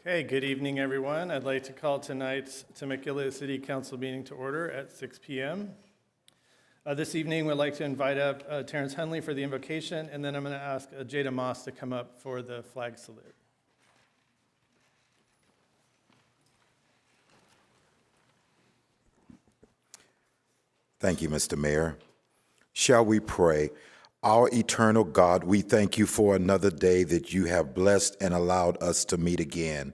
Okay, good evening, everyone. I'd like to call tonight's Temecula City Council meeting to order at 6 p.m. This evening, we'd like to invite up Terrence Hunley for the invocation, and then I'm going to ask Jada Moss to come up for the flag salute. Thank you, Mr. Mayor. Shall we pray? Our eternal God, we thank you for another day that you have blessed and allowed us to meet again.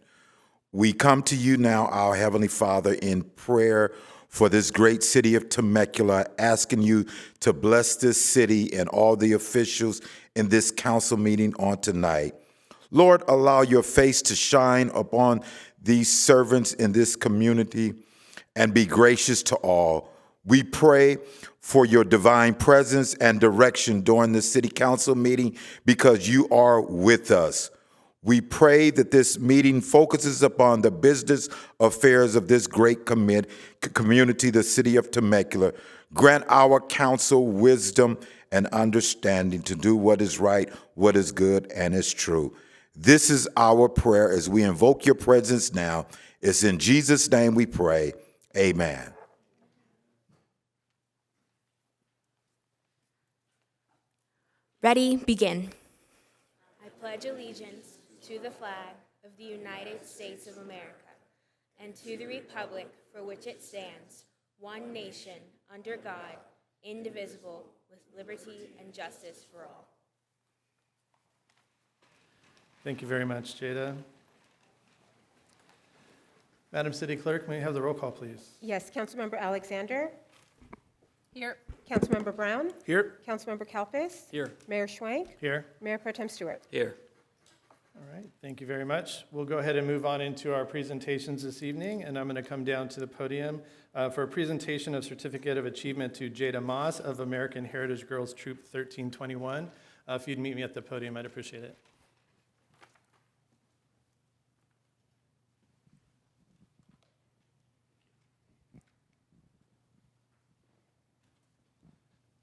We come to you now, our Heavenly Father, in prayer for this great city of Temecula, asking you to bless this city and all the officials in this council meeting on tonight. Lord, allow your face to shine upon these servants in this community and be gracious to all. We pray for your divine presence and direction during the city council meeting because you are with us. We pray that this meeting focuses upon the business affairs of this great community, the city of Temecula. Grant our council wisdom and understanding to do what is right, what is good, and is true. This is our prayer as we invoke your presence now. It's in Jesus' name we pray. Amen. Ready, begin. I pledge allegiance to the flag of the United States of America and to the republic for which it stands, one nation, under God, indivisible, with liberty and justice for all. Thank you very much, Jada. Madam City Clerk, may I have the roll call, please? Yes, Councilmember Alexander. Here. Councilmember Brown. Here. Councilmember Kalpis. Here. Mayor Schwank. Here. Mayor Pro Tem Stewart. Here. All right, thank you very much. We'll go ahead and move on into our presentations this evening, and I'm going to come down to the podium for a presentation of Certificate of Achievement to Jada Moss of American Heritage Girls Troop 1321. If you'd meet me at the podium, I'd appreciate it.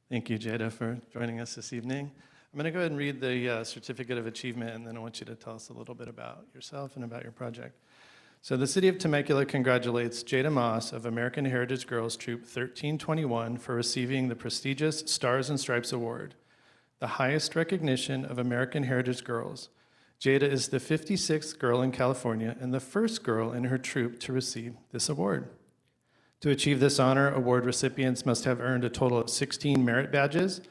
Thank you, Jada, for joining us this evening. I'm going to go ahead and read the Certificate of Achievement, and then I want you to tell us a little bit about yourself and about your project. So the City of Temecula congratulates Jada Moss of American Heritage Girls Troop 1321 for receiving the prestigious Stars and Stripes Award, the highest recognition of American Heritage Girls. Jada is the 56th girl in California and the first girl in her troop to receive this award. To achieve this honor, award recipients must have earned a total of 16 merit badges,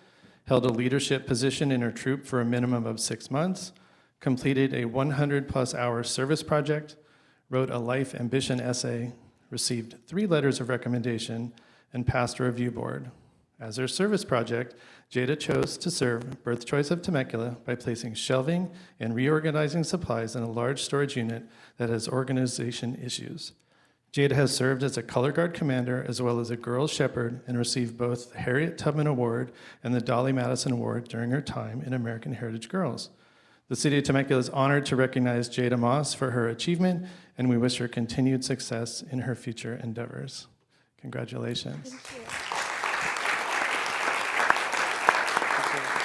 held a leadership position in her troop for a minimum of 6 months, completed a 100-plus hour service project, wrote a life ambition essay, received 3 letters of recommendation, and passed a review board. As her service project, Jada chose to serve Birth Choice of Temecula by placing shelving and reorganizing supplies in a large storage unit that has organization issues. Jada has served as a color guard commander as well as a girl shepherd and received both the Harriet Tubman Award and the Dolly Madison Award during her time in American Heritage Girls. The City of Temecula is honored to recognize Jada Moss for her achievement, and we wish her continued success in her future endeavors. Congratulations. Thank you.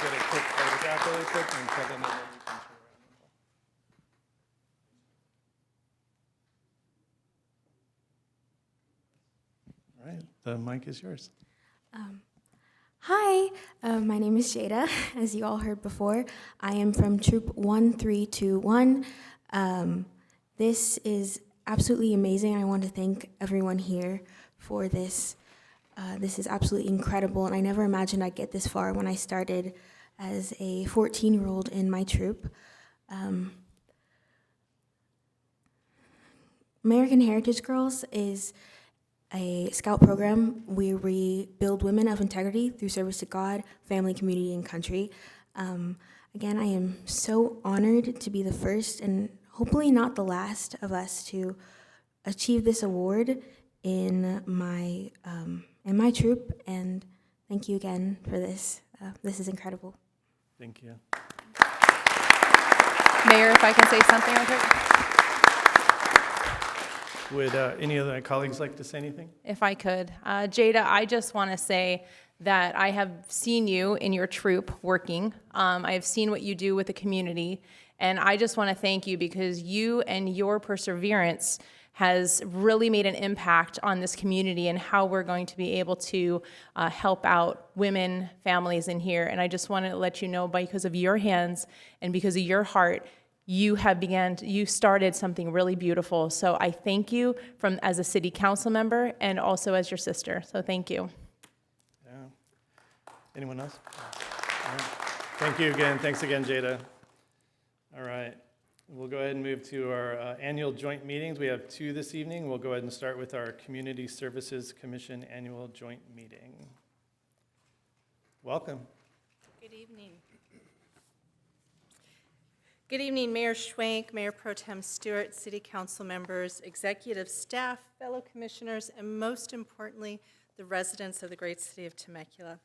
Get a quick photograph really quick and tell them that you can turn around. All right, the mic is yours. Hi, my name is Jada, as you all heard before. I am from Troop 1321. This is absolutely amazing. I want to thank everyone here for this. This is absolutely incredible, and I never imagined I'd get this far when I started as a 14-year-old in my troop. American Heritage Girls is a scout program where we build women of integrity through service to God, family, community, and country. Again, I am so honored to be the first and hopefully not the last of us to achieve this award in my troop, and thank you again for this. This is incredible. Thank you. Mayor, if I can say something real quick. Would any of my colleagues like to say anything? If I could. Jada, I just want to say that I have seen you in your troop working. I have seen what you do with the community, And I just want to thank you because you and your perseverance has really made an impact on this community and how we're going to be able to help out women, families in here. And I just want to let you know, because of your hands and because of your heart, you started something really beautiful. So I thank you as a city council member and also as your sister. So thank you. Yeah. Anyone else? All right. Thank you again. Thanks again, Jada. All right. We'll go ahead and move to our annual joint meetings. We have 2 this evening. We'll go ahead and start with our Community Services Commission annual joint meeting. Welcome. Good evening. Good evening, Mayor Schwank, Mayor Pro Tem Stewart, City Council members, executive staff, fellow commissioners, and most importantly, the residents of the great city of Temecula.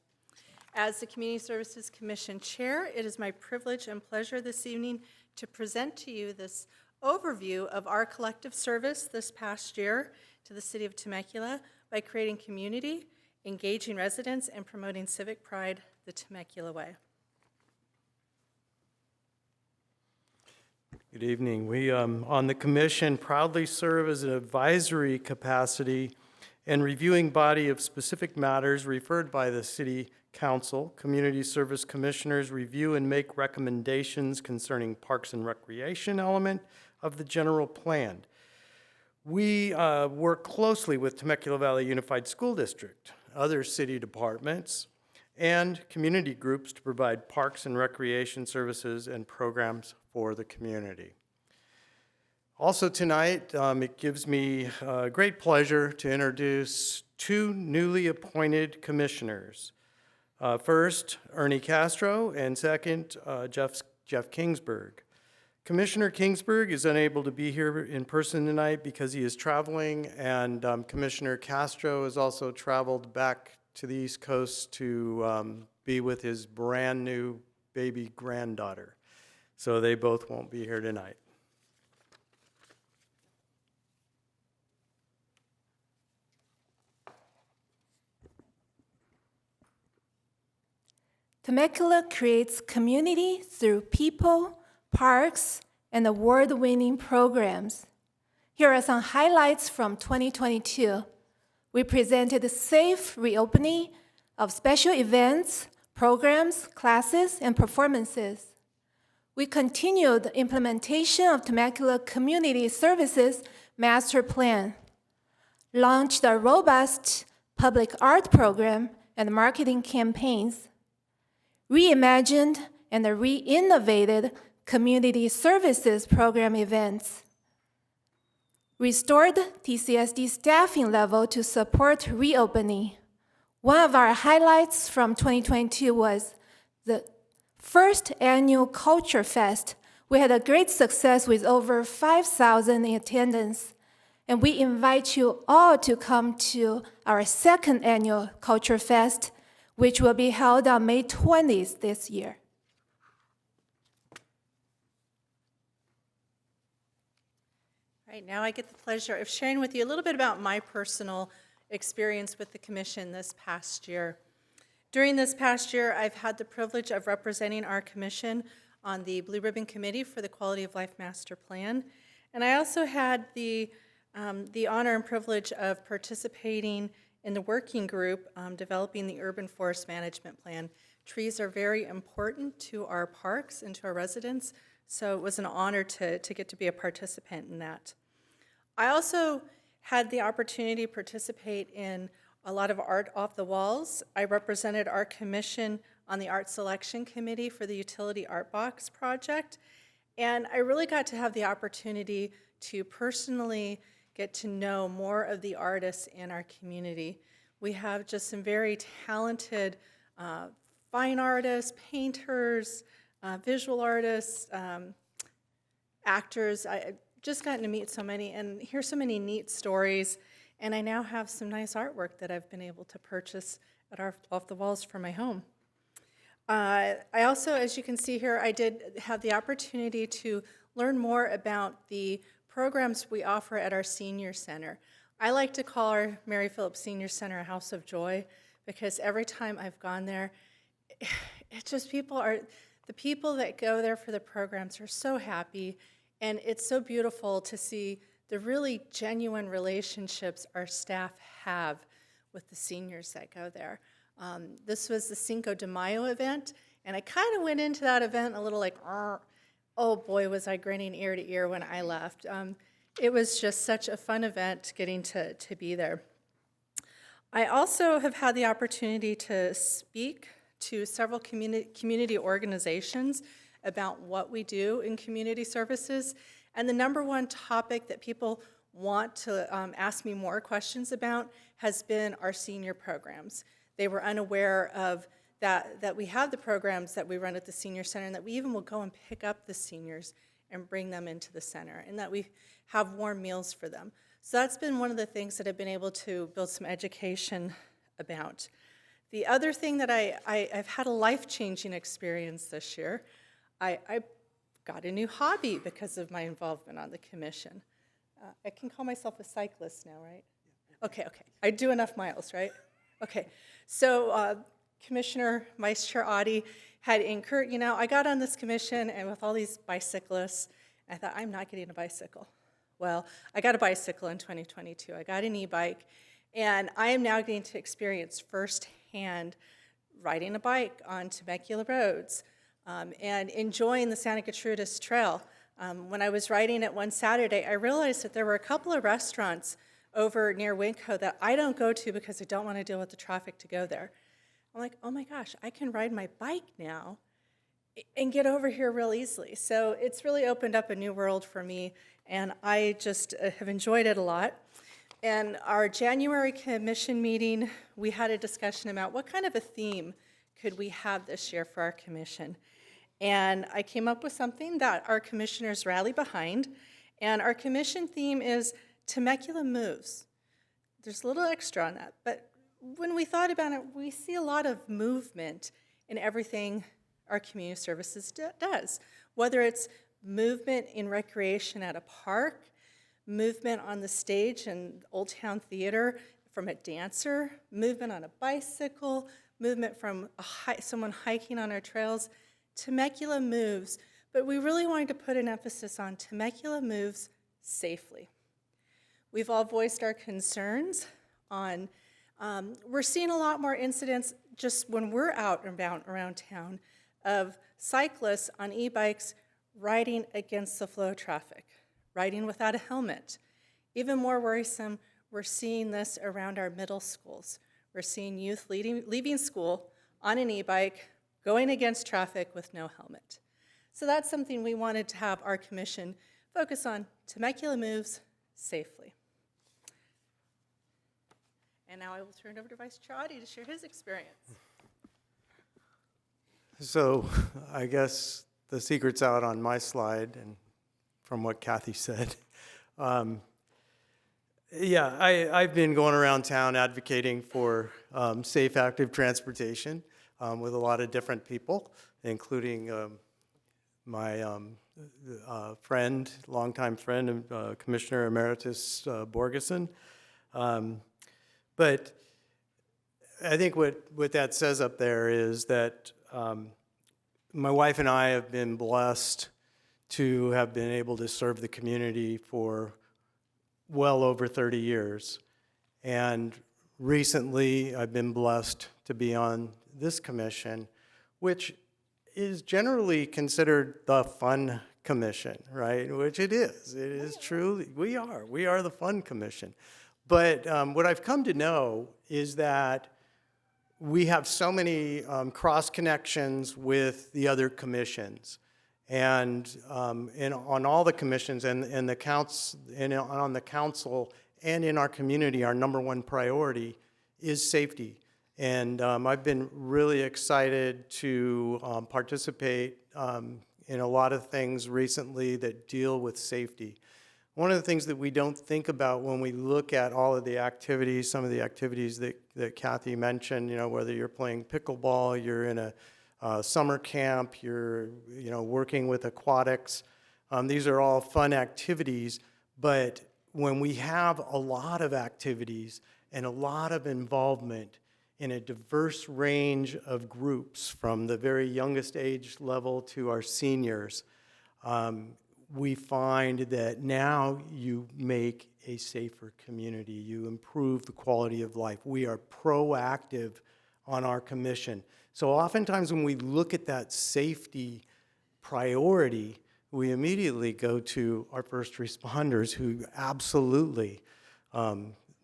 As the Community Services Commission Chair, it is my privilege and pleasure this evening to present to you this overview of our collective service this past year to the city of Temecula by creating community, engaging residents, and promoting civic pride the Temecula way. Good evening. We, on the commission, proudly serve as an advisory capacity and reviewing body of specific matters referred by the City Council. Community Service Commissioners review and make recommendations concerning parks and recreation element of the general plan. We work closely with Temecula Valley Unified School District, other city departments, and community groups to provide parks and recreation services and programs for the community. Also tonight, it gives me great pleasure to introduce 2 newly appointed commissioners. First, Ernie Castro, and second, Jeff Kingsburg. Commissioner Kingsburg is unable to be here in person tonight because he is traveling, and Commissioner Castro has also traveled back to the East Coast to be with his brand new baby granddaughter. So they both won't be here tonight. Temecula creates community through people, parks, and award-winning programs. Here are some highlights from 2022. We presented a safe reopening of special events, programs, classes, and performances. We continued the implementation of Temecula Community Services Master Plan, launched a robust public art program and marketing campaigns, reimagined and re-innovated community services program events, restored TCSD staffing level to support reopening. One of our highlights from 2022 was the first annual Culture Fest. We had a great success with over 5,000 in attendance, and we invite you all to come to our second annual Culture Fest, which will be held on May 20th this year. All right, now I get the pleasure of sharing with you a little bit about my personal experience with the commission this past year. During this past year, I've had the privilege of representing our commission on the Blue Ribbon Committee for the Quality of Life Master Plan, and I also had the honor and privilege of participating in the working group developing the Urban Forest Management Plan. Trees are very important to our parks and to our residents, so it was an honor to get to be a participant in that. I also had the opportunity to participate in a lot of art off the walls. I represented our commission on the Art Selection Committee for the Utility Art Box project, and I really got to have the opportunity to personally get to know more of the artists in our community. We have just some very talented fine artists, painters, visual artists, actors. I've just gotten to meet so many and hear so many neat stories, and I now have some nice artwork that I've been able to purchase at our Off the Walls for my home. I also, as you can see here, I did have the opportunity to learn more about the programs we offer at our senior center. I like to call our Mary Phillips Senior Center a house of joy because every time I've gone there, it's just people are, The people that go there for the programs are so happy, and it's so beautiful to see the really genuine relationships our staff have with the seniors that go there. This was the Cinco de Mayo event, and I kind of went into that event a little like, oh boy, was I grinning ear to ear when I left. It was just such a fun event getting to be there. I also have had the opportunity to speak to several community organizations about what we do in community services. And the number one topic that people want to ask me more questions about has been our senior programs. They were unaware of that we have the programs that we run at the senior center, and that we even will go and pick up the seniors and bring them into the center, and that we have warm meals for them. So that's been one of the things that I've been able to build some education about. The other thing that I've had a life-changing experience this year. I got a new hobby because of my involvement on the commission. I can call myself a cyclist now, right? Okay. I do enough miles, right? Okay. So Commissioner Vice Chair Audi had encouraged, I got on this commission and with all these bicyclists, I thought, I'm not getting a bicycle. Well, I got a bicycle in 2022. I got an e-bike, and I am now getting to experience firsthand riding a bike on Temecula roads and enjoying the Santa Gertrudis Trail. When I was riding it one Saturday, I realized that there were a couple of restaurants over near Winco that I don't go to because I don't want to deal with the traffic to go there. I'm like, oh my gosh, I can ride my bike now and get over here real easily. So it's really opened up a new world for me, and I just have enjoyed it a lot. And our January commission meeting, we had a discussion about what kind of a theme could we have this year for our commission. And I came up with something that our commissioners rally behind, and our commission theme is Temecula Moves. There's a little extra on that, but when we thought about it, we see a lot of movement in everything our community services does, whether it's movement in recreation at a park, movement on the stage in Old Town Theater from a dancer, movement on a bicycle, movement from someone hiking on our trails. Temecula moves, but we really wanted to put an emphasis on Temecula moves safely. We've all voiced our concerns on, we're seeing a lot more incidents just when we're out and about around town of cyclists on e-bikes riding against the flow of traffic, riding without a helmet. Even more worrisome, we're seeing this around our middle schools. We're seeing youth leaving school on an e-bike, going against traffic with no helmet. So that's something we wanted to have our commission focus on. Temecula moves safely. And now I will turn it over to Vice Chair Audi to share his experience. So I guess the secret's out on my slide, and from what Kathy said. I've been going around town advocating for safe, active transportation with a lot of different people, including my friend, longtime friend, Commissioner Emeritus Borgeson. But I think what that says up there is that my wife and I have been blessed to have been able to serve the community for well over 30 years. And recently, I've been blessed to be on this commission, which is generally considered the fun commission, right? Which it is. It is truly, we are the fun commission. But what I've come to know is that we have so many cross connections with the other commissions, and on all the commissions and on the council and in our community, our number one priority is safety. And I've been really excited to participate in a lot of things recently that deal with safety. One of the things that we don't think about when we look at all of the activities, some of the activities that Kathy mentioned, whether you're playing pickleball, you're in a summer camp, you're working with aquatics, these are all fun activities, but when we have a lot of activities and a lot of involvement, in a diverse range of groups, from the very youngest age level to our seniors. We find that now you make a safer community. You improve the quality of life. We are proactive on our commission. So oftentimes when we look at that safety priority, we immediately go to our first responders, who absolutely,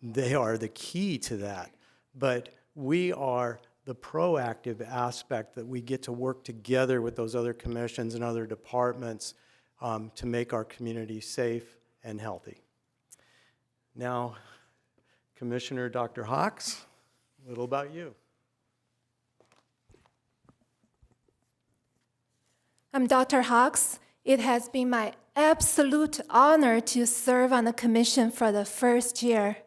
they are the key to that. But we are the proactive aspect, that we get to work together with those other commissions and other departments to make our community safe and healthy. Now, Commissioner Dr. Hawks, a little about you. I'm Dr. Hawks. It has been my absolute honor to serve on the commission for the first year.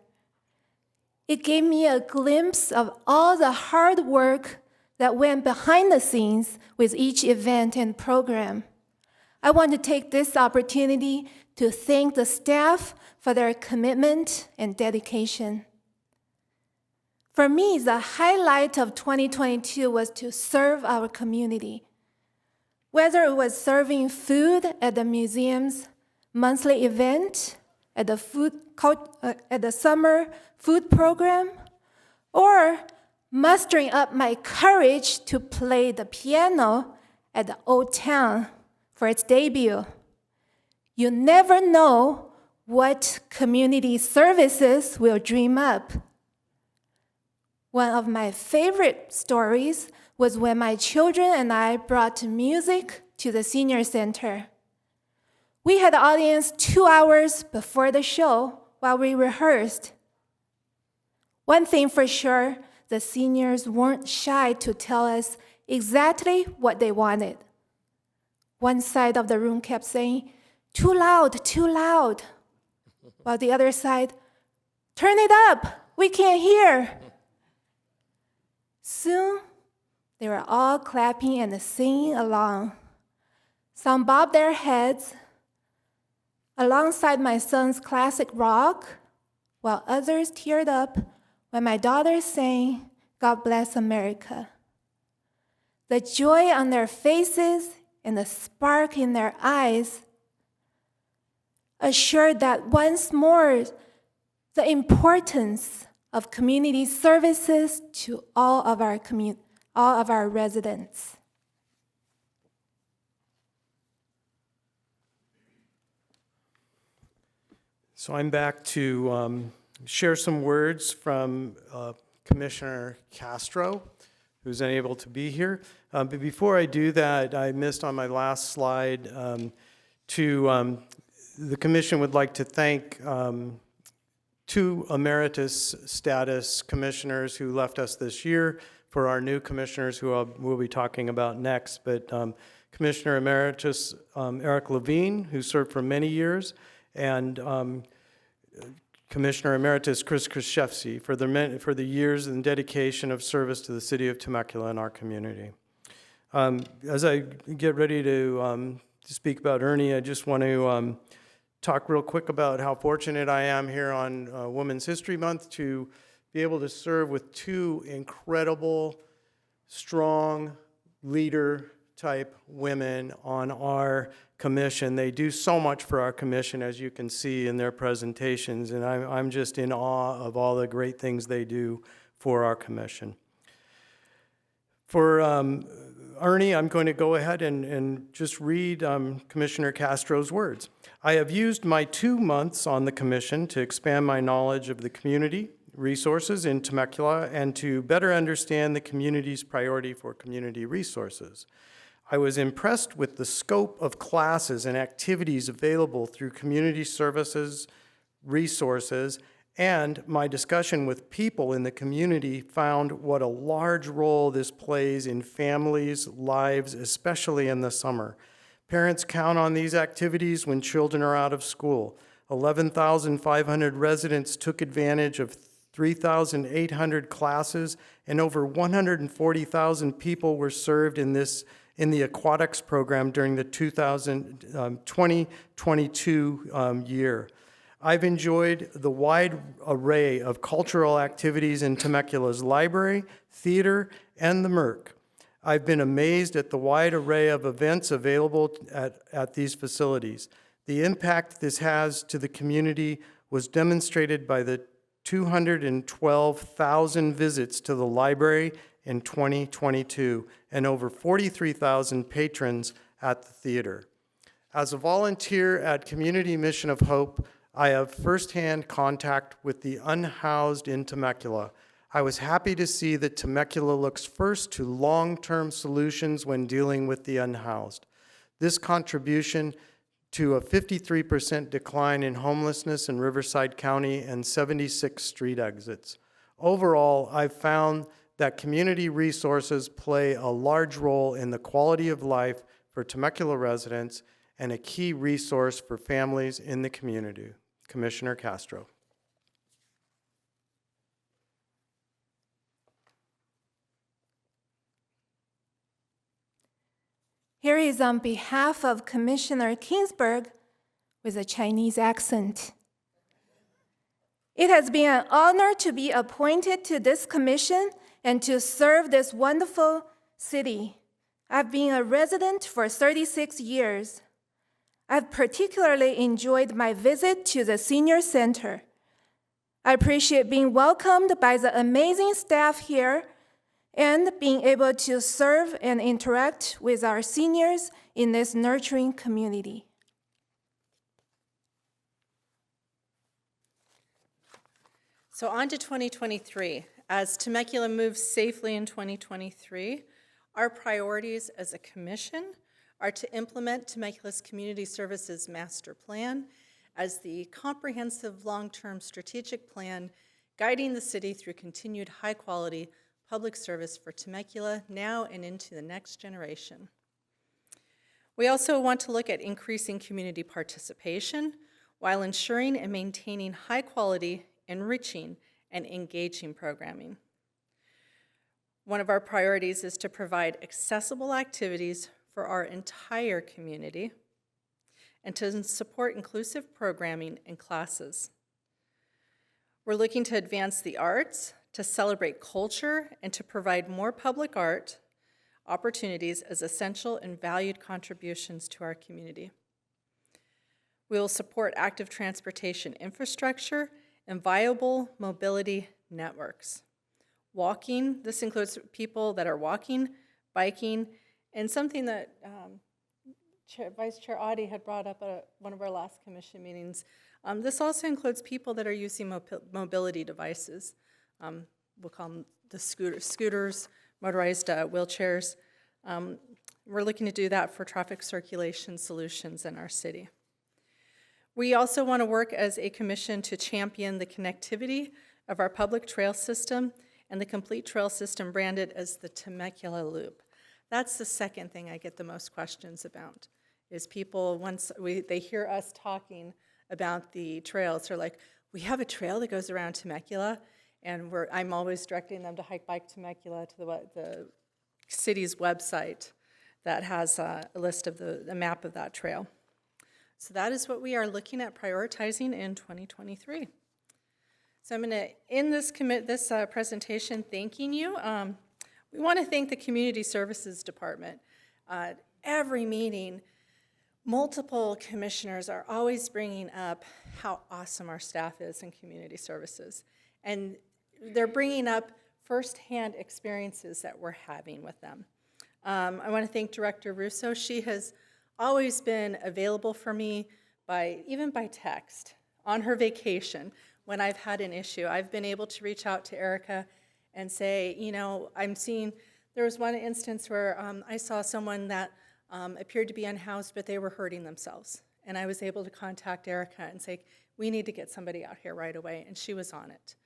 It gave me a glimpse of all the hard work that went behind the scenes with each event and program. I want to take this opportunity to thank the staff for their commitment and dedication. For me, the highlight of 2022 was to serve our community. Whether it was serving food at the museum's monthly event, at the summer food program, or mustering up my courage to play the piano at the Old Town for its debut. You never know what community services will dream up. One of my favorite stories was when my children and I brought music to the senior center. We had the audience 2 hours before the show while we rehearsed. One thing for sure, the seniors weren't shy to tell us exactly what they wanted. One side of the room kept saying, "Too loud, too loud," while the other side, "Turn it up, we can't hear." Soon, they were all clapping and singing along. Some bobbed their heads alongside my son's classic rock, while others teared up when my daughter sang "God Bless America." The joy on their faces and the spark in their eyes assured that once more the importance of community services to all of our residents. So I'm back to share some words from Commissioner Castro, who's unable to be here. But before I do that, I missed on my last slide the commission would like to thank two emeritus status commissioners who left us this year, for our new commissioners who we'll be talking about next. But Commissioner Emeritus Eric Levine, who served for many years, and Commissioner Emeritus Chris Krzyzewski for the years and dedication of service to the city of Temecula and our community. As I get ready to speak about Ernie, I just want to talk real quick about how fortunate I am here on Women's History Month to be able to serve with two incredible, strong leader-type women on our commission. They do so much for our commission, as you can see in their presentations, and I'm just in awe of all the great things they do for our commission. For Ernie, I'm going to go ahead and just read Commissioner Castro's words. I have used my 2 months on the commission to expand my knowledge of the community, resources in Temecula, and to better understand the community's priority for community resources. I was impressed with the scope of classes and activities available through community services, resources, and my discussion with people in the community found what a large role this plays in families' lives, especially in the summer. Parents count on these activities when children are out of school. 11,500 residents took advantage of 3,800 classes, and over 140,000 people were served in the aquatics program during the 2022 year. I've enjoyed the wide array of cultural activities in Temecula's library, theater, and the Merc. I've been amazed at the wide array of events available at these facilities. The impact this has to the community was demonstrated by the 212,000 visits to the library in 2022 and over 43,000 patrons at the theater. As a volunteer at Community Mission of Hope, I have firsthand contact with the unhoused in Temecula. I was happy to see that Temecula looks first to long-term solutions when dealing with the unhoused. This contribution to a 53% decline in homelessness in Riverside County and 76 street exits. Overall, I've found that community resources play a large role in the quality of life for Temecula residents and a key resource for families in the community. Commissioner Castro. Here is on behalf of Commissioner Kingsburg with a Chinese accent. It has been an honor to be appointed to this commission and to serve this wonderful city. I've been a resident for 36 years. I've particularly enjoyed my visit to the senior center. I appreciate being welcomed by the amazing staff here and being able to serve and interact with our seniors in this nurturing community. So on to 2023. As Temecula moves safely in 2023, our priorities as a commission are to implement Temecula's Community Services Master Plan as the comprehensive long-term strategic plan guiding the city through continued high-quality public service for Temecula now and into the next generation. We also want to look at increasing community participation while ensuring and maintaining high-quality, enriching, and engaging programming. One of our priorities is to provide accessible activities for our entire community and to support inclusive programming and classes. We're looking to advance the arts, to celebrate culture, and to provide more public art opportunities as essential and valued contributions to our community. We will support active transportation infrastructure and viable mobility networks. Walking, this includes people that are walking, biking, and something that Vice Chair Audi had brought up at one of our last commission meetings. This also includes people that are using mobility devices. We'll call them the scooters, motorized wheelchairs. We're looking to do that for traffic circulation solutions in our city. We also want to work as a commission to champion the connectivity of our public trail system and the complete trail system branded as the Temecula Loop. That's the second thing I get the most questions about, is people, once they hear us talking about the trails, they're like, we have a trail that goes around Temecula, and I'm always directing them to Hike Bike Temecula to the city's website that has a list of the map of that trail. So that is what we are looking at prioritizing in 2023. So I'm going to end this presentation thanking you. We want to thank the Community Services Department. Every meeting, multiple commissioners are always bringing up how awesome our staff is in community services. And they're bringing up firsthand experiences that we're having with them. I want to thank Director Russo. She has always been available for me even by text on her vacation when I've had an issue. I've been able to reach out to Erica and say, you know, there was one instance where I saw someone that appeared to be unhoused, but they were hurting themselves. And I was able to contact Erica and say, we need to get somebody out here right away, and she was on it.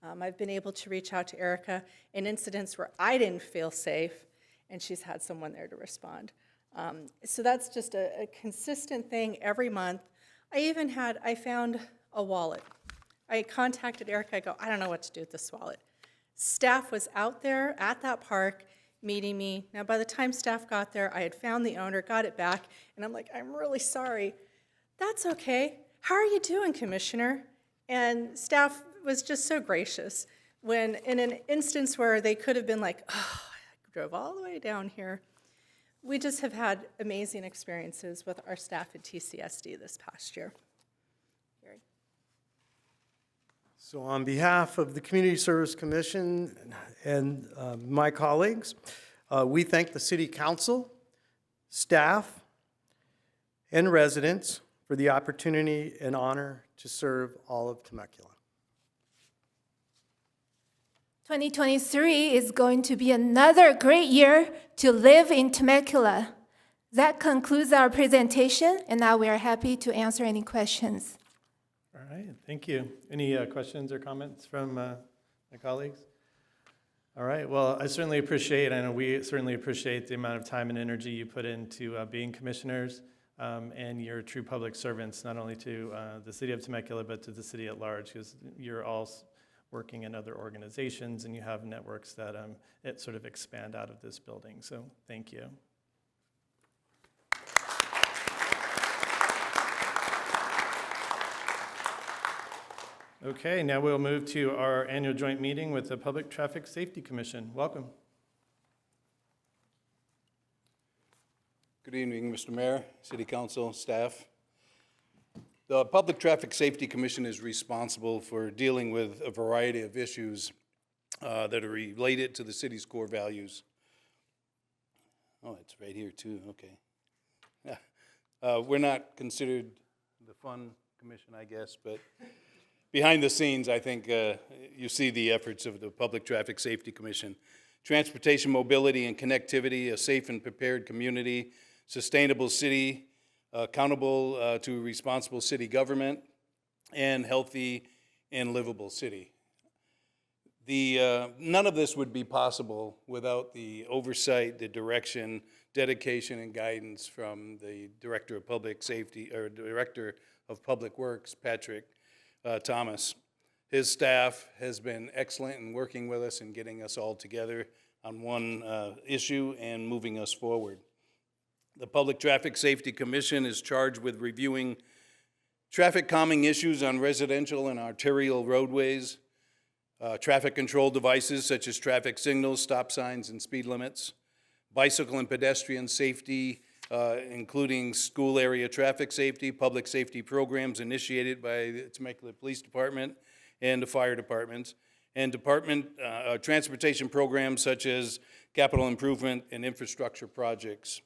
I've been able to reach out to Erica in incidents where I didn't feel safe, and she's had someone there to respond. So that's just a consistent thing every month. I found a wallet. I contacted Erica, I go, I don't know what to do with this wallet. Staff was out there at that park meeting me. Now, by the time staff got there, I had found the owner, got it back, and I'm like, I'm really sorry. That's okay. "How are you doing, Commissioner?" And staff was just so gracious when, in an instance where they could have been like, "Oh, I drove all the way down here." We just have had amazing experiences with our staff at TCSD this past year. Gary. So on behalf of the Community Service Commission and my colleagues, we thank the City Council, staff, and residents for the opportunity and honor to serve all of Temecula. 2023 is going to be another great year to live in Temecula. That concludes our presentation, and now we are happy to answer any questions. All right, thank you. Any questions or comments from my colleagues? All right, well, I certainly appreciate, I know we certainly appreciate the amount of time and energy you put into being commissioners, and you're true public servants, not only to the city of Temecula, but to the city at large, because you're all working in other organizations and you have networks that it sort of expand out of this building. So thank you. Okay, now we'll move to our annual joint meeting with the Public Traffic Safety Commission. Welcome. Good evening, Mr. Mayor, City Council, staff. The Public Traffic Safety Commission is responsible for dealing with a variety of issues that are related to the city's core values. Oh, it's right here too, okay. Yeah. We're not considered the fun commission, I guess, but behind the scenes, I think you see the efforts of the Public Traffic Safety Commission. Transportation, mobility, and connectivity, a safe and prepared community, sustainable city, accountable to responsible city government, and healthy and livable city. None of this would be possible without the oversight, the direction, dedication, and guidance from the Director of Public Safety, or Director of Public Works, Patrick Thomas. His staff has been excellent in working with us and getting us all together on one issue and moving us forward. The Public Traffic Safety Commission is charged with reviewing traffic calming issues on residential and arterial roadways, traffic control devices such as traffic signals, stop signs, and speed limits, bicycle and pedestrian safety, including school area traffic safety, public safety programs initiated by the Temecula Police Department and the fire departments, and transportation programs such as capital improvement and infrastructure projects.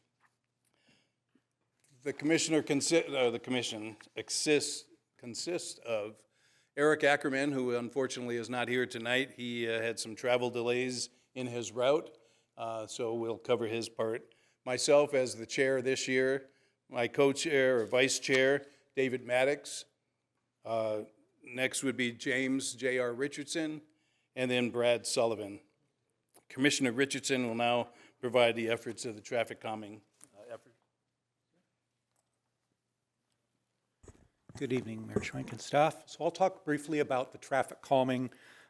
The commission consists of Eric Ackerman, who unfortunately is not here tonight. He had some travel delays in his route, so we'll cover his part. Myself as the chair this year, my co-chair or vice chair, David Maddox. Next would be James J.R. Richardson, and then Brad Sullivan. Commissioner Richardson will now provide the efforts of the traffic calming effort. Good evening, Mayor Schwenk and staff. So I'll talk briefly about the traffic calming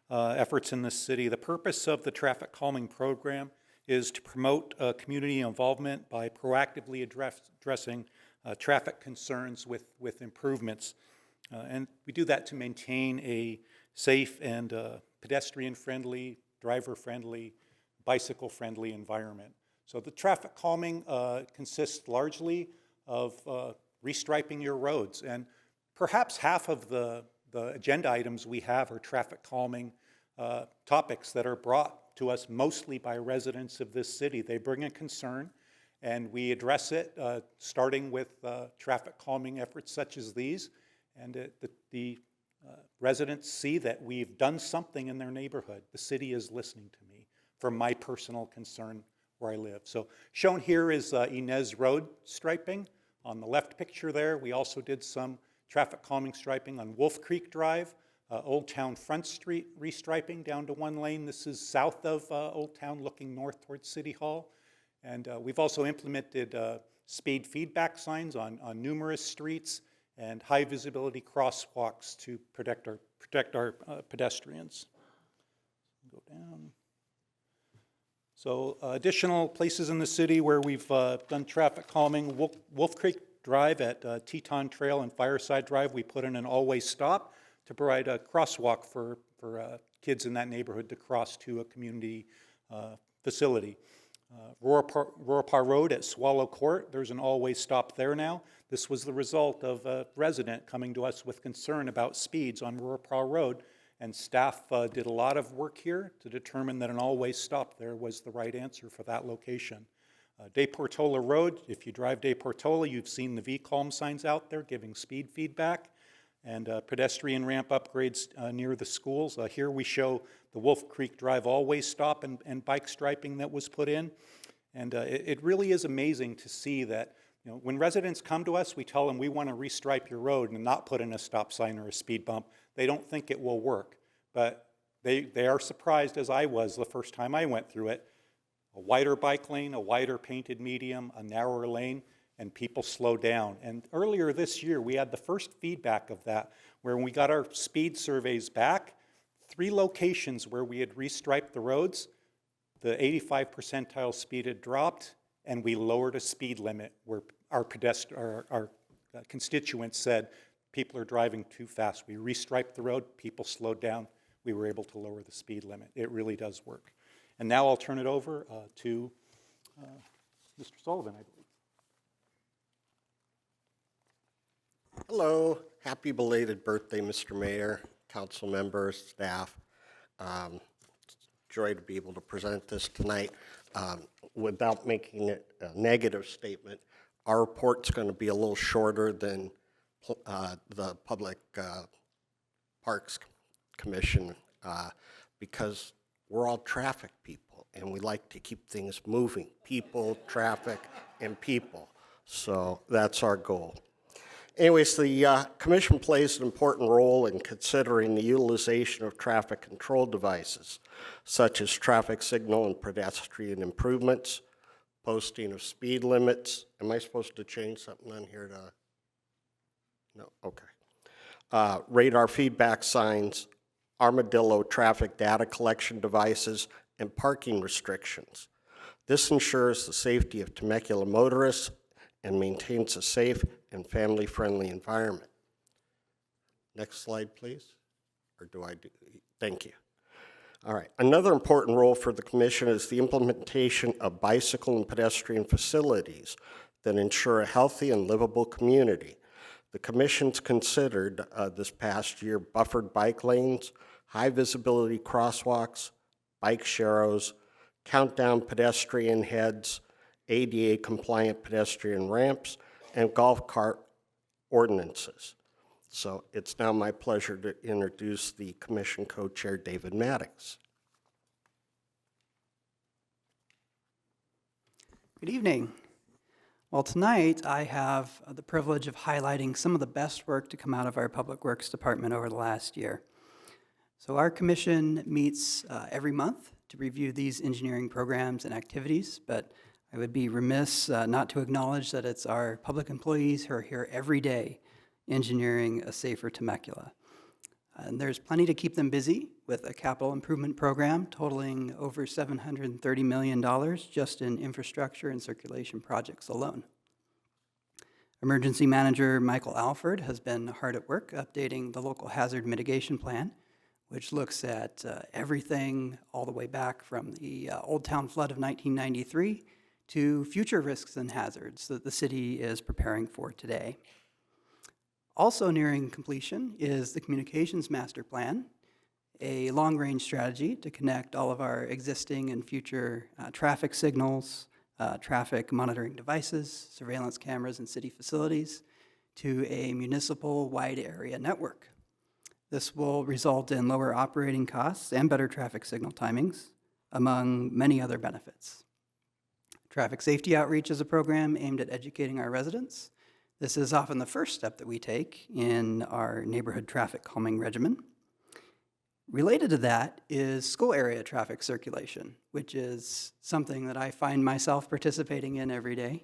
efforts in the city. The purpose of the traffic calming program is to promote community involvement by proactively addressing traffic concerns with improvements. And we do that to maintain a safe and pedestrian-friendly, driver-friendly, bicycle-friendly environment. So the traffic calming consists largely of restriping your roads. And perhaps half of the agenda items we have are traffic calming topics that are brought to us mostly by residents of this city. They bring a concern, and we address it, starting with traffic calming efforts such as these. And the residents see that we've done something in their neighborhood. The city is listening to me from my personal concern where I live. So shown here is Inez Road striping. On the left picture there, we also did some traffic calming striping on Wolf Creek Drive, Old Town Front Street restriping down to one lane. This is south of Old Town, looking north towards City Hall. And we've also implemented speed feedback signs on numerous streets and high visibility crosswalks to protect our pedestrians. Go down. So additional places in the city where we've done traffic calming, Wolf Creek Drive at Teton Trail and Fireside Drive, we put in an always stop to provide a crosswalk for kids in that neighborhood to cross to a community facility. Rorapar Road at Swallow Court, there's an always stop there now. This was the result of a resident coming to us with concern about speeds on Rorapar Road, and staff did a lot of work here to determine that an always stop there was the right answer for that location. De Portola Road, if you drive De Portola, you've seen the V-Calm signs out there giving speed feedback, and pedestrian ramp upgrades near the schools. Here we show the Wolf Creek Drive always stop and bike striping that was put in. And it really is amazing to see that, you know, when residents come to us, we tell them we want to restripe your road and not put in a stop sign or a speed bump. They don't think it will work, but they are surprised, as I was the first time I went through it. A wider bike lane, a wider painted medium, a narrower lane, and people slow down. And earlier this year, we had the first feedback of that, where when we got our speed surveys back, 3 locations where we had restriped the roads, the 85 percentile speed had dropped, and we lowered a speed limit where our constituents said people are driving too fast. We restriped the road, people slowed down, we were able to lower the speed limit. It really does work. And now I'll turn it over to Mr. Sullivan, I believe. Hello, happy belated birthday, Mr. Mayor, council members, staff. Joy to be able to present this tonight. Without making it a negative statement, our report's going to be a little shorter than the Public Parks Commission because we're all traffic people and we like to keep things moving. People, traffic, and people. So that's our goal. Anyways, the commission plays an important role in considering the utilization of traffic control devices, such as traffic signal and pedestrian improvements, posting of speed limits. Am I supposed to change something on here to? No, okay. Radar feedback signs, armadillo traffic data collection devices, and parking restrictions. This ensures the safety of Temecula motorists and maintains a safe and family-friendly environment. Next slide, please. Or do I do? Thank you. All right. Another important role for the commission is the implementation of bicycle and pedestrian facilities that ensure a healthy and livable community. The commission's considered this past year buffered bike lanes, high visibility crosswalks, bike sharrows, countdown pedestrian heads, ADA compliant pedestrian ramps, and golf cart ordinances. So it's now my pleasure to introduce the commission co-chair, David Maddox. Good evening. Well, tonight I have the privilege of highlighting some of the best work to come out of our Public Works Department over the last year. So our commission meets every month to review these engineering programs and activities, but I would be remiss not to acknowledge that it's our public employees who are here every day engineering a safer Temecula. And there's plenty to keep them busy with a capital improvement program totaling over $730 million just in infrastructure and circulation projects alone. Emergency Manager Michael Alford has been hard at work updating the local hazard mitigation plan, which looks at everything all the way back from the Old Town flood of 1993 to future risks and hazards that the city is preparing for today. Also nearing completion is the Communications Master Plan, a long-range strategy to connect all of our existing and future traffic signals, traffic monitoring devices, surveillance cameras in city facilities to a municipal wide area network. This will result in lower operating costs and better traffic signal timings, among many other benefits. Traffic safety outreach is a program aimed at educating our residents. This is often the first step that we take in our neighborhood traffic calming regimen. Related to that is school area traffic circulation, which is something that I find myself participating in every day.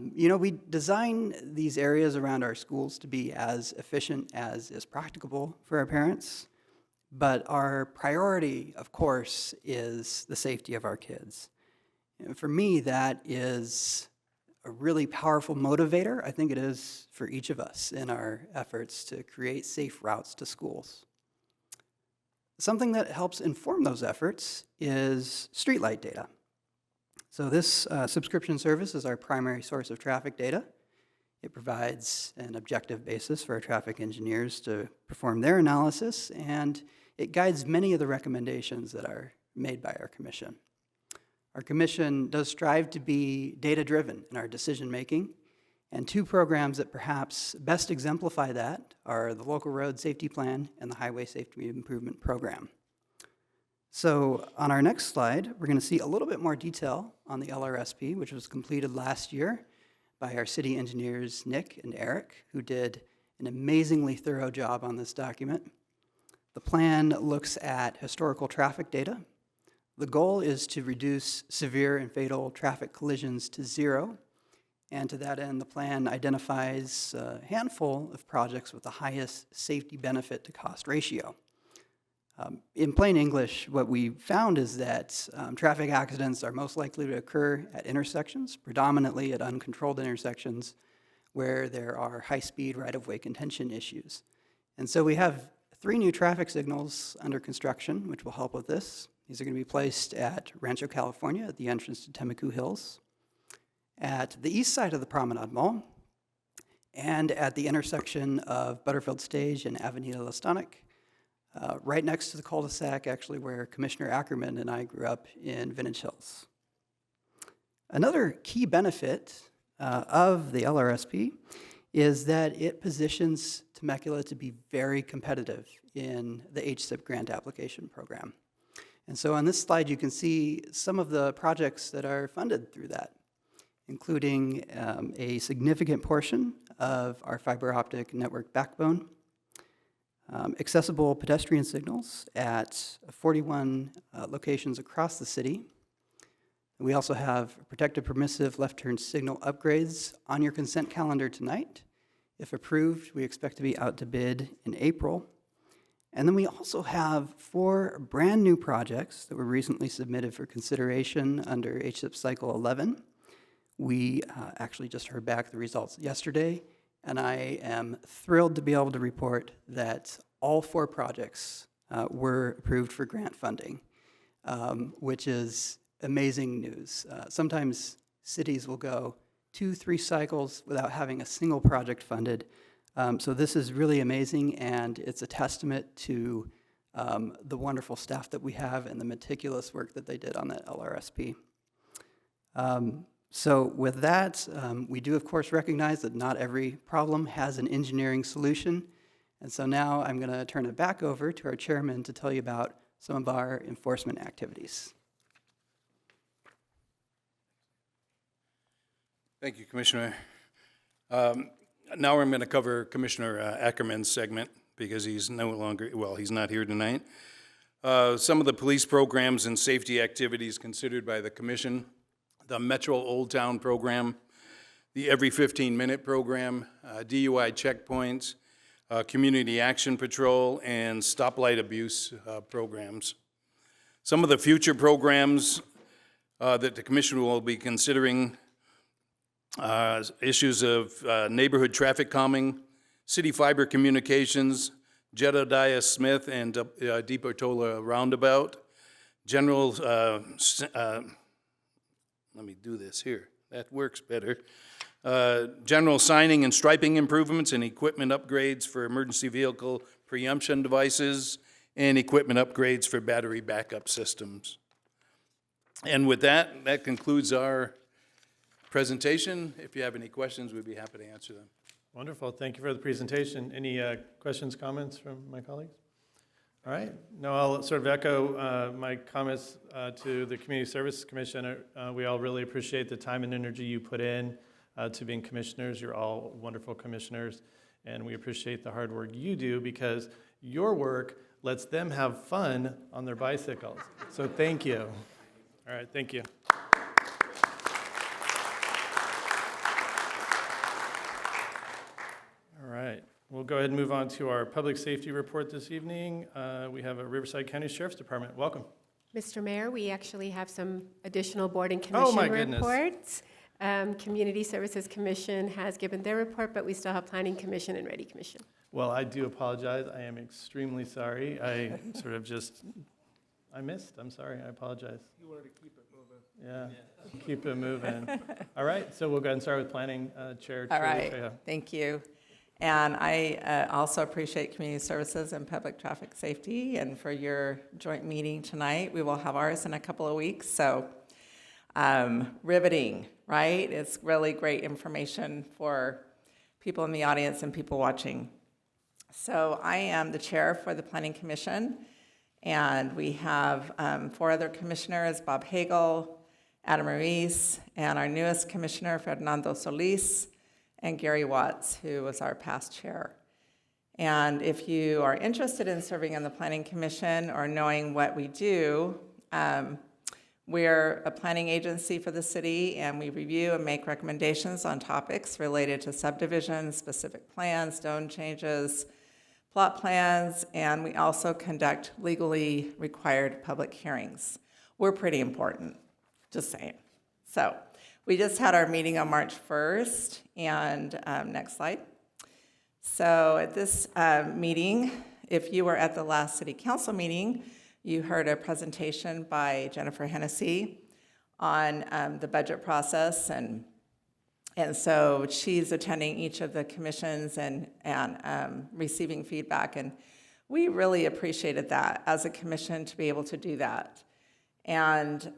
We design these areas around our schools to be as efficient as is practicable for our parents, but our priority, of course, is the safety of our kids. And for me, that is a really powerful motivator. I think it is for each of us in our efforts to create safe routes to schools. Something that helps inform those efforts is streetlight data. So this subscription service is our primary source of traffic data. It provides an objective basis for our traffic engineers to perform their analysis, and it guides many of the recommendations that are made by our commission. Our commission does strive to be data-driven in our decision-making, and two programs that perhaps best exemplify that are the Local Road Safety Plan and the Highway Safety Improvement Program. So on our next slide, we're going to see a little bit more detail on the LRSP, which was completed last year by our city engineers, Nick and Eric, who did an amazingly thorough job on this document. The plan looks at historical traffic data. The goal is to reduce severe and fatal traffic collisions to zero. And to that end, the plan identifies a handful of projects with the highest safety benefit to cost ratio. In plain English, what we found is that traffic accidents are most likely to occur at intersections, predominantly at uncontrolled intersections where there are high-speed right-of-way contention issues. And so we have 3 new traffic signals under construction, which will help with this. These are going to be placed at Rancho California at the entrance to Temecula Hills, at the east side of the Promenade Mall, and at the intersection of Butterfield Stage and Avenida La Stonic, right next to the cul-de-sac, actually, where Commissioner Ackerman and I grew up in Vintage Hills. Another key benefit of the LRSP is that it positions Temecula to be very competitive in the HSIP grant application program. And so on this slide, you can see some of the projects that are funded through that, including a significant portion of our fiber optic network backbone, accessible pedestrian signals at 41 locations across the city. We also have protective permissive left turn signal upgrades on your consent calendar tonight. If approved, we expect to be out to bid in April. And then we also have 4 brand new projects that were recently submitted for consideration under HSIP Cycle 11. We actually just heard back the results yesterday, and I am thrilled to be able to report that all 4 projects were approved for grant funding, which is amazing news. Sometimes cities will go 2-3 cycles without having a single project funded. So this is really amazing, and it's a testament to the wonderful staff that we have and the meticulous work that they did on that LRSP. So with that, we do, of course, recognize that not every problem has an engineering solution. And so now I'm going to turn it back over to our chairman to tell you about some of our enforcement activities. Thank you, Commissioner. Now I'm going to cover Commissioner Ackerman's segment because he's no longer, well, he's not here tonight. Some of the police programs and safety activities considered by the Commission: the Metro Old Town program, the Every 15-Minute program, DUI checkpoints, Community Action Patrol, and stoplight abuse programs. Some of the future programs that the Commission will be considering: issues of neighborhood traffic calming, city fiber communications, Jedediah Smith and DePortola roundabout, general, let me do this here, that works better. General signing and striping improvements and equipment upgrades for emergency vehicle preemption devices, and equipment upgrades for battery backup systems. And with that, that concludes our presentation. If you have any questions, we'd be happy to answer them. Wonderful. Thank you for the presentation. Any questions, comments from my colleagues? All right. No, I'll sort of echo my comments to the Community Services Commission. We all really appreciate the time and energy you put in to being commissioners. You're all wonderful commissioners, and we appreciate the hard work you do because your work lets them have fun on their bicycles. So thank you. All right, thank you. All right, we'll go ahead and move on to our public safety report this evening. We have a Riverside County Sheriff's Department. Welcome. Mr. Mayor, we actually have some additional board and Oh, commission my goodness. reports. Community Services Commission has given their report, but we still have Planning Commission and Ready Commission. Well, I do apologize. I am extremely sorry. I sort of just, I missed. I'm sorry. I apologize. You wanted to keep it moving. Yeah, keep it moving. All right, so we'll go ahead and start with Planning Chair. All right, Treja. thank you. And I also appreciate Community Services and Public Traffic Safety and for your joint meeting tonight. We will have ours in a couple of weeks, so riveting, right? It's really great information for people in the audience and people watching. So I am the chair for the Planning Commission, and we have 4 other commissioners, Bob Hagel, Adam Ruiz, and our newest commissioner, Fernando Solis, and Gary Watts, who was our past chair. And if you are interested in serving on the Planning Commission or knowing what we do, we're a planning agency for the city, and we review and make recommendations on topics related to subdivisions, specific plans, zone changes, plot plans, and we also conduct legally required public hearings. We're pretty important, just saying. So we just had our meeting on March 1st, and next slide. So at this meeting, if you were at the last city council meeting, you heard a presentation by Jennifer Hennessy on the budget process, and so she's attending each of the commissions and receiving feedback, and we really appreciated that as a commission to be able to do that. And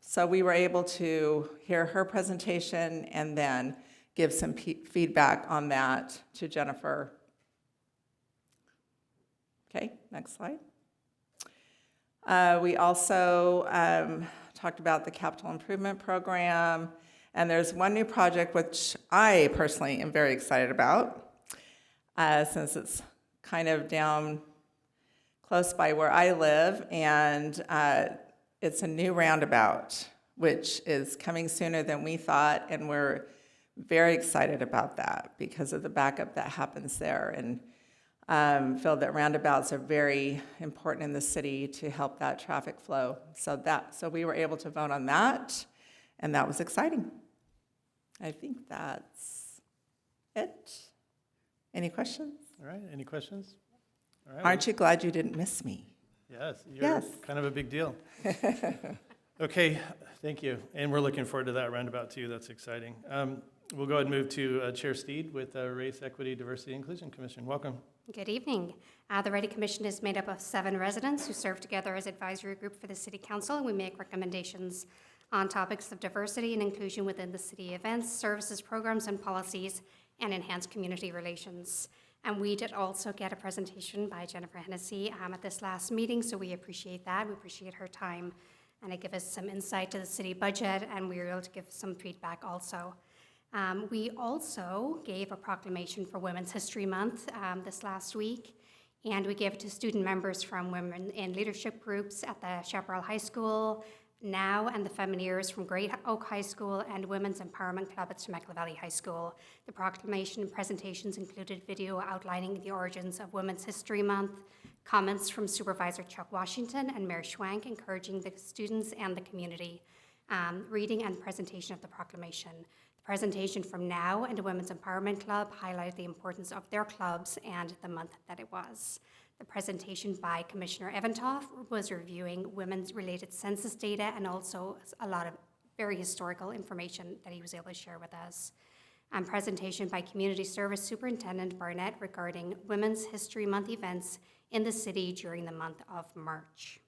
so we were able to hear her presentation and then give some feedback on that to Jennifer. Okay, next slide. We also talked about the capital improvement program, and there's one new project which I personally am very excited about, since it's kind of down close by where I live, and it's a new roundabout, which is coming sooner than we thought, and we're very excited about that because of the backup that happens there, and feel that roundabouts are very important in the city to help that traffic flow. So we were able to vote on that, and that was exciting. I think that's it. Any questions? All right, any questions? All right. Aren't you glad you didn't miss me? Yes, you're Yes. kind of a big deal. Okay, thank you. And we're looking forward to that roundabout too. That's exciting. We'll go ahead and move to Chair Steed with the Race, Equity, Diversity, Inclusion Commission. Welcome. Good evening. The Ready Commission is made up of 7 residents who serve together as advisory group for the City Council, and we make recommendations on topics of diversity and inclusion within the city events, services, programs, and policies, and enhance community relations. And we did also get a presentation by Jennifer Hennessy at this last meeting, so we appreciate that. We appreciate her time, and it gave us some insight to the city budget, and we were able to give some feedback also. We also gave a proclamation for Women's History Month this last week, and we gave it to student members from women in leadership groups at the Chaparral High School, NOW, and the Femineers from Great Oak High School, and Women's Empowerment Club at Temecula Valley High School. The proclamation and presentations included video outlining the origins of Women's History Month, comments from Supervisor Chuck Washington and Mayor Schwank encouraging the students and the community, reading and presentation of the proclamation. The presentation from NOW and the Women's Empowerment Club highlighted the importance of their clubs and the month that it was. The presentation by Commissioner Eventoff was reviewing women's related census data and also a lot of very historical information that he was able to share with us. And presentation by Community Service Superintendent Barnett regarding Women's History Month events in the city during the month of March.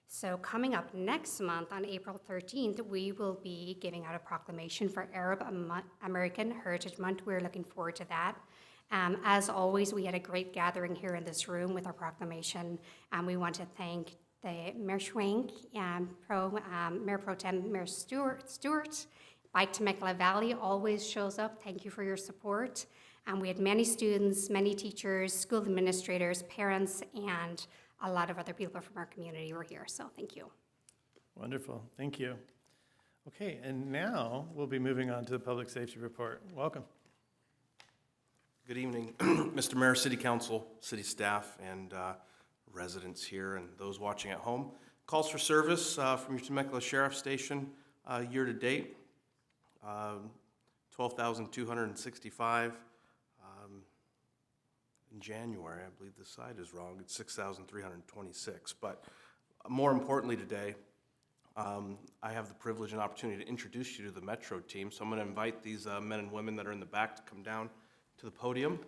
So coming up next month on April 13th, we will be giving out a proclamation for Arab American Heritage Month. We're looking forward to that. As always, we had a great gathering here in this room with our proclamation. We want to thank the Mayor Schwank, Mayor Pro Tem Mayor Stewart. Bike Temecula Valley always shows up. Thank you for your support. We had many students, many teachers, school administrators, parents, and a lot of other people from our community were here. So thank you. Wonderful, thank you. Okay, and now we'll be moving on to the Public Safety Report. Welcome. Good evening, Mr. Mayor, City Council, City staff, and residents here and those watching at home. Calls for service from your Temecula Sheriff Station year to date. 12,265. In January, I believe the side is wrong, it's 6,326. But more importantly today, I have the privilege and opportunity to introduce you to the Metro team. So I'm going to invite these men and women that are in the back to come down to the podium,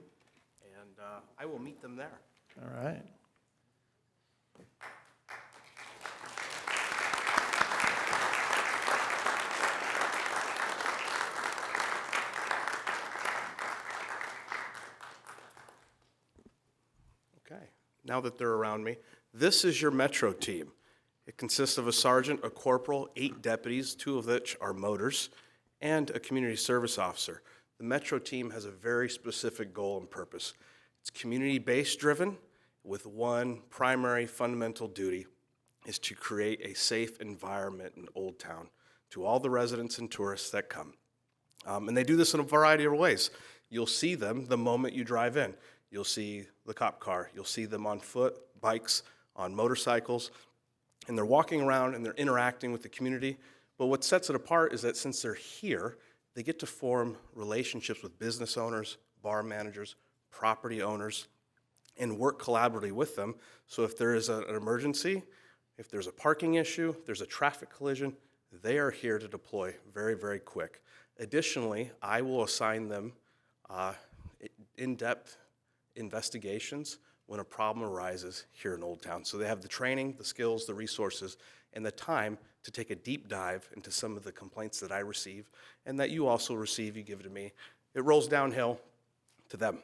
and I will meet them there. All right. Okay, now that they're around me, this is your Metro team. It consists of a sergeant, a corporal, 8 deputies, 2 of which are motors, and a community service officer. The Metro team has a very specific goal and purpose. It's community-based driven with one primary fundamental duty is to create a safe environment in Old Town to all the residents and tourists that come. And they do this in a variety of ways. You'll see them the moment you drive in. You'll see the cop car. You'll see them on foot, bikes, on motorcycles, and they're walking around and they're interacting with the community. But what sets it apart is that since they're here, they get to form relationships with business owners, bar managers, property owners, and work collaboratively with them. So if there is an emergency, if there's a parking issue, if there's a traffic collision, they are here to deploy very, very quick. Additionally, I will assign them in-depth investigations when a problem arises here in Old Town. So they have the training, the skills, the resources, and the time to take a deep dive into some of the complaints that I receive and that you also receive, you give it to me. It rolls downhill to them.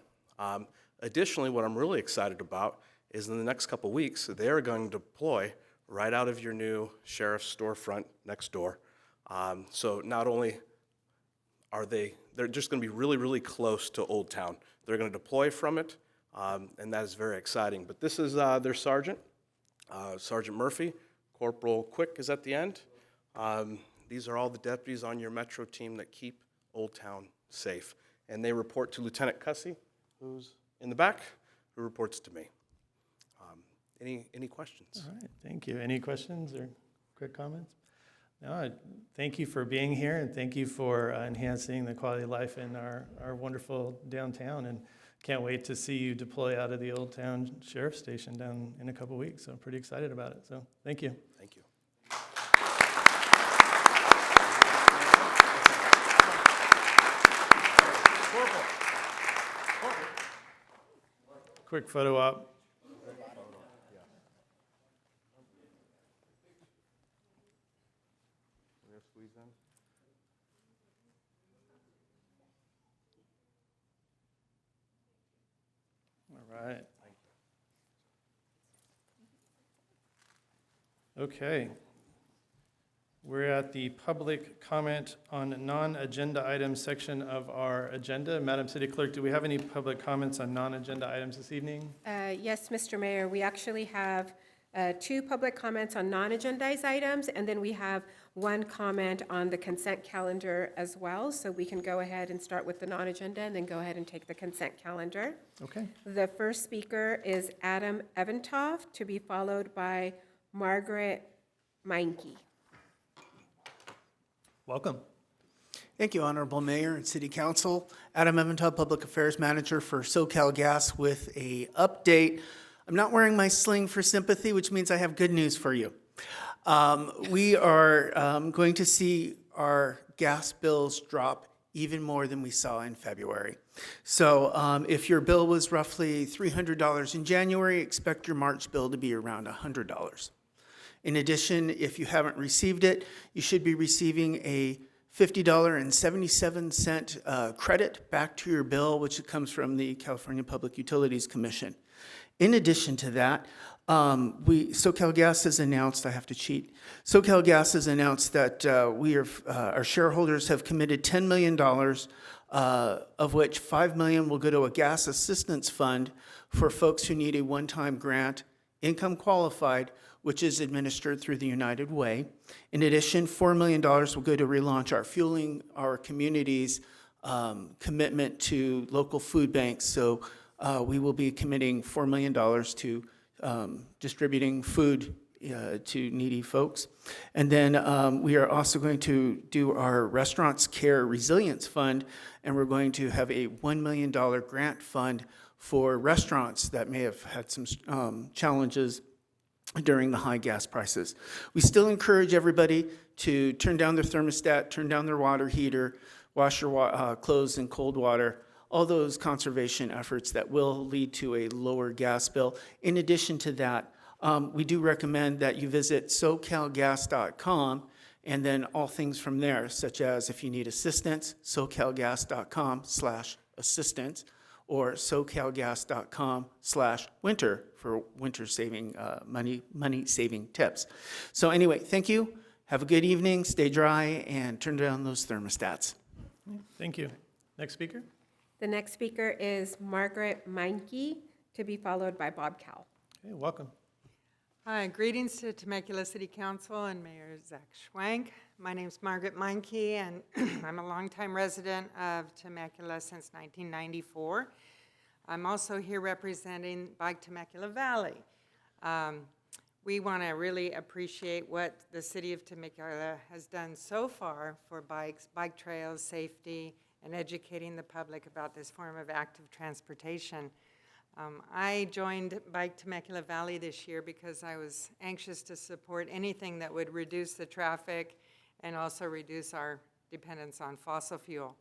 Additionally, what I'm really excited about is in the next couple weeks, they're going to deploy right out of your new sheriff's storefront next door. So not only are they're just going to be really, really close to Old Town. They're going to deploy from it, and that is very exciting. But this is their sergeant, Sergeant Murphy. Corporal Quick is at the end. These are all the deputies on your Metro team that keep Old Town safe. And they report to Lieutenant Cussy, who's in the back, who reports to me. Any questions? All right, thank you. Any questions or quick comments? No, thank you for being here, and thank you for enhancing the quality of life in our wonderful downtown. And can't wait to see you deploy out of the Old Town Sheriff's Station down in a couple weeks. So I'm pretty excited about it. So thank you. Thank you. Quick photo op. All right. Okay. We're at the public comment on non-agenda items section of our agenda. Madam City Clerk, do we have any public comments on non-agenda items this evening? Yes, Mr. Mayor, we actually have 2 public comments on non-agendized items, and then we have 1 comment on the consent calendar as well. So we can go ahead and start with the non-agenda and then go ahead and take the consent calendar. Okay. The first speaker is Adam Eventoft, to be followed by Margaret Meinke. Welcome. Thank you, Honorable Mayor and City Council. Adam Eventoft, Public Affairs Manager for SoCal Gas with a update. I'm not wearing my sling for sympathy, which means I have good news for you. We are going to see our gas bills drop even more than we saw in February. So if your bill was roughly $300 in January, expect your March bill to be around $100. In addition, if you haven't received it, you should be receiving a $50.77 credit back to your bill, which comes from the California Public Utilities Commission. In addition to that, SoCal Gas has announced, I have to cheat, SoCal Gas has announced that our shareholders have committed $10 million, of which $5 million will go to a gas assistance fund for folks who need a one-time grant, income qualified, which is administered through the United Way. In addition, $4 million will go to relaunch our Fueling Our Communities commitment to local food banks. So we will be committing $4 million to distributing food to needy folks. And then we are also going to do our Restaurants Care Resilience Fund, and we're going to have a $1 million grant fund for restaurants that may have had some challenges during the high gas prices. We still encourage everybody to turn down their thermostat, turn down their water heater, wash your clothes in cold water, all those conservation efforts that will lead to a lower gas bill. In addition to that, we do recommend that you visit SoCalGas.com, and then all things from there, such as if you need assistance, SoCalGas.com/assistance, or SoCalGas.com/winter for winter saving, money saving tips. So anyway, thank you. Have a good evening, stay dry, and turn down those thermostats. Thank you. Next speaker? The next speaker is Margaret Meinke, to be followed by Bob Cowell. Okay, welcome. Hi, greetings to Temecula City Council and Mayor Zach Schwank. My name is Margaret Meinke, and I'm a longtime resident of Temecula since 1994. I'm also here representing Bike Temecula Valley. We want to really appreciate what the city of Temecula has done so far for bikes, bike trails, safety, and educating the public about this form of active transportation. I joined Bike Temecula Valley this year because I was anxious to support anything that would reduce the traffic and also reduce our dependence on fossil fuel.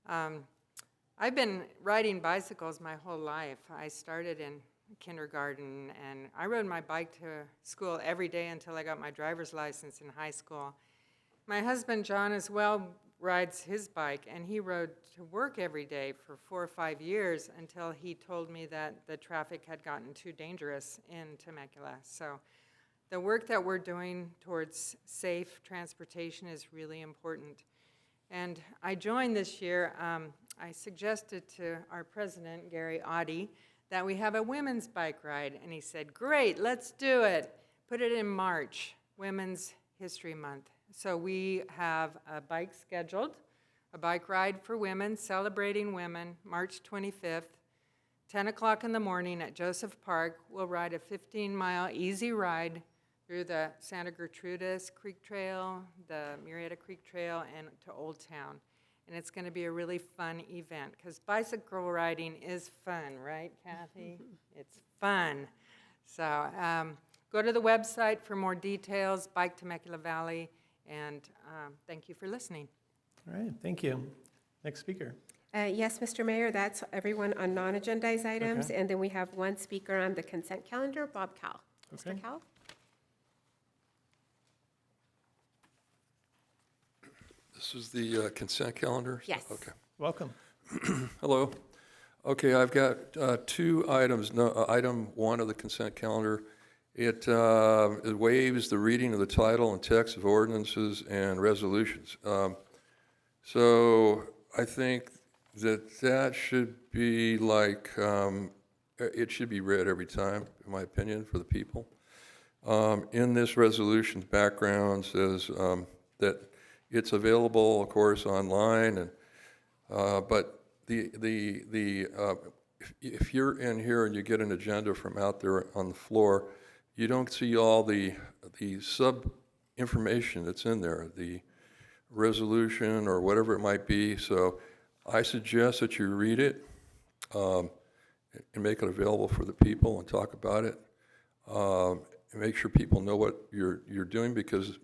I've been riding bicycles my whole life. I started in kindergarten, and I rode my bike to school every day until I got my driver's license in high school. My husband, John, as well rides his bike, and he rode to work every day for 4 or 5 years until he told me that the traffic had gotten too dangerous in Temecula. So the work that we're doing towards safe transportation is really important. And I joined this year, I suggested to our president, Gary Audi, that we have a women's bike ride, and he said, great, let's do it. Put it in March, Women's History Month. So we have a bike scheduled, a bike ride for women, celebrating women, March 25th, 10 o'clock in the morning at Joseph Park. We'll ride a 15-mile easy ride through the Santa Gertrudis Creek Trail, the Murrieta Creek Trail, and to Old Town. And it's going to be a really fun event, because bicycle riding is fun, right, Kathy? It's fun. So go to the website for more details, Bike Temecula Valley, and thank you for listening. All right, thank you. Next speaker. Yes, Mr. Mayor, that's everyone on non-agendized items, Okay. and then we have one speaker on the consent calendar, Bob Cowell. Okay. Mr. Cowell? This is the consent calendar? Yes. Okay. Welcome. Hello. Okay, I've got 2 items. No, item 1 of the consent calendar, it waives the reading of the title and text of ordinances and resolutions. So I think that should be like, it should be read every time, in my opinion, for the people. In this resolution's background says that it's available, of course, online, and but if you're in here and you get an agenda from out there on the floor, you don't see all the sub information that's in there, the resolution or whatever it might be. So I suggest that you read it and make it available for the people and talk about it. And make sure people know what you're doing, because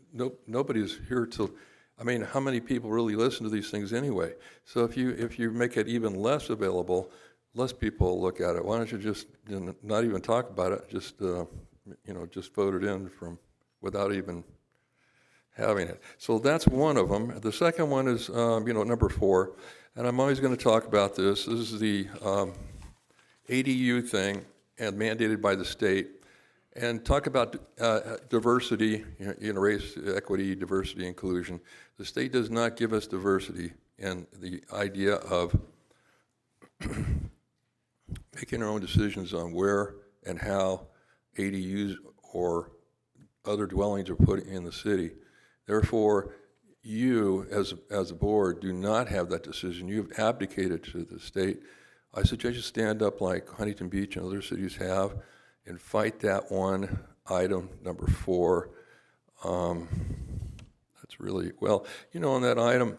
nobody's here to. I mean, how many people really listen to these things anyway? So if you make it even less available, less people look at it. Why don't you just not even talk about it? Just just vote it in without even having it. So that's one of them. The second one is number 4, and I'm always going to talk about this. This is the ADU thing, and mandated by the state. And talk about diversity, race, equity, diversity, inclusion. The state does not give us diversity, and the idea of making our own decisions on where and how ADUs or other dwellings are put in the city. Therefore, you, as a board, do not have that decision. You have abdicated to the state. I suggest you stand up like Huntington Beach and other cities have, and fight that one item number 4. That's really, well, on that item,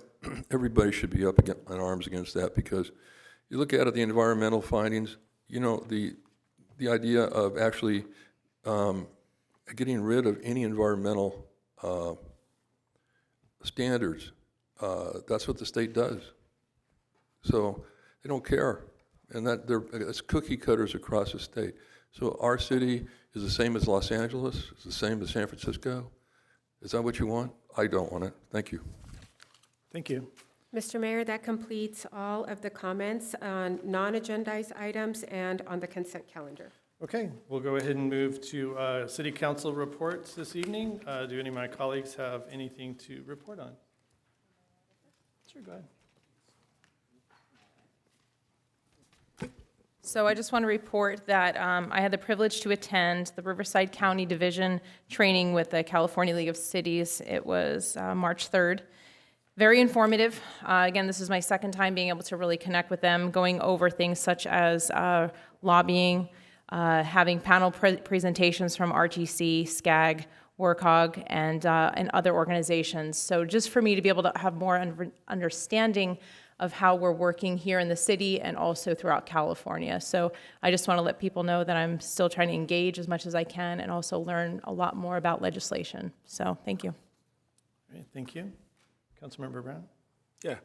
everybody should be up in arms against that, because you look at it, the environmental findings, the idea of actually getting rid of any environmental standards, that's what the state does. So they don't care, and it's cookie cutters across the state. So our city is the same as Los Angeles, it's the same as San Francisco. Is that what you want? I don't want it. Thank you. Thank you. Mr. Mayor, that completes all of the comments on non-agendized items and on the consent calendar. Okay, we'll go ahead and move to City Council reports this evening. Do any of my colleagues have anything to report on? Sure, go ahead. So I just want to report that I had the privilege to attend the Riverside County Division training with the California League of Cities. It was March 3rd. Very informative. Again, this is my second time being able to really connect with them, going over things such as lobbying, having panel presentations from RTC, SCAG, WorkHog, and other organizations. So just for me to be able to have more understanding of how we're working here in the city and also throughout California. So I just want to let people know that I'm still trying to engage as much as I can and also learn a lot more about legislation. So thank you. Great, thank you. Councilmember Brown? Yeah.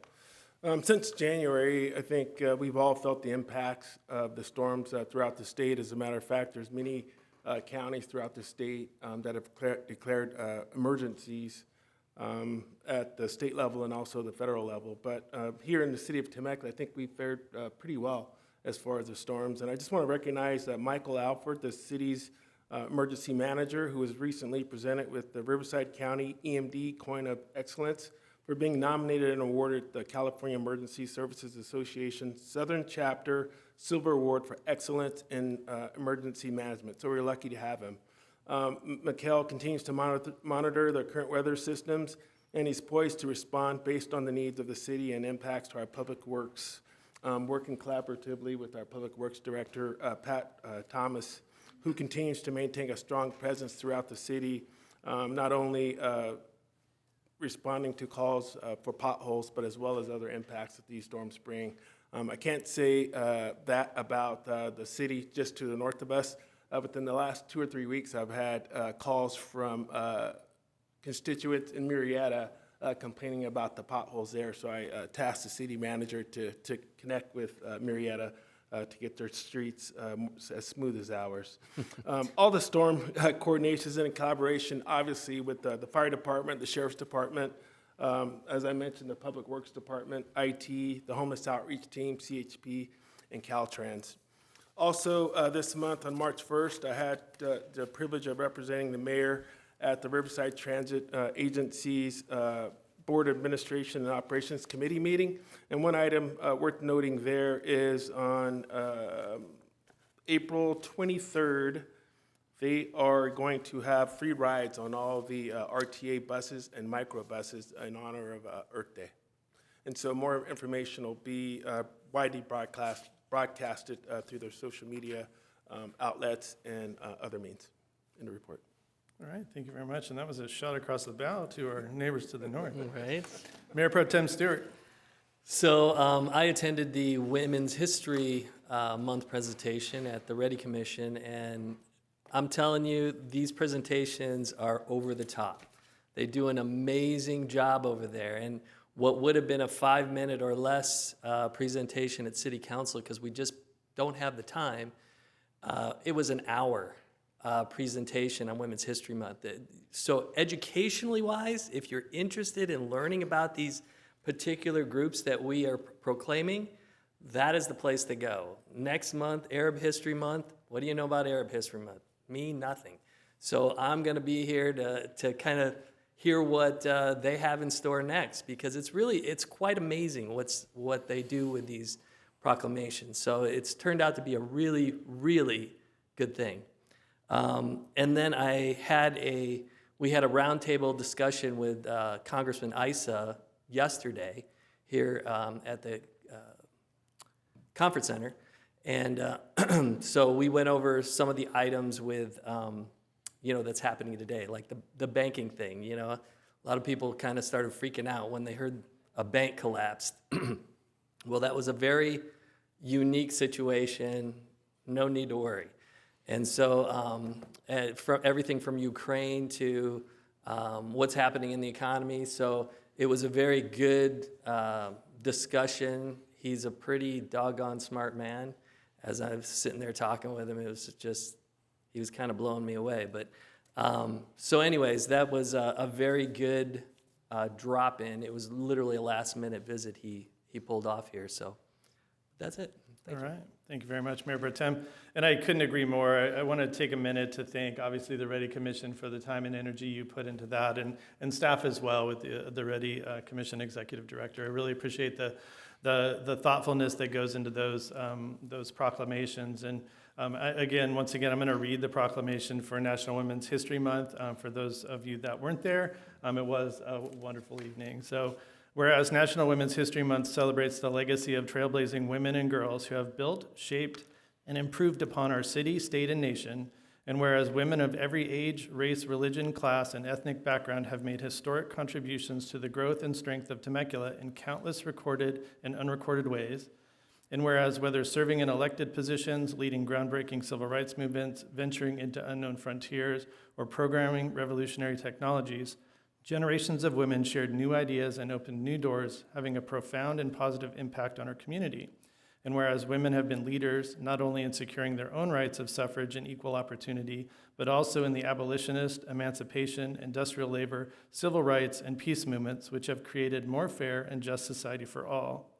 Since January, I think we've all felt the impacts of the storms throughout the state. As a matter of fact, there's many counties throughout the state that have declared emergencies at the state level and also the federal level. But here in the city of Temecula, I think we fared pretty well as far as the storms. And I just want to recognize Michael Alford, the city's emergency manager, who was recently presented with the Riverside County EMD Coin of Excellence for being nominated and awarded the California Emergency Services Association Southern Chapter Silver Award for Excellence in Emergency Management. So we're lucky to have him. Mikhail continues to monitor the current weather systems, and he's poised to respond based on the needs of the city and impacts to our public works, working collaboratively with our public works director, Pat Thomas, who continues to maintain a strong presence throughout the city, not only responding to calls for potholes, but as well as other impacts that these storms bring. I can't say that about the city just to the north of us. Within the last 2 or 3 weeks, I've had calls from constituents in Murrieta complaining about the potholes there. So I tasked the city manager to connect with Murrieta to get their streets as smooth as ours. All the storm coordinations and collaboration, obviously, with the fire department, the sheriff's department, as I mentioned, the public works department, IT, the homeless outreach team, CHP, and Caltrans. Also, this month on March 1st, I had the privilege of representing the mayor at the Riverside Transit Agency's Board Administration and Operations Committee meeting. And one item worth noting there is on April 23rd, they are going to have free rides on all the RTA buses and microbuses in honor of Earth Day. And so more information will be widely broadcasted through their social media outlets and other means in the report. All right, thank you very much. And that was a shot across the bow to our neighbors to the north. Right. Mayor Pro Tem Stewart. So I attended the Women's History Month presentation at the Ready Commission, and I'm telling you, these presentations are over the top. They do an amazing job over there. And what would have been a 5-minute or less presentation at City Council, because we just don't have the time, it was an hour presentation on Women's History Month. So educationally wise, if you're interested in learning about these particular groups that we are proclaiming, that is the place to go. Next month, Arab History Month. What do you know about Arab History Month? Me, nothing. So I'm going to be here to kind of hear what they have in store next, because it's quite amazing what they do with these proclamations. So it's turned out to be a really, really good thing. And then we had a roundtable discussion with Congressman Issa yesterday here at the conference center. And so we went over some of the items with that's happening today, like the banking thing. A lot of people kind of started freaking out when they heard a bank collapsed. Well, that was a very unique situation, no need to worry. And so from everything from Ukraine to what's happening in the economy. So it was a very good discussion. He's a pretty doggone smart man. As I was sitting there talking with him, it was just, he was kind of blowing me away. But so anyways, that was a very good drop-in. It was literally a last-minute visit he pulled off here. So that's it. Thank you. All right. Thank you very much, Mayor Pro Tem. And I couldn't agree more. I want to take a minute to thank, obviously, the Ready Commission for the time and energy you put into that, and staff as well with the Ready Commission Executive Director. I really appreciate the thoughtfulness that goes into those proclamations. And once again, I'm going to read the proclamation for National Women's History Month. For those of you that weren't there, it was a wonderful evening. So, whereas National Women's History Month celebrates the legacy of trailblazing women and girls who have built, shaped, and improved upon our city, state, and nation, and whereas women of every age, race, religion, class, and ethnic background have made historic contributions to the growth and strength of Temecula in countless recorded and unrecorded ways, and whereas whether serving in elected positions, leading groundbreaking civil rights movements, venturing into unknown frontiers, or programming revolutionary technologies, generations of women shared new ideas and opened new doors, having a profound and positive impact on our community. And whereas women have been leaders, not only in securing their own rights of suffrage and equal opportunity, but also in the abolitionist, emancipation, industrial labor, civil rights, and peace movements, which have created more fair and just society for all.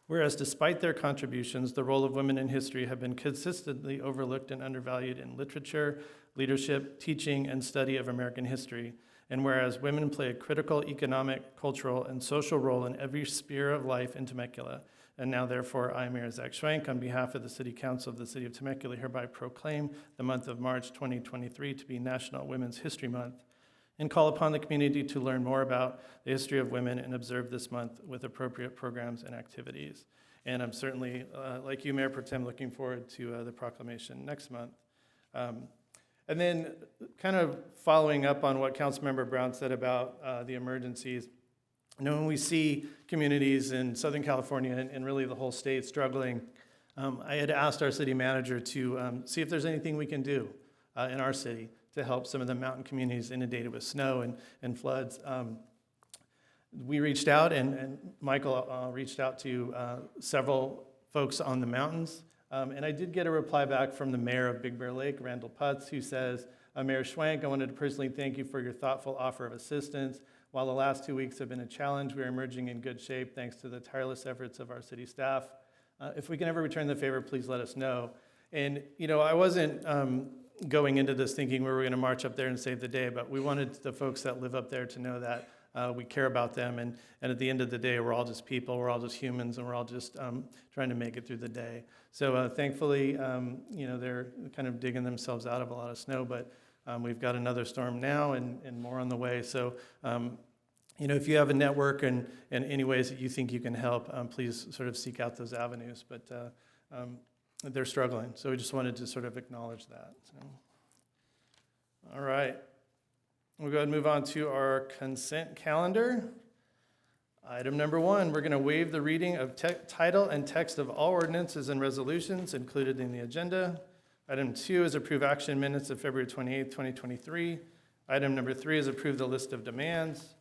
Whereas despite their contributions, the role of women in history have been consistently overlooked and undervalued in literature, leadership, teaching, and study of American history. And whereas women play a critical economic, cultural, and social role in every sphere of life in Temecula. And now, therefore, I, Mayor Zach Schwenk, on behalf of the City Council of the City of Temecula, hereby proclaim the month of March 2023 to be National Women's History Month, and call upon the community to learn more about the history of women and observe this month with appropriate programs and activities. And I'm certainly, like you, Mayor Pro Tem, looking forward to the proclamation next month. And then kind of following up on what Councilmember Brown said about the emergencies, when we see communities in Southern California and really the whole state struggling, I had asked our city manager to see if there's anything we can do in our city to help some of the mountain communities inundated with snow and floods. We reached out, and Michael reached out to several folks on the mountains. And I did get a reply back from the mayor of Big Bear Lake, Randall Putz, who says, Mayor Schwenk, I wanted to personally thank you for your thoughtful offer of assistance. While the last 2 weeks have been a challenge, we are emerging in good shape thanks to the tireless efforts of our city staff. If we can ever return the favor, please let us know. And, I wasn't going into this thinking we were going to march up there and save the day, but we wanted the folks that live up there to know that we care about them. And at the end of the day, we're all just people, we're all just humans, and we're all just trying to make it through the day. So thankfully, they're kind of digging themselves out of a lot of snow, but we've got another storm now and more on the way. So, if you have a network and any ways that you think you can help, please sort of seek out those avenues. But they're struggling, so we just wanted to sort of acknowledge that. So. All right. We'll go ahead and move on to our consent calendar. Item number 1, we're going to waive the reading of title and text of all ordinances and resolutions included in the agenda. Item 2 is approve action minutes of February 28, 2023. Item number 3 is approve the list of demands.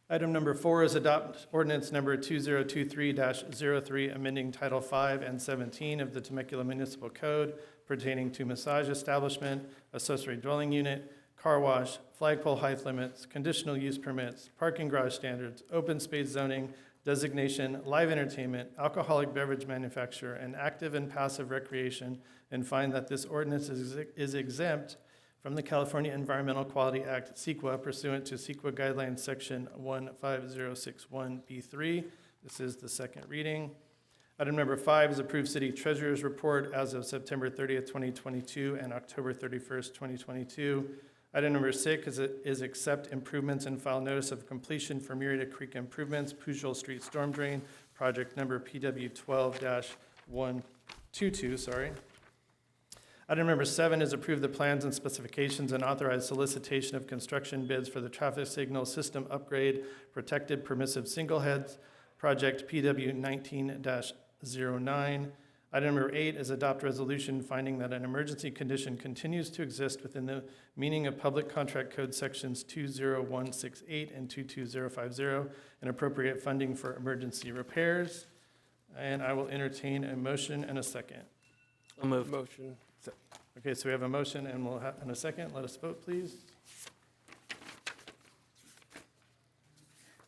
Item number 4 is adopt ordinance number 2023-03, amending Title 5 and 17 of the Temecula Municipal Code pertaining to massage establishment, accessory dwelling unit, car wash, flagpole height limits, conditional use permits, parking garage standards, open space zoning, designation, live entertainment, alcoholic beverage manufacturer, and active and passive recreation, and find that this ordinance is exempt from the California Environmental Quality Act, CEQA, pursuant to CEQA Guidelines Section 15061B3. This is the second reading. Item number 5 is approve City Treasurer's Report as of September 30th, 2022 and October 31st, 2022. Item number 6 is accept improvements and file notice of completion for Murrieta Creek Improvements, Pujol Street Storm Drain, project number PW12-122, Item number 7 is approve the plans and specifications and authorize solicitation of construction bids for the traffic signal system upgrade protected permissive single heads project PW 19-09. Item number 8 is adopt resolution finding that an emergency condition continues to exist within the meaning of Public Contract Code sections 20168 and 22050 and appropriate funding for emergency repairs. And I will entertain a motion and a second. I'll move. Motion. Okay, so we have a motion and we'll have in a second. Let us vote, please.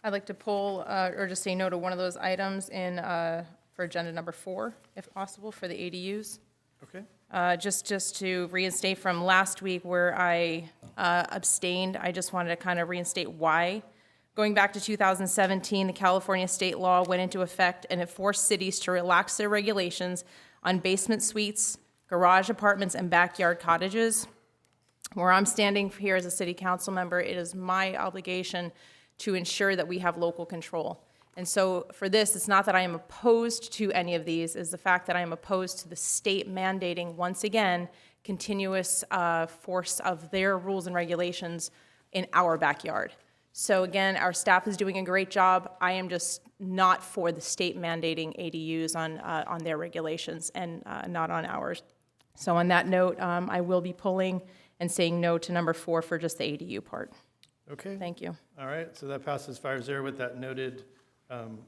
I'd like to pull or just say no to one of those items in for agenda number 4, if possible, for the ADUs. Okay. Just to reinstate from last week where I abstained, I just wanted to kind of reinstate why. Going back to 2017, the California state law went into effect and it forced cities to relax their regulations on basement suites, garage apartments, and backyard cottages. Where I'm standing here as a city council member, it is my obligation to ensure that we have local control. And so for this, it's not that I am opposed to any of these, it's the fact that I am opposed to the state mandating, once again, continuous force of their rules and regulations in our backyard. So again, our staff is doing a great job. I am just not for the state mandating ADUs on their regulations and not on ours. So on that note, I will be pulling and saying no to number 4 for just the ADU part. Okay. Thank you. All right, so that passes 5-0 with that noted, Thank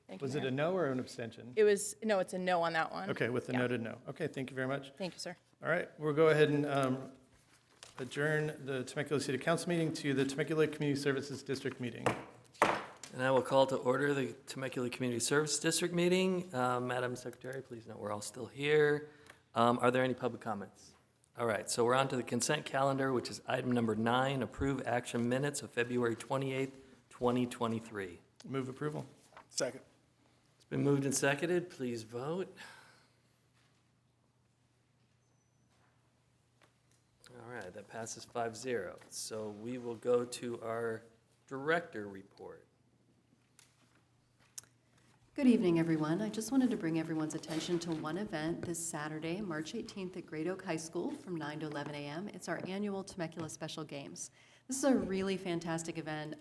you, was it Mayor. a no or an abstention? It was, no, it's a no on that one. Okay, with the Yeah. noted no. Okay, thank you very much. Thank you, sir. All right, we'll go ahead and adjourn the Temecula City Council meeting to the Temecula Community Services District meeting. And I will call to order the Temecula Community Service District meeting. Madam Secretary, please note we're all still here. Are there any public comments? All right, so we're on to the consent calendar, which is item number 9, approve action minutes of February 28th, 2023. Move approval. Second. It's been moved and seconded. Please vote. All right, that passes 5-0. So we will go to our director report. Good evening, everyone. I just wanted to bring everyone's attention to one event this Saturday, March 18th at Great Oak High School from 9 to 11 a.m. It's our annual Temecula Special Games. This is a really fantastic event.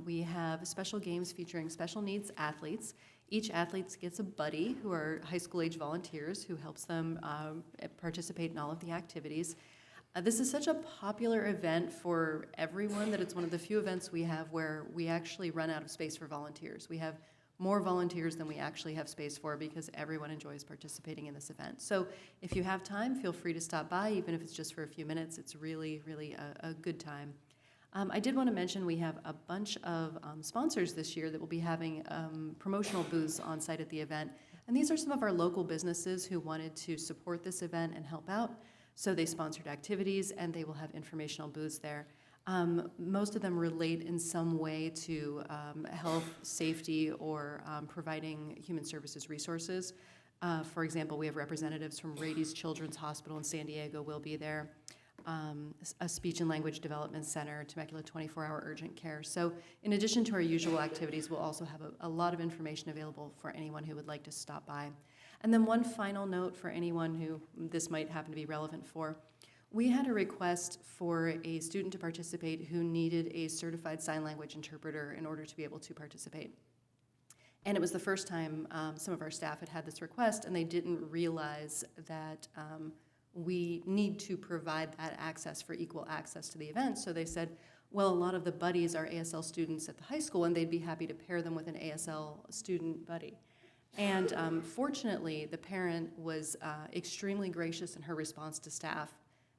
We have special games featuring special needs athletes. Each athlete gets a buddy who are high school age volunteers who helps them participate in all of the activities. This is such a popular event for everyone that it's one of the few events we have where we actually run out of space for volunteers. We have more volunteers than we actually have space for because everyone enjoys participating in this event. So if you have time, feel free to stop by, even if it's just for a few minutes. It's really, really a good time. I did want to mention we have a bunch of sponsors this year that will be having promotional booths on site at the event. And these are some of our local businesses who wanted to support this event and help out. So they sponsored activities and they will have informational booths there. Most of them relate in some way to health, safety, or providing human services resources. For example, we have representatives from Rady's Children's Hospital in San Diego will be there, a speech and language development center, Temecula 24-hour urgent care. So in addition to our usual activities, we'll also have a lot of information available for anyone who would like to stop by. And then one final note for anyone who this might happen to be relevant for. We had a request for a student to participate who needed a certified sign language interpreter in order to be able to participate. And it was the first time some of our staff had this request, and they didn't realize that we need to provide that access for equal access to the event. So they said, well, a lot of the buddies are ASL students at the high school, and they'd be happy to pair them with an ASL student buddy. And fortunately, the parent was extremely gracious in her response to staff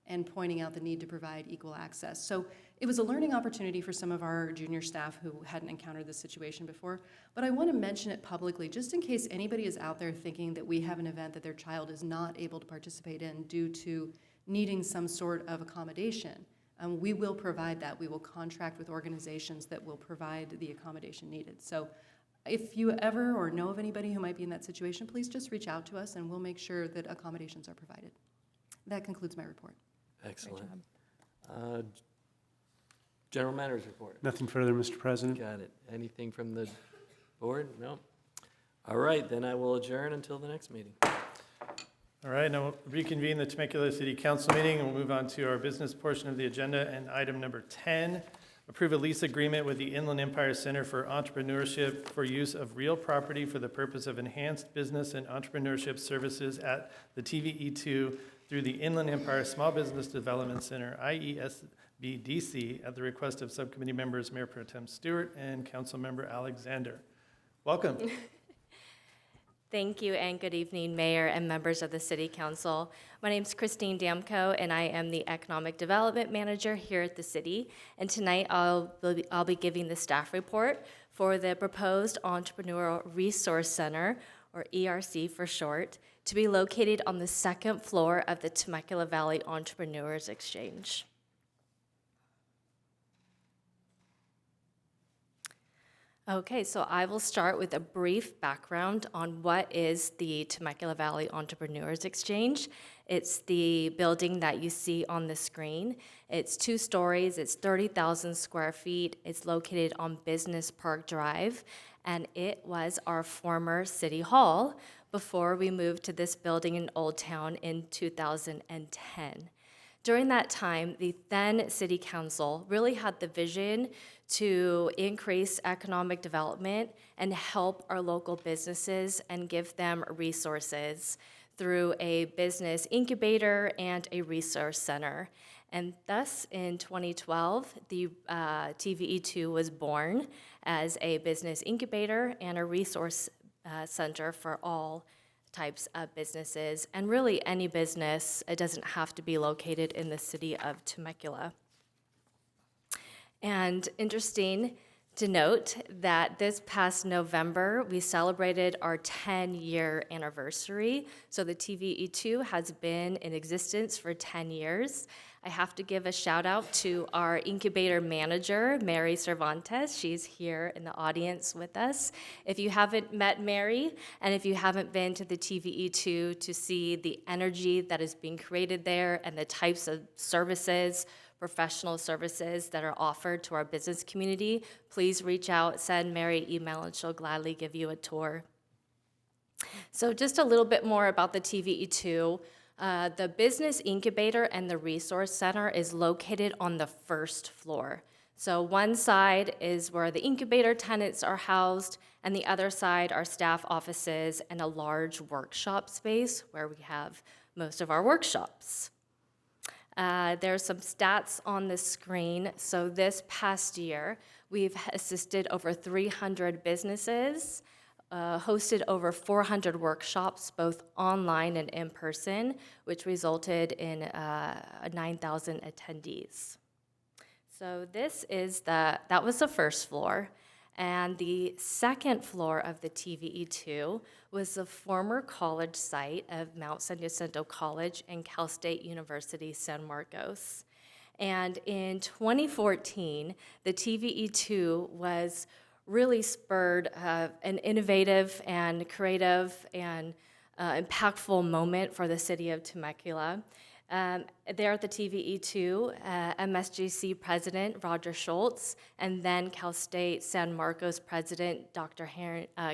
and pointing out the need to provide equal access. So it was a learning opportunity for some of our junior staff who hadn't encountered this situation before. But I want to mention it publicly, just in case anybody is out there thinking that we have an event that their child is not able to participate in due to needing some sort of accommodation. We will provide that. We will contract with organizations that will provide the accommodation needed. So if you ever or know of anybody who might be in that situation, please just reach out to us and we'll make sure that accommodations are provided. That concludes my report. Excellent. General Matters report. Nothing further, Mr. President. Got it. Anything from the board? No? All right, then I will adjourn until the next meeting. All right, now we'll reconvene the Temecula City Council meeting, and we'll move on to our business portion of the agenda. And item number 10, approve a lease agreement with the Inland Empire Center for Entrepreneurship for use of real property for the purpose of enhanced business and entrepreneurship services at the TVE2 through the Inland Empire Small Business Development Center, IESBDC, at the request of subcommittee members Mayor Pro Tem Stewart and Council Member Alexander. Welcome. Thank you, and good evening, Mayor and members of the City Council. My name is Christine Damko, and I am the Economic Development Manager here at the city. And tonight, I'll be giving the staff report for the proposed Entrepreneurial Resource Center, or ERC for short, to be located on the second floor of the Temecula Valley Entrepreneurs Exchange. Okay, so I will start with a brief background on what is the Temecula Valley Entrepreneurs Exchange. It's the building that you see on the screen. It's 2 stories, it's 30,000 square feet. It's located on Business Park Drive, and it was our former city hall before we moved to this building in Old Town in 2010. During that time, the then City Council really had the vision to increase economic development and help our local businesses and give them resources through a business incubator and a resource center. And thus, in 2012, the TVE2 was born as a business incubator and a resource center for all types of businesses, and really any business. It doesn't have to be located in the city of Temecula. And interesting to note that this past November, we celebrated our 10-year anniversary. So the TVE2 has been in existence for 10 years. I have to give a shout out to our incubator manager, Mary Cervantes. She's here in the audience with us. If you haven't met Mary, and if you haven't been to the TVE2 to see the energy that is being created there and the types of services, professional services that are offered to our business community, please reach out, send Mary an email, and she'll gladly give you a tour. So just a little bit more about the TVE2. The business incubator and the resource center is located on the first floor. So one side is where the incubator tenants are housed, and the other side are staff offices and a large workshop space where we have most of our workshops. There's some stats on the screen. So this past year, we've assisted over 300 businesses, hosted over 400 workshops, both online and in person, which resulted in 9,000 attendees. So that was the first floor. And the second floor of the TVE2 was the former college site of Mount San Jacinto College and Cal State University San Marcos. And in 2014, the TVE2 was really spurred an innovative and creative and impactful moment for the city of Temecula. There at the TVE2, MSJC President Roger Schultz and then Cal State San Marcos President Dr.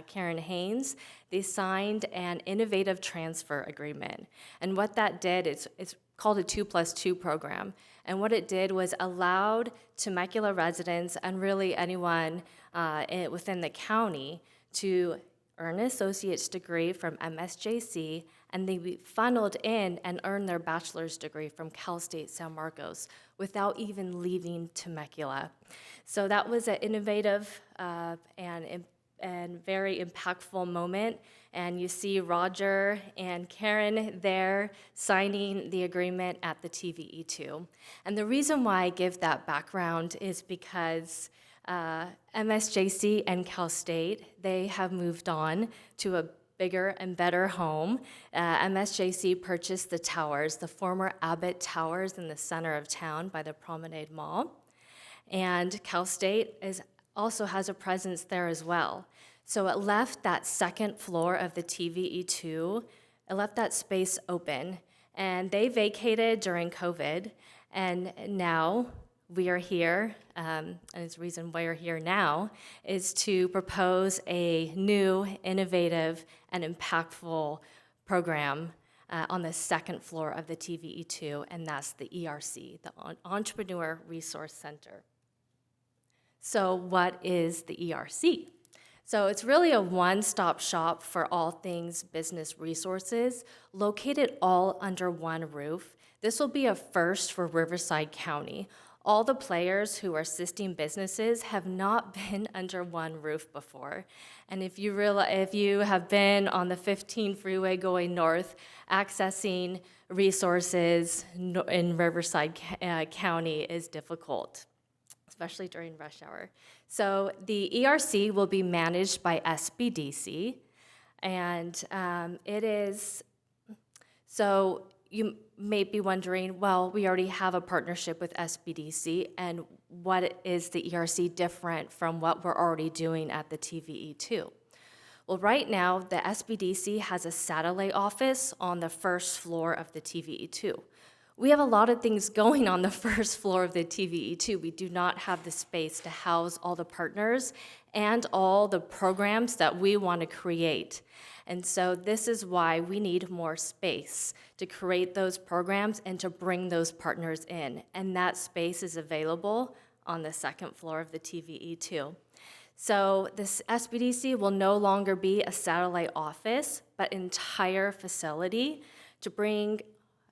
Karen Haynes, they signed an innovative transfer agreement. And what that did, it's called a 2+2 program. And what it did was allowed Temecula residents and really anyone within the county to earn an associate's degree from MSJC, and they be funneled in and earn their bachelor's degree from Cal State San Marcos without even leaving Temecula. So that was an innovative and very impactful moment. And you see Roger and Karen there signing the agreement at the TVE2. And the reason why I give that background is because MSJC and Cal State, they have moved on to a bigger and better home. MSJC purchased the towers, the former Abbott Towers in the center of town by the Promenade Mall. And Cal State also has a presence there as well. So it left that second floor of the TVE2, it left that space open. And they vacated during COVID, and now we are here, and the reason why we're here now is to propose a new, innovative, and impactful program on the second floor of the TVE2, and that's the ERC, the Entrepreneur Resource Center. So what is the ERC? So it's really a one-stop shop for all things business resources, located all under one roof. This will be a first for Riverside County. All the players who are assisting businesses have not been under one roof before. And if you have been on the 15 freeway going north, accessing resources in Riverside County is difficult, especially during rush hour. So the ERC will be managed by SBDC, and it is, so you may be wondering, well, we already have a partnership with SBDC, and what is the ERC different from what we're already doing at the TVE2? Well, right now, the SBDC has a satellite office on the first floor of the TVE2. We have a lot of things going on the first floor of the TVE2. We do not have the space to house all the partners and all the programs that we want to create. And so this is why we need more space to create those programs and to bring those partners in. And that space is available on the second floor of the TVE2. So this SBDC will no longer be a satellite office, but entire facility to bring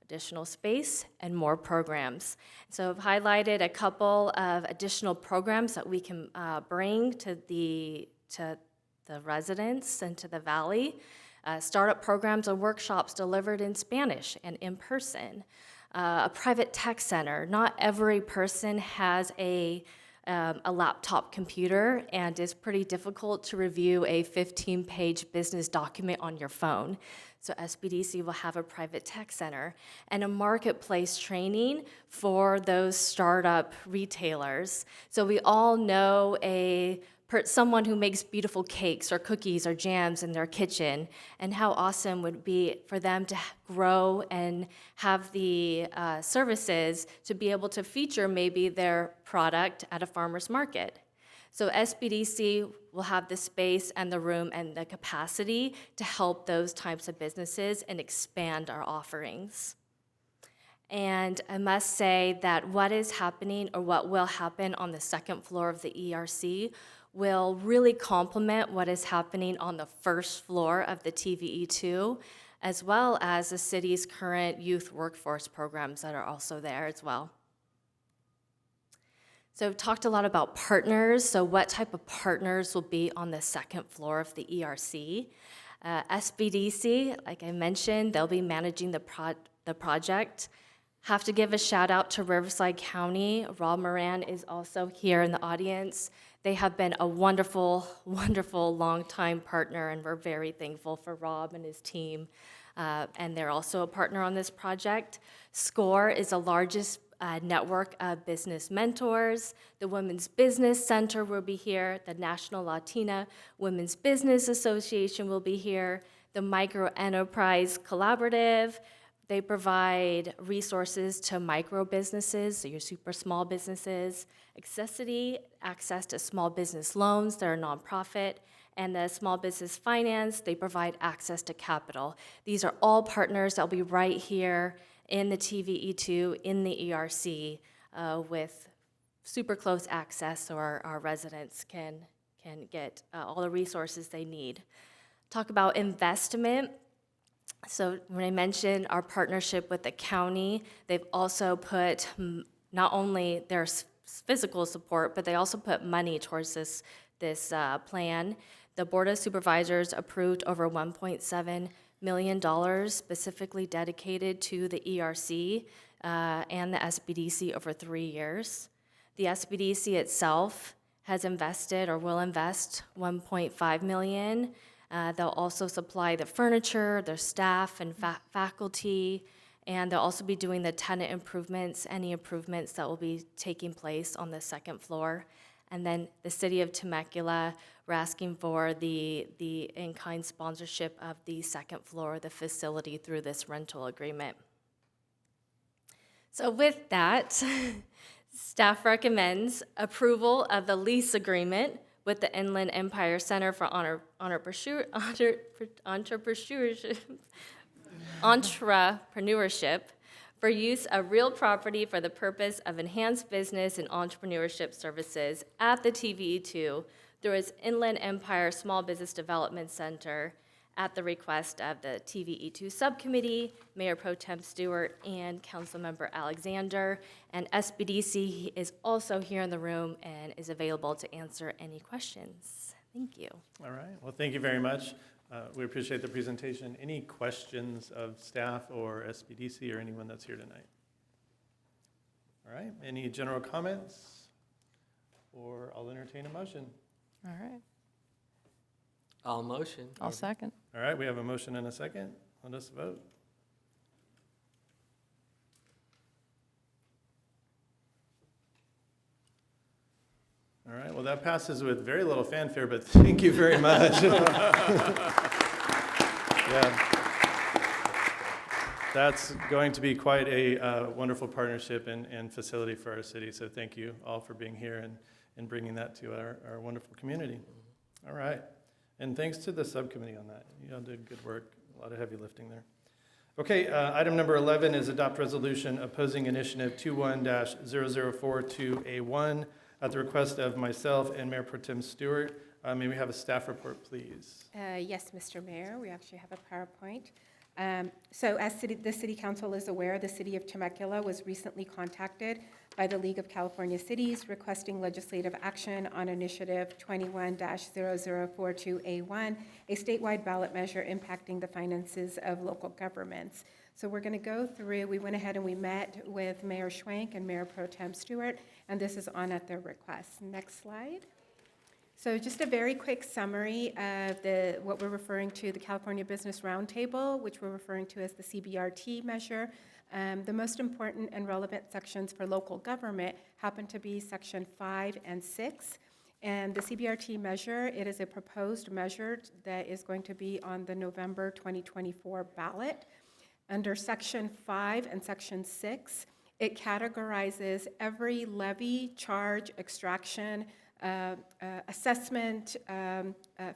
additional space and more programs. So I've highlighted a couple of additional programs that we can bring to the residents and to the valley. Startup programs and workshops delivered in Spanish and in person. A private tech center. Not every person has a laptop computer, and it's pretty difficult to review a 15-page business document on your phone. So SBDC will have a private tech center and a marketplace training for those startup retailers. So we all know someone who makes beautiful cakes or cookies or jams in their kitchen, and how awesome would it be for them to grow and have the services to be able to feature maybe their product at a farmer's market. So SBDC will have the space and the room and the capacity to help those types of businesses and expand our offerings. And I must say that what is happening, or what will happen on the second floor of the ERC, will really complement what is happening on the first floor of the TVE2, as well as the city's current youth workforce programs that are also there as well. So I've talked a lot about partners. So what type of partners will be on the second floor of the ERC? SBDC, like I mentioned, they'll be managing the project. Have to give a shout out to Riverside County. Rob Moran is also here in the audience. They have been a wonderful, wonderful longtime partner, and we're very thankful for Rob and his team. And they're also a partner on this project. SCORE is the largest network of business mentors. The Women's Business Center will be here. The National Latina Women's Business Association will be here. The Micro Enterprise Collaborative. They provide resources to micro businesses, so your super small businesses. Accessity, access to small business loans that are nonprofit. And the Small Business Finance, they provide access to capital. These are all partners that will be right here in the TVE2, in the ERC, with super close access, so our residents can get all the resources they need. Talk about investment. So when I mentioned our partnership with the county, they've also put not only their physical support, but they also put money towards this plan. The Board of Supervisors approved over $1.7 million specifically dedicated to the ERC and the SBDC over 3 years. The SBDC itself has invested or will invest $1.5 million. They'll also supply the furniture, their staff and faculty, and they'll also be doing the tenant improvements, any improvements that will be taking place on the second floor. And then the City of Temecula, we're asking for the in-kind sponsorship of the second floor of the facility through this rental agreement. So with that, staff recommends approval of the lease agreement with the Inland Empire Center for Entrepreneurship entrepreneurship for use of real property for the purpose of enhanced business and entrepreneurship services at the TVE2 through its Inland Empire Small Business Development Center at the request of the TVE2 Subcommittee, Mayor Pro Tem Stewart, and Councilmember Alexander. And SBDC is also here in the room and is available to answer any questions. Thank you. All right. Well, thank you very much. We appreciate the presentation. Any questions of staff or SBDC or anyone that's here tonight? All right. Any general comments? Or I'll entertain a motion. All right. I'll motion. I'll second. All right. We have a motion and a second. Let us vote. All right, well, that passes with very little fanfare, but thank you very much. Yeah. That's going to be quite a wonderful partnership and facility for our city, so thank you all for being here and bringing that to our wonderful community. All right, and thanks to the subcommittee on that. You all did good work, a lot of heavy lifting there. Okay, item number 11 is adopt resolution opposing initiative 21-0042A1 at the request of myself and Mayor Pro Tem Stewart. May we have a staff report, please? Yes, Mr. Mayor, we actually have a PowerPoint. So as the City Council is aware, the City of Temecula was recently contacted by the League of California Cities requesting legislative action on Initiative 21-0042A1, a statewide ballot measure impacting the finances of local governments. So we're going to go through, we went ahead and we met with Mayor Schwank and Mayor Pro Tem Stewart, and this is on at their request. Next slide. So just a very quick summary of what we're referring to, the California Business Roundtable, which we're referring to as the CBRT measure. The most important and relevant sections for local government happen to be Section 5 and 6. And the CBRT measure, it is a proposed measure that is going to be on the November 2024 ballot. Under Section 5 and Section 6, it categorizes every levy, charge, extraction, assessment,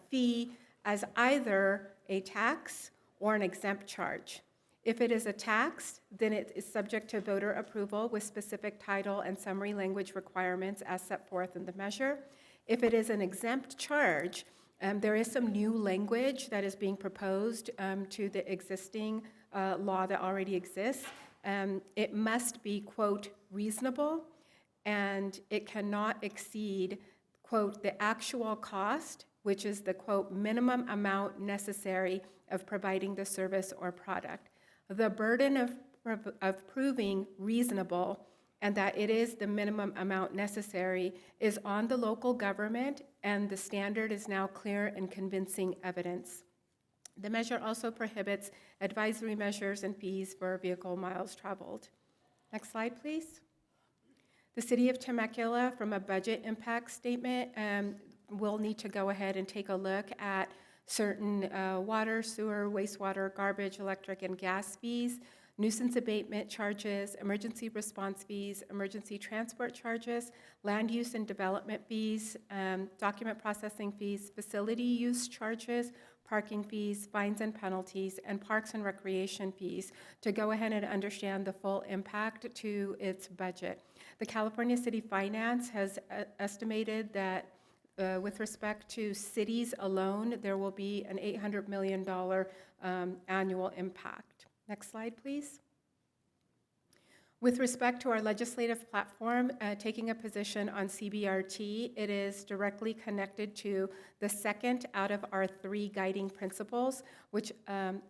fee as either a tax or an exempt charge. If it is a tax, then it is subject to voter approval with specific title and summary language requirements as set forth in the measure. If it is an exempt charge, there is some new language that is being proposed to the existing law that already exists. It must be, quote, reasonable, and it cannot exceed, quote, the actual cost, which is the, quote, minimum amount necessary of providing the service or product. The burden of proving reasonable and that it is the minimum amount necessary is on the local government, and the standard is now clear and convincing evidence. The measure also prohibits advisory measures and fees for vehicle miles traveled. Next slide, please. The City of Temecula, from a budget impact statement, will need to go ahead and take a look at certain water, sewer, wastewater, garbage, electric, and gas fees, nuisance abatement charges, emergency response fees, emergency transport charges, land use and development fees, document processing fees, facility use charges, parking fees, fines and penalties, and parks and recreation fees to go ahead and understand the full impact to its budget. The California City Finance has estimated that with respect to cities alone, there will be an $800 million annual impact. Next slide, please. With respect to our legislative platform, taking a position on CBRT, it is directly connected to the second out of our 3 guiding principles, which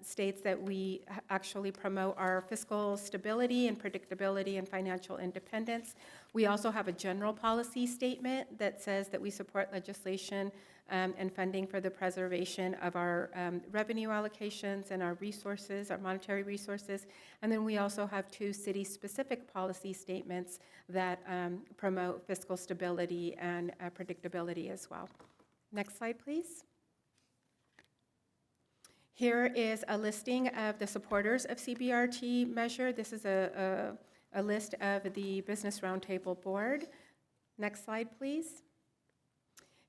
states that we actually promote our fiscal stability and predictability and financial independence. We also have a general policy statement that says that we support legislation and funding for the preservation of our revenue allocations and our resources, our monetary resources. And then we also have 2 city-specific policy statements that promote fiscal stability and predictability as well. Next slide, please. Here is a listing of the supporters of CBRT measure. This is a list of the Business Roundtable Board. Next slide, please.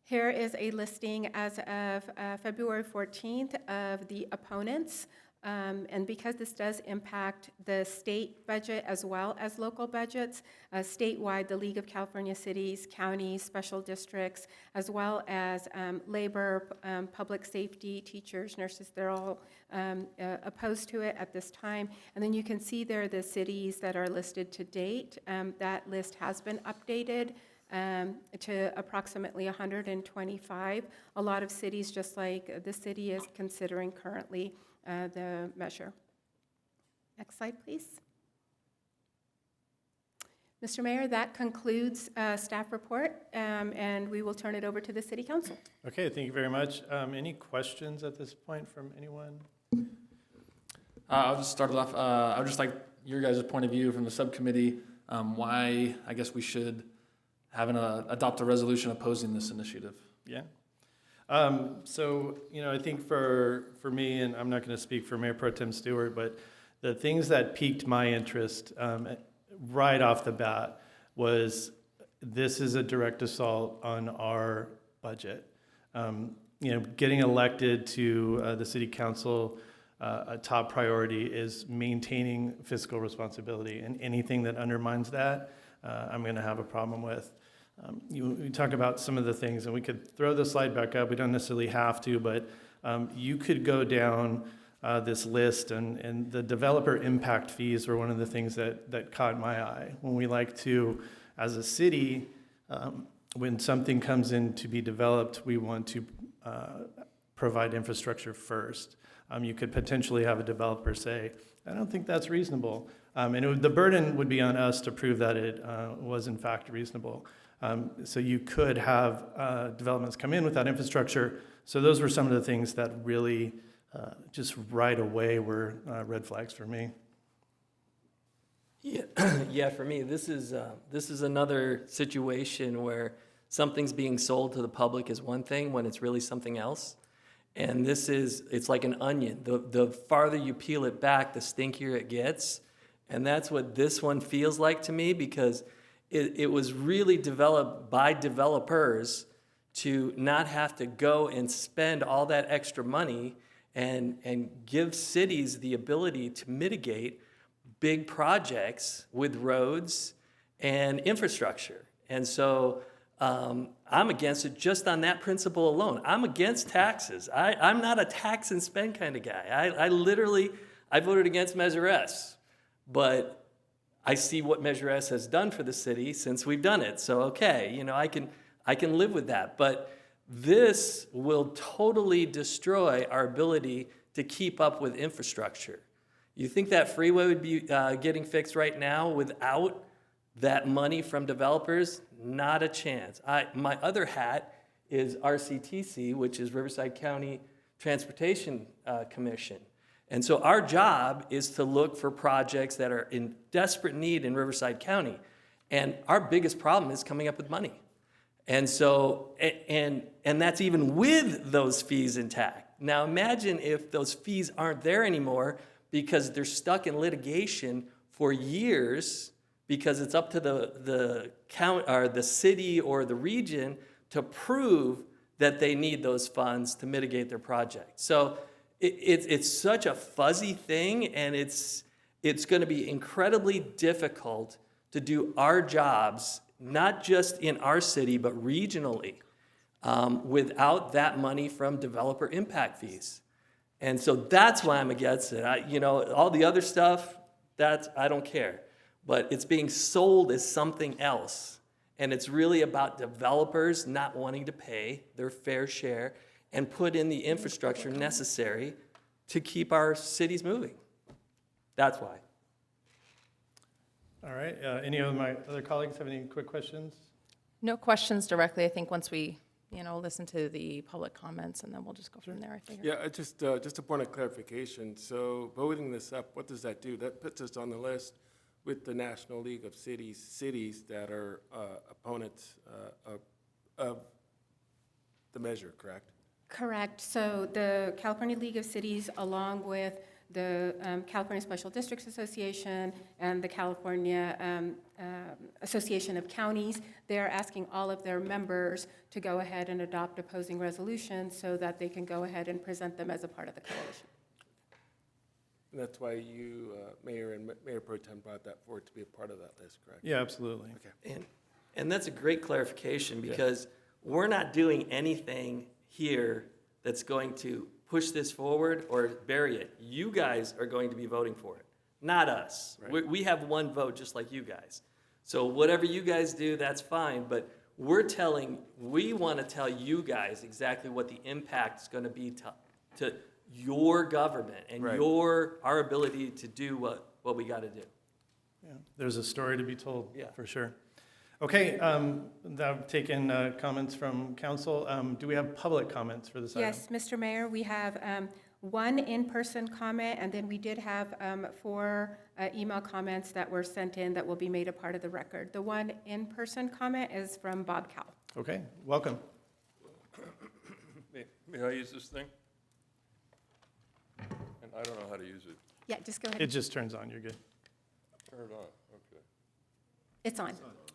Here is a listing as of February 14th of the opponents And because this does impact the state budget as well as local budgets, statewide, the League of California Cities, Counties, Special Districts, as well as labor, public safety, teachers, nurses, they're all opposed to it at this time. And then you can see there the cities that are listed to date. That list has been updated to approximately 125. A lot of cities, just like the city is considering currently the measure. Next slide, please. Mr. Mayor, that concludes staff report, and we will turn it over to the City Council. Okay, thank you very much. Any questions at this point from anyone? I'll just start it off. I would just like your guys' point of view from the subcommittee, why I guess we should adopt a resolution opposing this initiative. Yeah. So, I think for me, and I'm not going to speak for Mayor Pro Tem Stewart, but the things that piqued my interest right off the bat was this is a direct assault on our budget. Getting elected to the city council, a top priority is maintaining fiscal responsibility, and anything that undermines that, I'm going to have a problem with. You talk about some of the things, and we could throw the slide back up. We don't necessarily have to, but you could go down this list, and the developer impact fees were one of the things that caught my eye. When we like to, as a city, when something comes in to be developed, we want to provide infrastructure first. You could potentially have a developer say, I don't think that's reasonable. And the burden would be on us to prove that it was in fact reasonable. So you could have developments come in without infrastructure. So those were some of the things that really just right away were red flags for me. Yeah, for me, this is another situation where something's being sold to the public is one thing when it's really something else. And it's like an onion. The farther you peel it back, the stinkier it gets. And that's what this one feels like to me, because it was really developed by developers to not have to go and spend all that extra money and give cities the ability to mitigate big projects with roads and infrastructure. And so I'm against it just on that principle alone. I'm against taxes. I'm not a tax and spend kind of guy. I voted against Measure S, but I see what Measure S has done for the city since we've done it. So, okay, I can live with that. But this will totally destroy our ability to keep up with infrastructure. You think that freeway would be getting fixed right now without that money from developers? Not a chance. My other hat is RCTC, which is Riverside County Transportation Commission. And so our job is to look for projects that are in desperate need in Riverside County. And our biggest problem is coming up with money. And so, and that's even with those fees intact. Now imagine if those fees aren't there anymore because they're stuck in litigation for years because it's up to the count or the city or the region to prove that they need those funds to mitigate their project. So it's such a fuzzy thing, and it's going to be incredibly difficult to do our jobs, not just in our city, but regionally, without that money from developer impact fees. And so that's why I'm against it. All the other stuff, I don't care. But it's being sold as something else. And it's really about developers not wanting to pay their fair share and put in the infrastructure necessary to keep our cities moving. That's why. All right. Any of my other colleagues have any quick questions? No questions directly. I think once we, listen to the public comments, and then we'll just go from there, I think. Yeah, just a point of clarification. So voting this up, what does that do? That puts us on the list with the National League of Cities that are opponents of the measure, correct? Correct. So the California League of Cities, along with the California Special Districts Association and the California Association of Counties, they're asking all of their members to go ahead and adopt opposing resolutions so that they can go ahead and present them as a part of the coalition. And that's why you, Mayor and Mayor Pro Tem, brought that forward to be a part of that list, correct? Yeah, absolutely. Okay. And that's a great clarification, because we're not doing anything here that's going to push this forward or bury it. You guys are going to be voting for it, not us. Right. We have one vote just like you guys. So whatever you guys do, that's fine, but we want to tell you guys exactly what the impact is going to be to your government and Right. our ability to do what we got to do. Yeah, there's a story to be told, Yeah. for sure. Okay, I've taken comments from council. Do we have public comments for this item? Yes, Mr. Mayor, we have one in-person comment, and then we did have 4 email comments that were sent in that will be made a part of the record. The one in-person comment is from Bob Cowell. Okay, welcome. May I use this thing? And I don't know how to use it. Yeah, just go ahead. It just turns on, you're good. Turn it on, okay. It's on.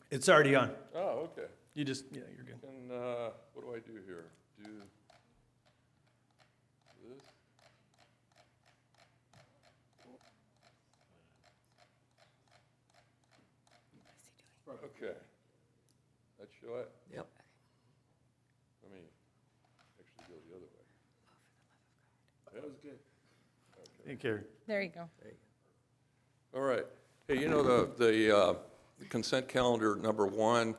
It's already on. Oh, okay. You just, yeah, you're good. And what do I do here? Do this? Okay. That show it? Yep. Let me actually go the other way. That was good. Take care. There you go. All right. Hey, you know, the consent calendar number 1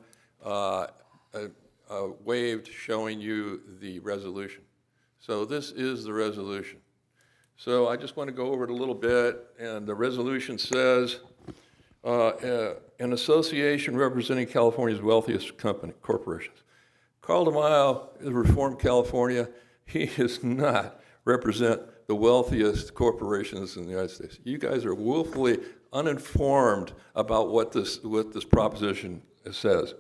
waived showing you the resolution. So this is the resolution. So I just want to go over it a little bit, and the resolution says, an association representing California's wealthiest corporations. Carl DeMaio is Reform California. He does not represent the wealthiest corporations in the United States. You guys are woefully uninformed about what this proposition says.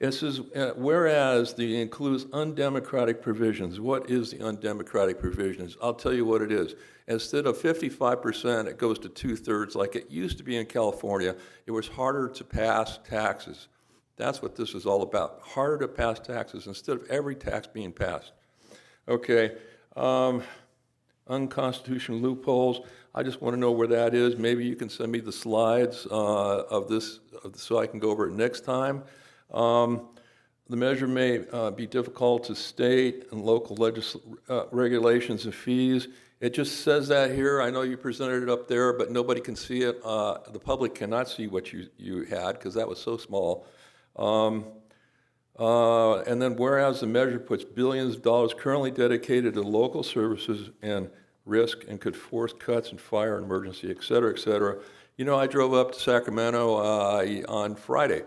It says, whereas the includes undemocratic provisions. What is the undemocratic provisions? I'll tell you what it is. Instead of 55%, it goes to 2/3 like it used to be in California. It was harder to pass taxes. That's what this is all about. Harder to pass taxes instead of every tax being passed. Okay. Unconstitutional loopholes. I just want to know where that is. Maybe you can send me the slides of this so I can go over it next time. The measure may be difficult to state and local regulations and fees. It just says that here. I know you presented it up there, but nobody can see it. The public cannot see what you had because that was so small. And then whereas the measure puts billions of dollars currently dedicated to local services and risk and could force cuts in fire and emergency, et cetera, et cetera. You know, I drove up to Sacramento on Friday.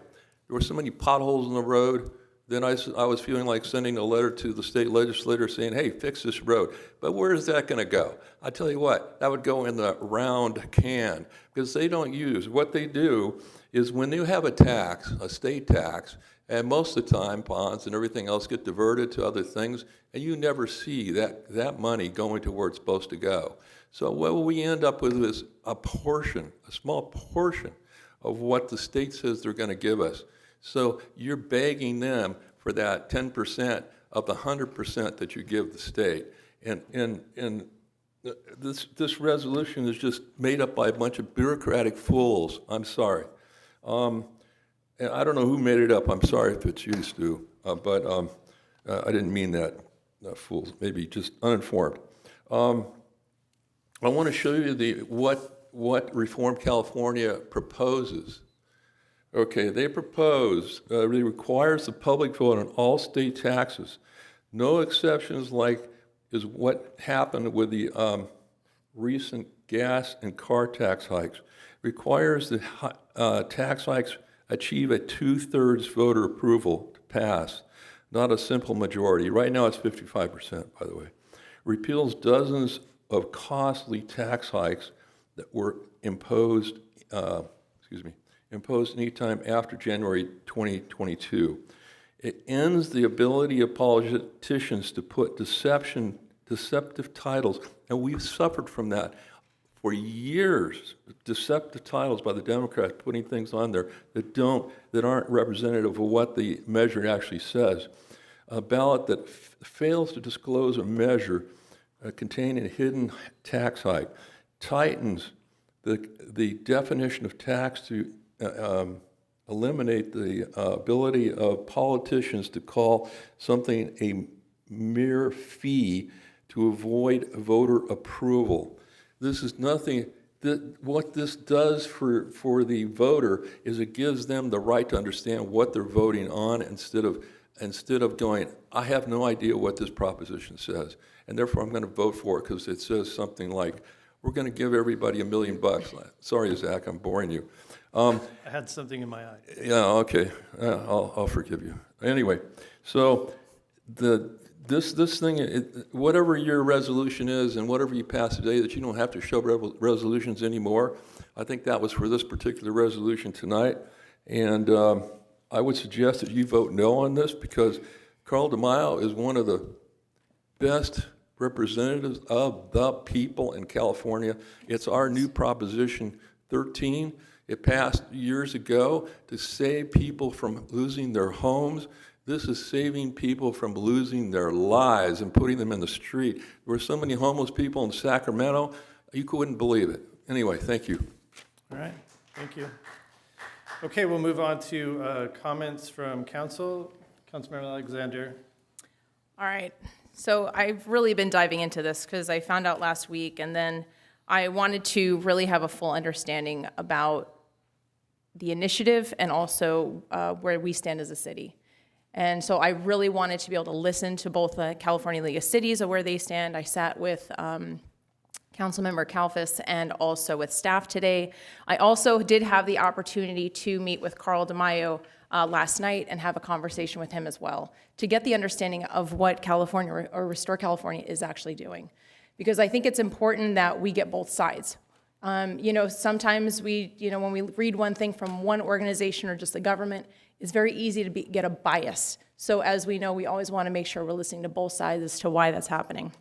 There were so many potholes in the road. Then I was feeling like sending a letter to the state legislator saying, hey, fix this road. But where is that going to go? I tell you what, that would go in the round can because they don't use. What they do is when you have a tax, a state tax, and most of the time bonds and everything else get diverted to other things, and you never see that money going to where it's supposed to go. So what we end up with is a small portion of what the state says they're going to give us. So you're begging them for that 10% of the 100% that you give the state. And this resolution is just made up by a bunch of bureaucratic fools. I'm sorry. And I don't know who made it up. I'm sorry if it's you, Stu. But I didn't mean that, fools. Maybe just uninformed. I want to show you what Reform California proposes. Okay, they propose, it requires the public vote on all state taxes. No exceptions like is what happened with the recent gas and car tax hikes. Requires the tax hikes achieve a 2/3 voter approval to pass, not a simple majority. Right now it's 55%, by the way. Repeals dozens of costly tax hikes that were imposed anytime after January 2022. It ends the ability of politicians to put deceptive titles, and we've suffered from that for years. Deceptive titles by the Democrats putting things on there that aren't representative of what the measure actually says. A ballot that fails to disclose a measure containing a hidden tax hike. tightens the definition of tax to eliminate the ability of politicians to call something a mere fee to avoid voter approval. This is nothing. What this does for the voter is it gives them the right to understand what they're voting on instead of going, I have no idea what this proposition says, and therefore I'm going to vote for it because it says something like, we're going to give everybody $1 million. Sorry, Zach, I'm boring you. I had something in my eye. Yeah, okay, I'll forgive you. Anyway, so this thing, whatever your resolution is and whatever you pass today, that you don't have to show resolutions anymore, I think that was for this particular resolution tonight. And I would suggest that you vote no on this because Carl DeMaio is one of the best representatives of the people in California. It's our new Proposition 13. It passed years ago to save people from losing their homes. This is saving people from losing their lives and putting them in the street. There were so many homeless people in Sacramento, you couldn't believe it. Anyway, thank you. All right, thank you. Okay, we'll move on to comments from council. Councilmember Alexander. All right. So I've really been diving into this because I found out last week, and then I wanted to really have a full understanding about the initiative and also where we stand as a city. And so I really wanted to be able to listen to both the California League of Cities of where they stand. I sat with Councilmember Kalfas and also with staff today. I also did have the opportunity to meet with Carl DeMaio last night and have a conversation with him as well to get the understanding of what California or Restore California is actually doing. Because I think it's important that we get both sides. Sometimes when we read one thing from one organization or just the government, it's very easy to get a bias. So as we know, we always want to make sure we're listening to both sides as to why that's happening.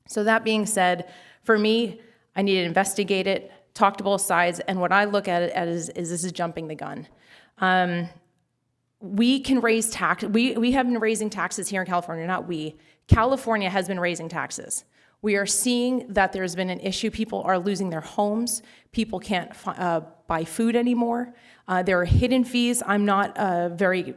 So that being said, for me, I need to investigate it, talk to both sides, and what I look at it as is this is jumping the gun. We can raise tax. We have been raising taxes here in California, not we. California has been raising taxes. We are seeing that there's been an issue. People are losing their homes. People can't buy food anymore. There are hidden fees I'm not very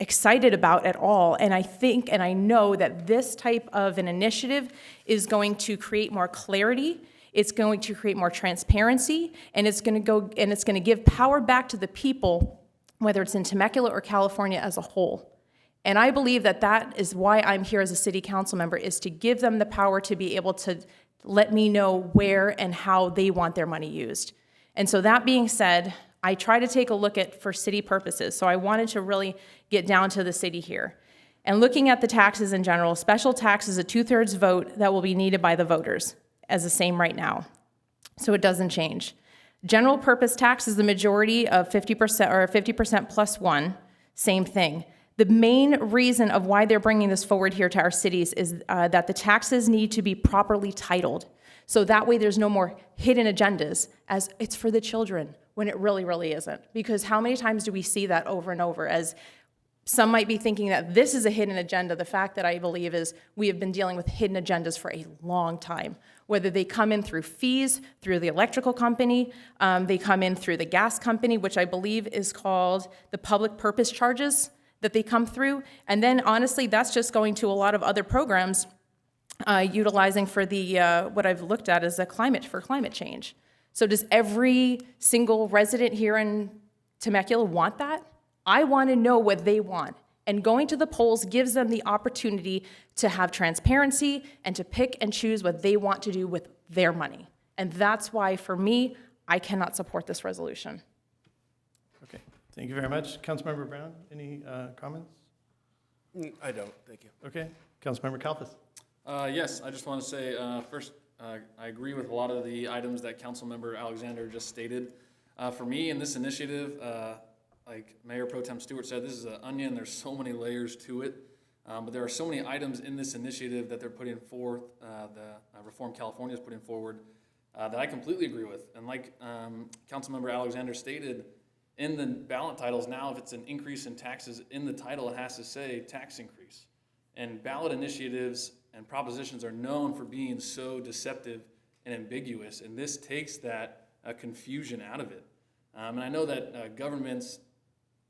excited about at all. And I think and I know that this type of an initiative is going to create more clarity. It's going to create more transparency, and it's going to give power back to the people, whether it's in Temecula or California as a whole. And I believe that that is why I'm here as a city council member, is to give them the power to be able to let me know where and how they want their money used. And so that being said, I try to take a look at for city purposes. So I wanted to really get down to the city here. And looking at the taxes in general, special tax is a 2/3 vote that will be needed by the voters, as the same right now. So it doesn't change. General purpose tax is the majority of 50% or 50% plus one, same thing. The main reason of why they're bringing this forward here to our cities is that the taxes need to be properly titled. So that way there's no more hidden agendas as it's for the children when it really, really isn't. Because how many times do we see that over and over as some might be thinking that this is a hidden agenda. The fact that I believe is we have been dealing with hidden agendas for a long time. Whether they come in through fees, through the electrical company, they come in through the gas company, which I believe is called the public purpose charges that they come through. And then honestly, that's just going to a lot of other programs utilizing for the, what I've looked at as climate change. So does every single resident here in Temecula want that? I want to know what they want. And going to the polls gives them the opportunity to have transparency and to pick and choose what they want to do with their money. And that's why, for me, I cannot support this resolution. Okay, thank you very much. Councilmember Brown, any comments? I don't, thank you. Okay, Councilmember Kalfas. Yes, I just want to say, first, I agree with a lot of the items that Councilmember Alexander just stated. For me, in this initiative, like Mayor Pro Tem Stewart said, this is an onion. There's so many layers to it. But there are so many items in this initiative that they're putting forth, the Reform California is putting forward, that I completely agree with. And like Councilmember Alexander stated, in the ballot titles now, if it's an increase in taxes in the title, it has to say tax increase. And ballot initiatives and propositions are known for being so deceptive and ambiguous, and this takes that confusion out of it. And I know that governments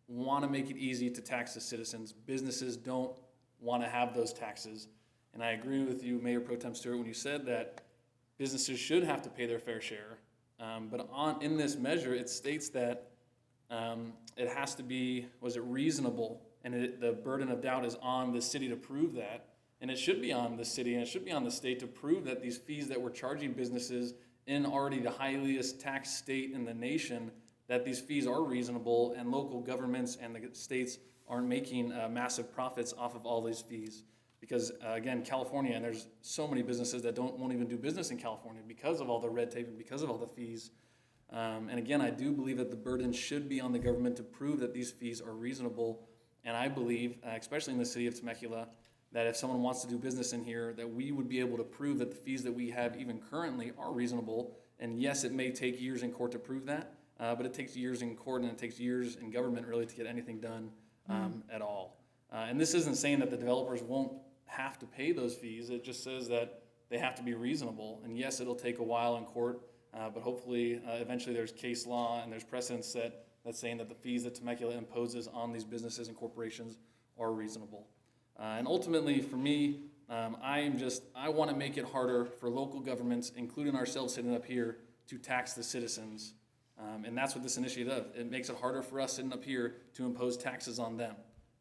want to make it easy to tax the citizens. Businesses don't want to have those taxes. And I agree with you, Mayor Pro Tem Stewart, when you said that businesses should have to pay their fair share. But in this measure, it states that it has to be, was it reasonable? And the burden of doubt is on the city to prove that. And it should be on the city and it should be on the state to prove that these fees that we're charging businesses in already the highest taxed state in the nation, that these fees are reasonable and local governments and the states aren't making massive profits off of all these fees. Because again, California, and there's so many businesses that won't even do business in California because of all the red tape and because of all the fees. And again, I do believe that the burden should be on the government to prove that these fees are reasonable. And I believe, especially in the city of Temecula, that if someone wants to do business in here, that we would be able to prove that the fees that we have even currently are reasonable. And yes, it may take years in court to prove that, but it takes years in court and it takes years in government really to get anything done at all. And this isn't saying that the developers won't have to pay those fees. It just says that they have to be reasonable. And yes, it'll take a while in court, but hopefully eventually there's case law and there's precedent set that's saying that the fees that Temecula imposes on these businesses and corporations are reasonable. And ultimately for me, I want to make it harder for local governments, including ourselves sitting up here, to tax the citizens. And that's what this initiative does. It makes it harder for us sitting up here to impose taxes on them.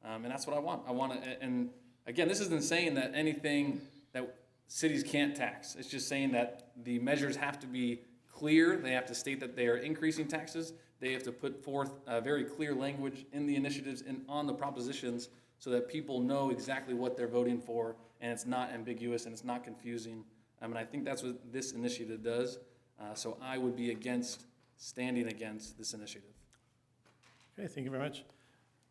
And that's what I want. I want to, and again, this isn't saying that anything that cities can't tax. It's just saying that the measures have to be clear. They have to state that they are increasing taxes. They have to put forth very clear language in the initiatives and on the propositions so that people know exactly what they're voting for and it's not ambiguous and it's not confusing. And I think that's what this initiative does. So I would be standing against this initiative. Okay, thank you very much.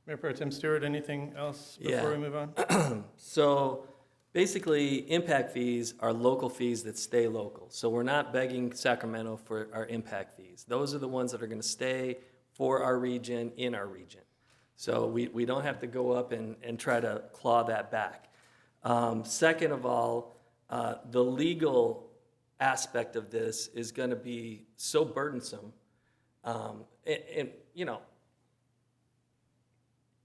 Mayor Pro Tem Stewart, anything else before we move on? So basically, impact fees are local fees that stay local. So we're not begging Sacramento for our impact fees. Those are the ones that are going to stay for our region, in our region. So we don't have to go up and try to claw that back. Second of all, the legal aspect of this is going to be so burdensome. And you know,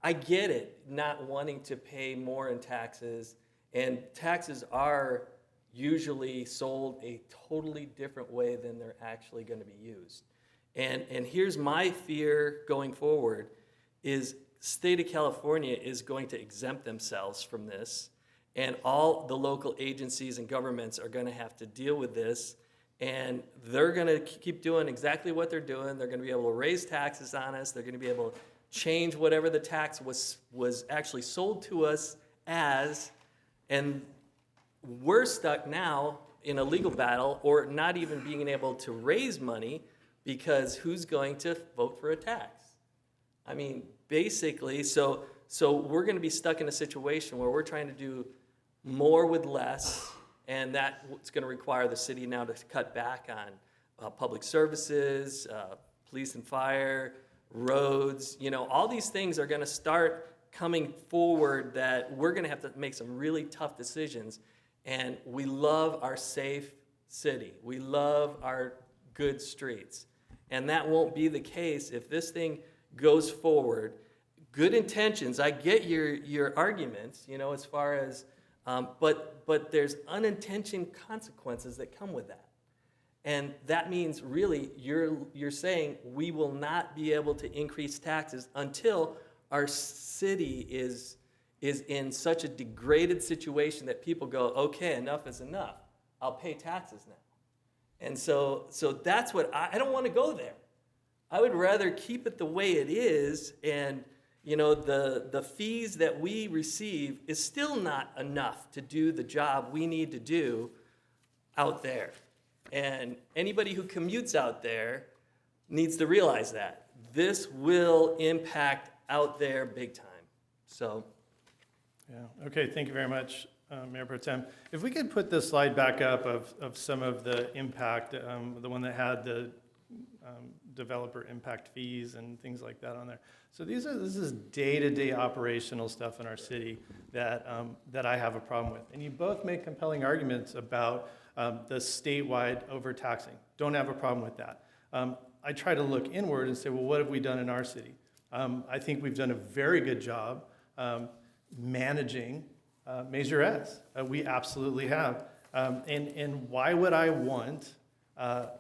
I get it, not wanting to pay more in taxes, and taxes are usually sold a totally different way than they're actually going to be used. And here's my fear going forward is state of California is going to exempt themselves from this, and all the local agencies and governments are going to have to deal with this, and they're going to keep doing exactly what they're doing. They're going to be able to raise taxes on us. They're going to be able to change whatever the tax was actually sold to us as, and we're stuck now in a legal battle or not even being able to raise money because who's going to vote for a tax? I mean, basically, so we're going to be stuck in a situation where we're trying to do more with less, and that's going to require the city now to cut back on public services, police and fire, roads, you know, all these things are going to start coming forward that we're going to have to make some really tough decisions. And we love our safe city. We love our good streets. And that won't be the case if this thing goes forward. Good intentions, I get your arguments, you know, as far as, but there's unintended consequences that come with that. And that means really you're saying we will not be able to increase taxes until our city is in such a degraded situation that people go, okay, enough is enough. I'll pay taxes now. And so that's what I don't want to go there. I would rather keep it the way it is, and you know, the fees that we receive is still not enough to do the job we need to do out there. And anybody who commutes out there needs to realize that. This will impact out there big time. So. Yeah, okay, thank you very much, Mayor Pro Tem. If we could put the slide back up of some of the impact, the one that had the developer impact fees and things like that on there. So this is day-to-day operational stuff in our city that I have a problem with. And you both make compelling arguments about the statewide overtaxing. Don't have a problem with that. I try to look inward and say, well, what have we done in our city? I think we've done a very good job managing Measure S. We absolutely have. And why would I want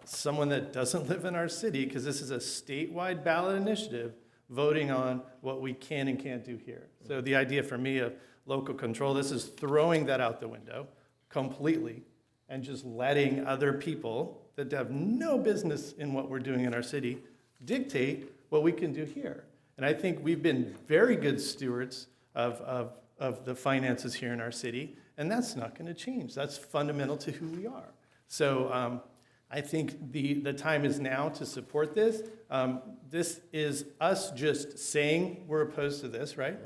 someone that doesn't live in our city, because this is a statewide ballot initiative, voting on what we can and can't do here? So the idea for me of local control, this is throwing that out the window completely and just letting other people that have no business in what we're doing in our city dictate what we can do here. And I think we've been very good stewards of the finances here in our city, and that's not going to change. That's fundamental to who we are. So I think the time is now to support this. This is us just saying we're opposed to this, right?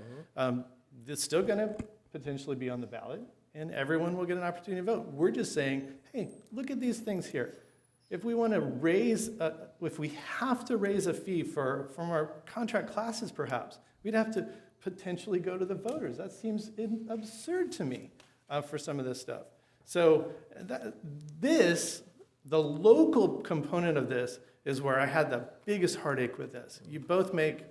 It's still going to potentially be on the ballot, and everyone will get an opportunity to vote. We're just saying, hey, look at these things here. If we want to raise, if we have to raise a fee from our contract classes, perhaps, we'd have to potentially go to the voters. That seems absurd to me for some of this stuff. So the local component of this is where I had the biggest heartache with this. You both make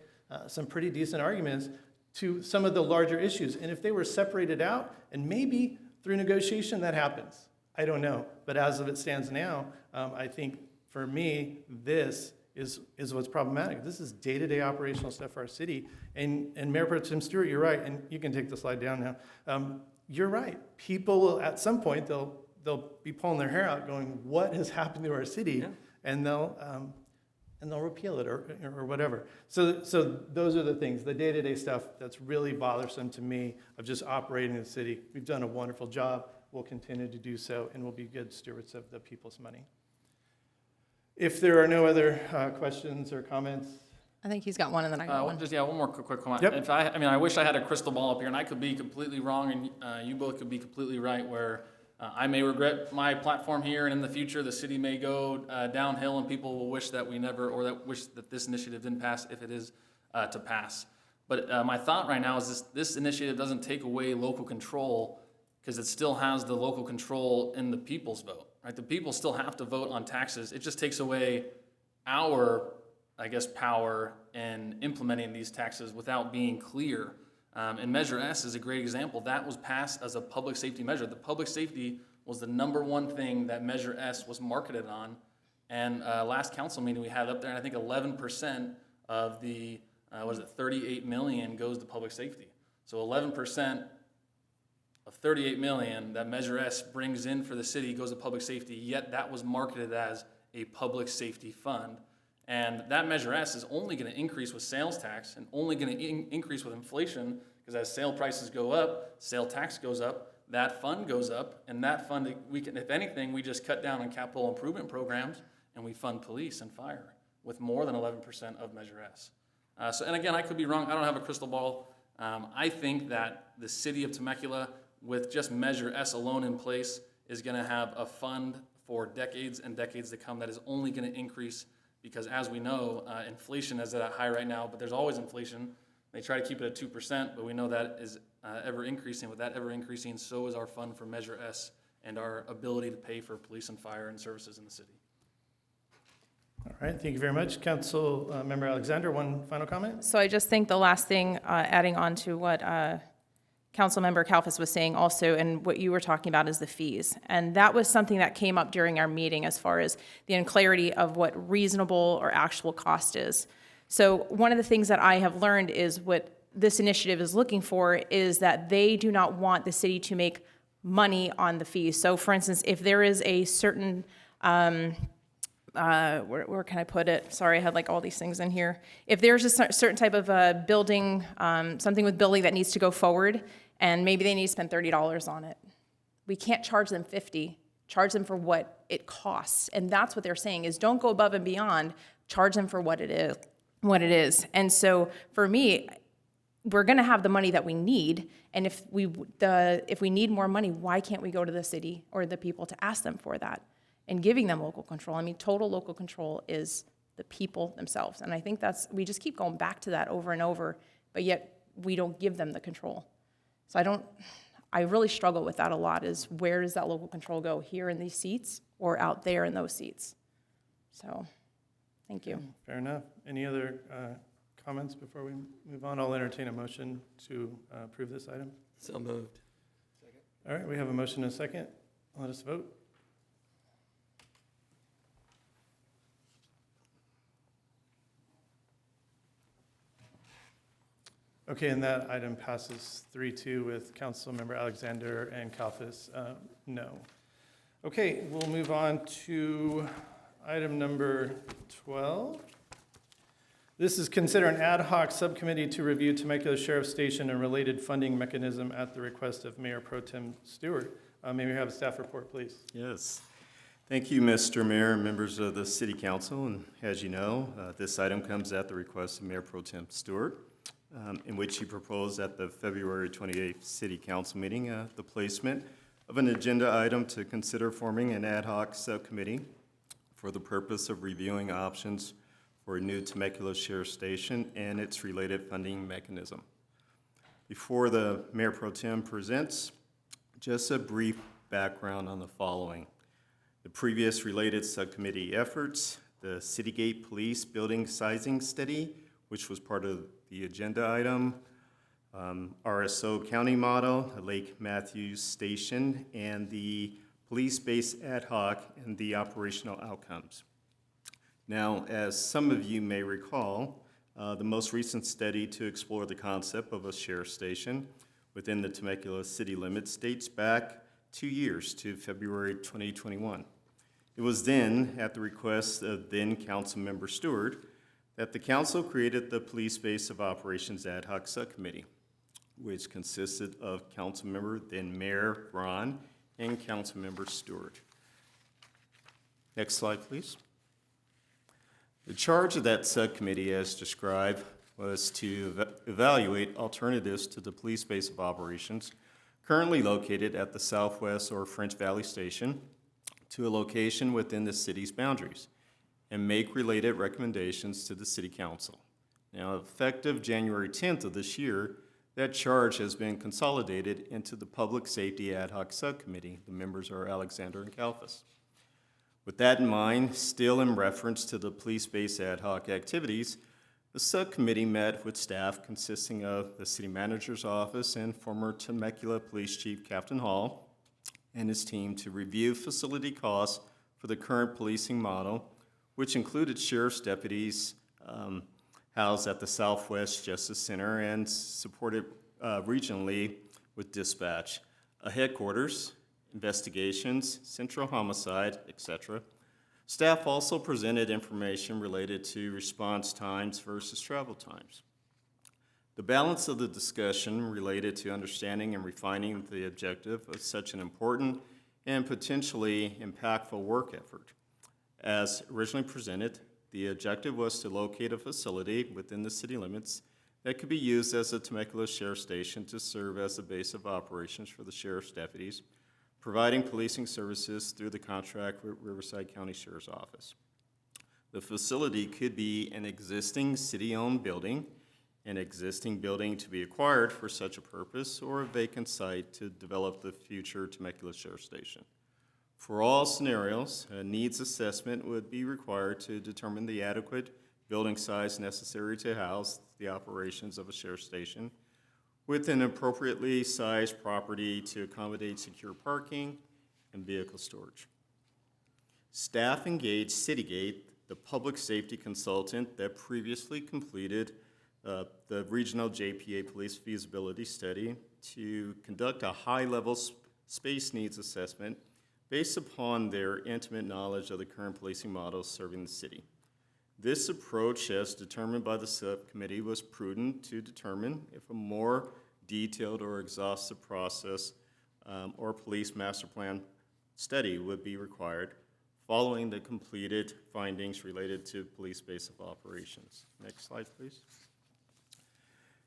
some pretty decent arguments to some of the larger issues. And if they were separated out, and maybe through negotiation that happens, I don't know. But as of it stands now, I think for me, this is what's problematic. This is day-to-day operational stuff for our city. And Mayor Pro Tem Stewart, you're right, and you can take the slide down now. You're right. People will, at some point, they'll be pulling their hair out going, what has happened to our city? Yeah. And they'll repeal it or whatever. So those are the things, the day-to-day stuff that's really bothersome to me of just operating the city. We've done a wonderful job. We'll continue to do so, and we'll be good stewards of the people's money. If there are no other questions or comments. I think he's got one, and then I got one. One more quick comment. Yep. I wish I had a crystal ball up here, and I could be completely wrong, and you both could be completely right, where I may regret my platform here, and in the future, the city may go downhill, and people will wish that we never, or that wish that this initiative didn't pass, if it is to pass. But my thought right now is this initiative doesn't take away local control, because it still has the local control in the people's vote, right? The people still have to vote on taxes. It just takes away our, power in implementing these taxes without being clear. And Measure S is a great example. That was passed as a public safety measure. The public safety was the #1 thing that Measure S was marketed on. And last council meeting, we had it up there, and I think 11% of the, 38 million goes to public safety. So 11% of 38 million that Measure S brings in for the city goes to public safety, yet that was marketed as a public safety fund. And that Measure S is only going to increase with sales tax and only going to increase with inflation, because as sale prices go up, sale tax goes up, that fund goes up, and that fund, we can, if anything, we just cut down on capital improvement programs and we fund police and fire with more than 11% of Measure S. And again, I could be wrong. I don't have a crystal ball. I think that the city of Temecula, with just Measure S alone in place, is going to have a fund for decades and decades to come that is only going to increase, because as we know, inflation is at a high right now, but there's always inflation. They try to keep it at 2%, but we know that is ever increasing. With that ever increasing, so is our fund for Measure S and our ability to pay for police and fire and services in the city. All right, thank you very much. Council Member Alexander, one final comment? So I just think the last thing, adding on to what Councilmember Kalfas was saying also, and what you were talking about, is the fees. And that was something that came up during our meeting as far as the unclarity of what reasonable or actual cost is. So one of the things that I have learned is what this initiative is looking for is that they do not want the city to make money on the fees. So for instance, if there is a certain, where can I put it? Sorry, I had like all these things in here. If there's a certain type of building, something with building that needs to go forward, and maybe they need to spend $30 on it, we can't charge them $50. Charge them for what it costs, and that's what they're saying is don't go above and beyond. Charge them for what it is. And so for me, we're going to have the money that we need, and if we need more money, why can't we go to the city or the people to ask them for that? And giving them local control. I mean, total local control is the people themselves. And I think we just keep going back to that over and over, but yet we don't give them the control. So I really struggle with that a lot, is where does that local control go, here in these seats or out there in those seats? So, thank you. Fair enough. Any other comments before we move on? I'll entertain a motion to approve this item. So moved. All right, we have a motion and a second. Let us vote. Okay, and that item passes 3-2 with Councilmember Alexander and Kalfas no. Okay, we'll move on to item number 12. This is consider an ad hoc subcommittee to review Temecula Sheriff Station and related funding mechanism at the request of Mayor Pro Tem Stewart. May we have a staff report, please? Yes. Thank you, Mr. Mayor and members of the City Council. And as you know, this item comes at the request of Mayor Pro Tem Stewart, in which he proposed at the February 28th City Council meeting the placement of an agenda item to consider forming an ad hoc subcommittee for the purpose of reviewing options for a new Temecula Sheriff Station and its related funding mechanism. Before the Mayor Pro Tem presents, just a brief background on the following. The previous related subcommittee efforts, the Citygate Police Building Sizing Study, which was part of the agenda item, RSO County Model, Lake Matthews Station, and the Police Base Ad Hoc and the operational outcomes. Now, as some of you may recall, the most recent study to explore the concept of a sheriff station within the Temecula city limits dates back 2 years to February 2021. It was then, at the request of then Councilmember Stewart, that the council created the Police Base of Operations Ad Hoc Subcommittee, which consisted of Councilmember then Mayor Ron and Councilmember Stewart. Next slide, please. The charge of that subcommittee, as described, was to evaluate alternatives to the Police Base of Operations currently located at the Southwest or French Valley Station to a location within the city's boundaries and make related recommendations to the City Council. Now, effective January 10th of this year, that charge has been consolidated into the Public Safety Ad Hoc Subcommittee. The members are Alexander and Kalfas. With that in mind, still in reference to the Police Base Ad Hoc activities, the subcommittee met with staff consisting of the City Manager's Office and former Temecula Police Chief Captain Hall and his team to review facility costs for the current policing model, which included sheriff's deputies housed at the Southwest Justice Center and supported regionally with dispatch, a headquarters, investigations, central homicide, etc. Staff also presented information related to response times versus travel times. The balance of the discussion related to understanding and refining the objective of such an important and potentially impactful work effort. As originally presented, the objective was to locate a facility within the city limits that could be used as a Temecula Sheriff Station to serve as a base of operations for the sheriff's deputies, providing policing services through the contract with Riverside County Sheriff's Office. The facility could be an existing city-owned building, an existing building to be acquired for such a purpose, or a vacant site to develop the future Temecula Sheriff Station. For all scenarios, a needs assessment would be required to determine the adequate building size necessary to house the operations of a sheriff station, with an appropriately sized property to accommodate secure parking and vehicle storage. Staff engaged Citygate, the public safety consultant that previously completed the regional JPA police feasibility study, to conduct a high-level space needs assessment based upon their intimate knowledge of the current policing models serving the city. This approach, as determined by the subcommittee, was prudent to determine if a more detailed or exhaustive process or police master plan study would be required following the completed findings related to police base of operations. Next slide, please.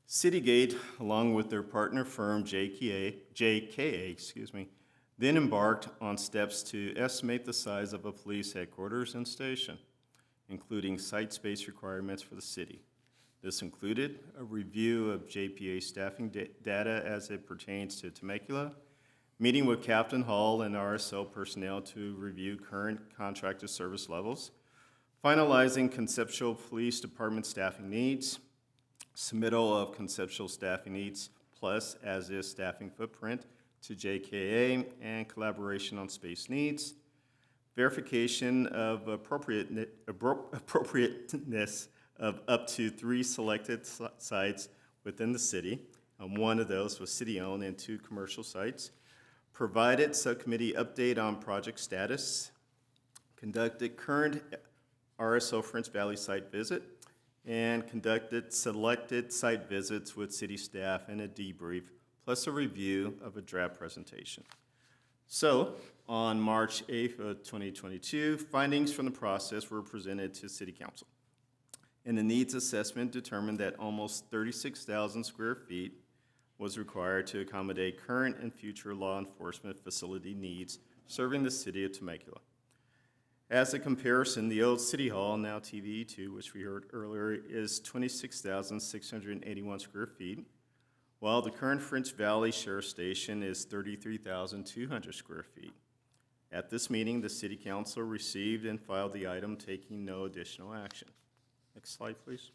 Citygate, along with their partner firm JKA, then embarked on steps to estimate the size of a police headquarters and station. including site space requirements for the city. This included a review of JPA staffing data as it pertains to Temecula, meeting with Captain Hall and RSO personnel to review current contracted service levels, finalizing conceptual police department staffing needs, submittal of conceptual staffing needs plus as-is staffing footprint to JKA, and collaboration on space needs, verification of appropriateness of up to 3 selected sites within the city. One of those was city-owned and 2 commercial sites. Provided subcommittee update on project status. Conducted current RSO French Valley site visit. And conducted selected site visits with city staff and a debrief, plus a review of a draft presentation. So, on March 8th of 2022, findings from the process were presented to City Council. And the needs assessment determined that almost 36,000 square feet was required to accommodate current and future law enforcement facility needs serving the city of Temecula. As a comparison, the old City Hall, now TVE2, which we heard earlier, is 26,681 square feet, while the current French Valley Sheriff Station is 33,200 square feet. At this meeting, the City Council received and filed the item, taking no additional action. Next slide, please.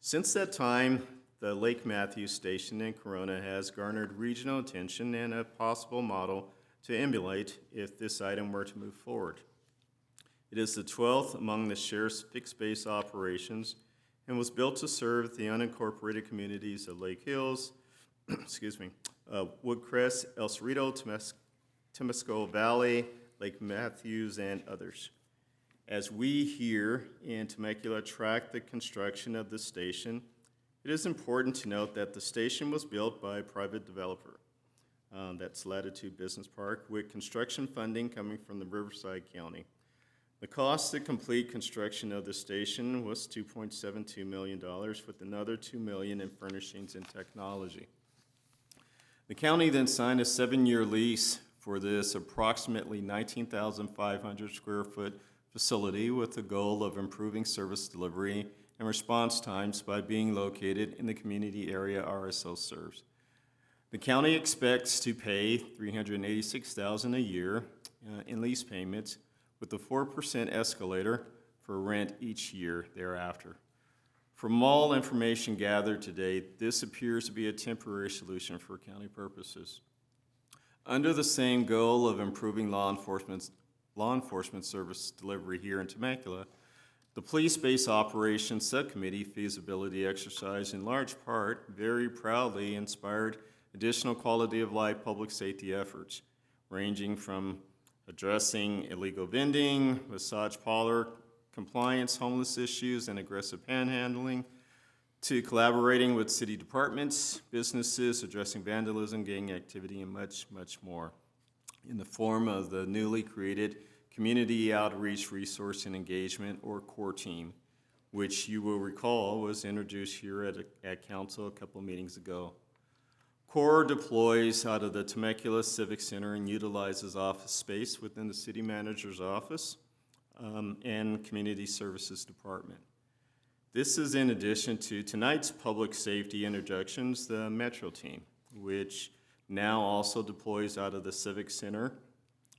Since that time, the Lake Matthews Station in Corona has garnered regional attention and a possible model to emulate if this item were to move forward. It is the 12th among the Sheriff's fixed base operations and was built to serve the unincorporated communities of Lake Hills, Woodcrest, El Cerrito, Temescal Valley, Lake Matthews, and others. As we here in Temecula track the construction of the station, it is important to note that the station was built by a private developer. That's Latitude Business Park, with construction funding coming from the Riverside County. The cost to complete construction of the station was $2.72 million, with another $2 million in furnishings and technology. The county then signed a 7-year lease for this approximately 19,500 square foot facility with the goal of improving service delivery and response times by being located in the community area RSO serves. The county expects to pay $386,000 a year in lease payments, with a 4% escalator for rent each year thereafter. From all information gathered to date, this appears to be a temporary solution for county purposes. Under the same goal of improving law enforcement service delivery here in Temecula, the Police Base Operations Subcommittee feasibility exercise in large part very proudly inspired additional quality of life public safety efforts, ranging from addressing illegal vending, massage parlor compliance, homeless issues, and aggressive panhandling, to collaborating with city departments, businesses, addressing vandalism, gang activity, and much, much more, in the form of the newly created Community Outreach Resource and Engagement, or CORE team, which you will recall was introduced here at Council a couple meetings ago. CORE deploys out of the Temecula Civic Center and utilizes office space within the city manager's office and community services department. This is in addition to tonight's public safety introductions, the Metro team, which now also deploys out of the Civic Center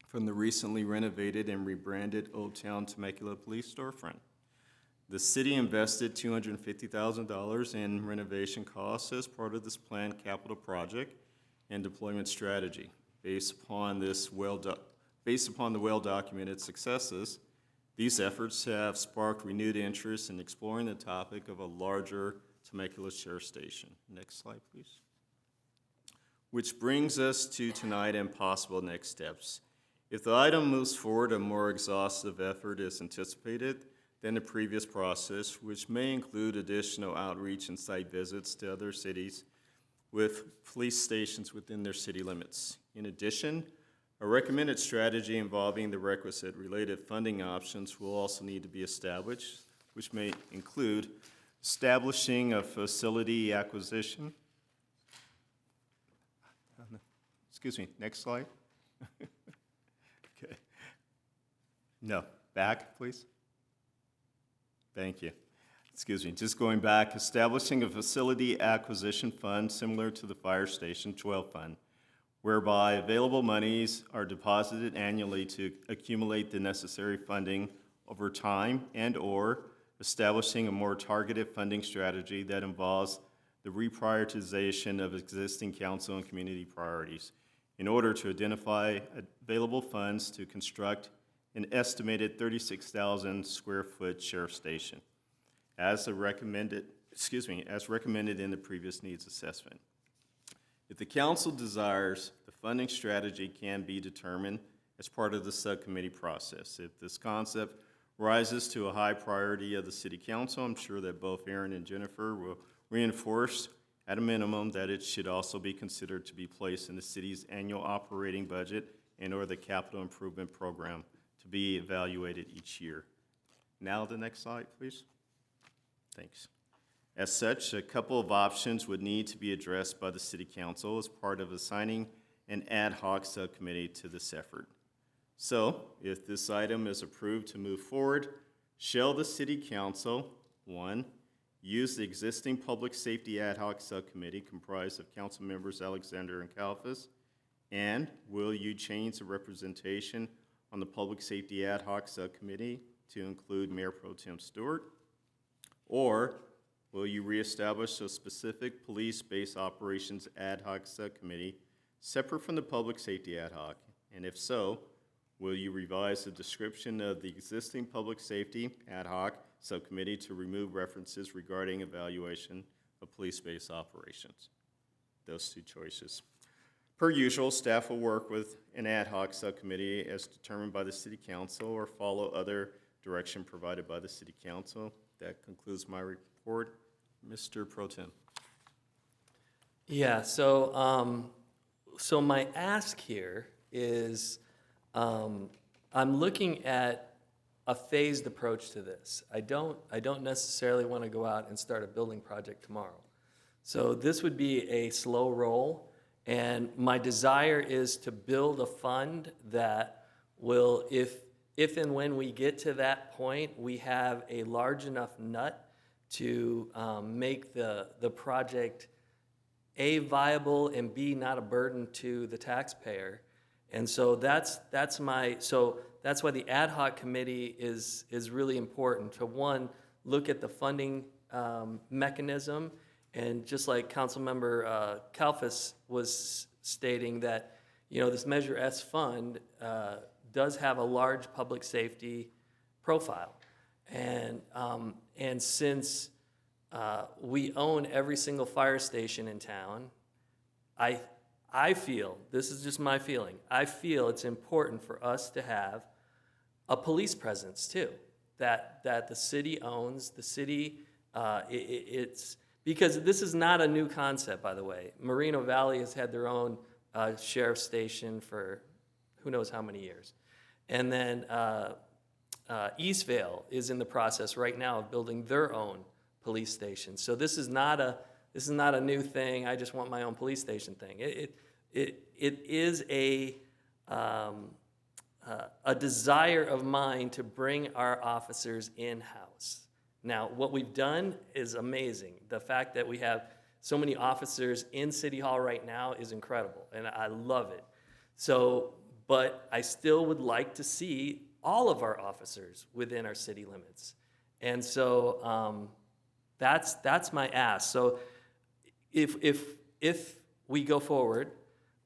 from the recently renovated and rebranded Old Town Temecula Police storefront. The city invested $250,000 in renovation costs as part of this planned capital project and deployment strategy. Based upon the well-documented successes, these efforts have sparked renewed interest in exploring the topic of a larger Temecula Sheriff Station. Next slide, please. Which brings us to tonight and possible next steps. If the item moves forward, a more exhaustive effort is anticipated than the previous process, which may include additional outreach and site visits to other cities with police stations within their city limits. In addition, a recommended strategy involving the requisite related funding options will also need to be established, which may include establishing a facility acquisition. Excuse me, next slide. Okay. No, back, please. Thank you. Excuse me, just going back, establishing a facility acquisition fund similar to the Fire Station 12 Fund, whereby available monies are deposited annually to accumulate the necessary funding over time, and/or establishing a more targeted funding strategy that involves the reprioritization of existing council and community priorities in order to identify available funds to construct an estimated 36,000 square foot sheriff station as recommended in the previous needs assessment. If the council desires, the funding strategy can be determined as part of the subcommittee process. If this concept rises to a high priority of the city council, I'm sure that both Aaron and Jennifer will reinforce at a minimum that it should also be considered to be placed in the city's annual operating budget and/or the capital improvement program to be evaluated each year. Now the next slide, please. Thanks. As such, a couple of options would need to be addressed by the City Council as part of assigning an ad hoc subcommittee to this effort. So, if this item is approved to move forward, shall the City Council, 1, use the existing Public Safety Ad Hoc Subcommittee comprised of Council members Alexander and Kalfas, and will you change the representation on the Public Safety Ad Hoc Subcommittee to include Mayor Pro Tem Stewart? Or will you reestablish a specific police-based operations ad hoc subcommittee separate from the public safety ad hoc? And if so, will you revise the description of the existing public safety ad hoc subcommittee to remove references regarding evaluation of police-based operations? Those two choices. Per usual, staff will work with an ad hoc subcommittee as determined by the City Council or follow other direction provided by the City Council. That concludes my report. Mr. Pro Tem. Yeah, so my ask here is I'm looking at a phased approach to this. I don't necessarily want to go out and start a building project tomorrow. So this would be a slow roll, and my desire is to build a fund that will, if and when we get to that point, we have a large enough nut to make the project A, viable, and B, not a burden to the taxpayer. And so that's why the ad hoc committee is really important to, one, look at the funding mechanism, and just like Councilmember Kalfas was stating that, this Measure S fund does have a large public safety profile. And since we own every single fire station in town, I feel, this is just my feeling, I feel it's important for us to have a police presence too, that the city owns. The city, it's, because this is not a new concept, by the way. Moreno Valley has had their own sheriff's station for who knows how many years. And then Eastvale is in the process right now of building their own police station. So this is not a new thing. I just want my own police station thing. It is a desire of mine to bring our officers in-house. Now, what we've done is amazing. The fact that we have so many officers in City Hall right now is incredible, and I love it. So, but I still would like to see all of our officers within our city limits. And so that's my ask. So if we go forward,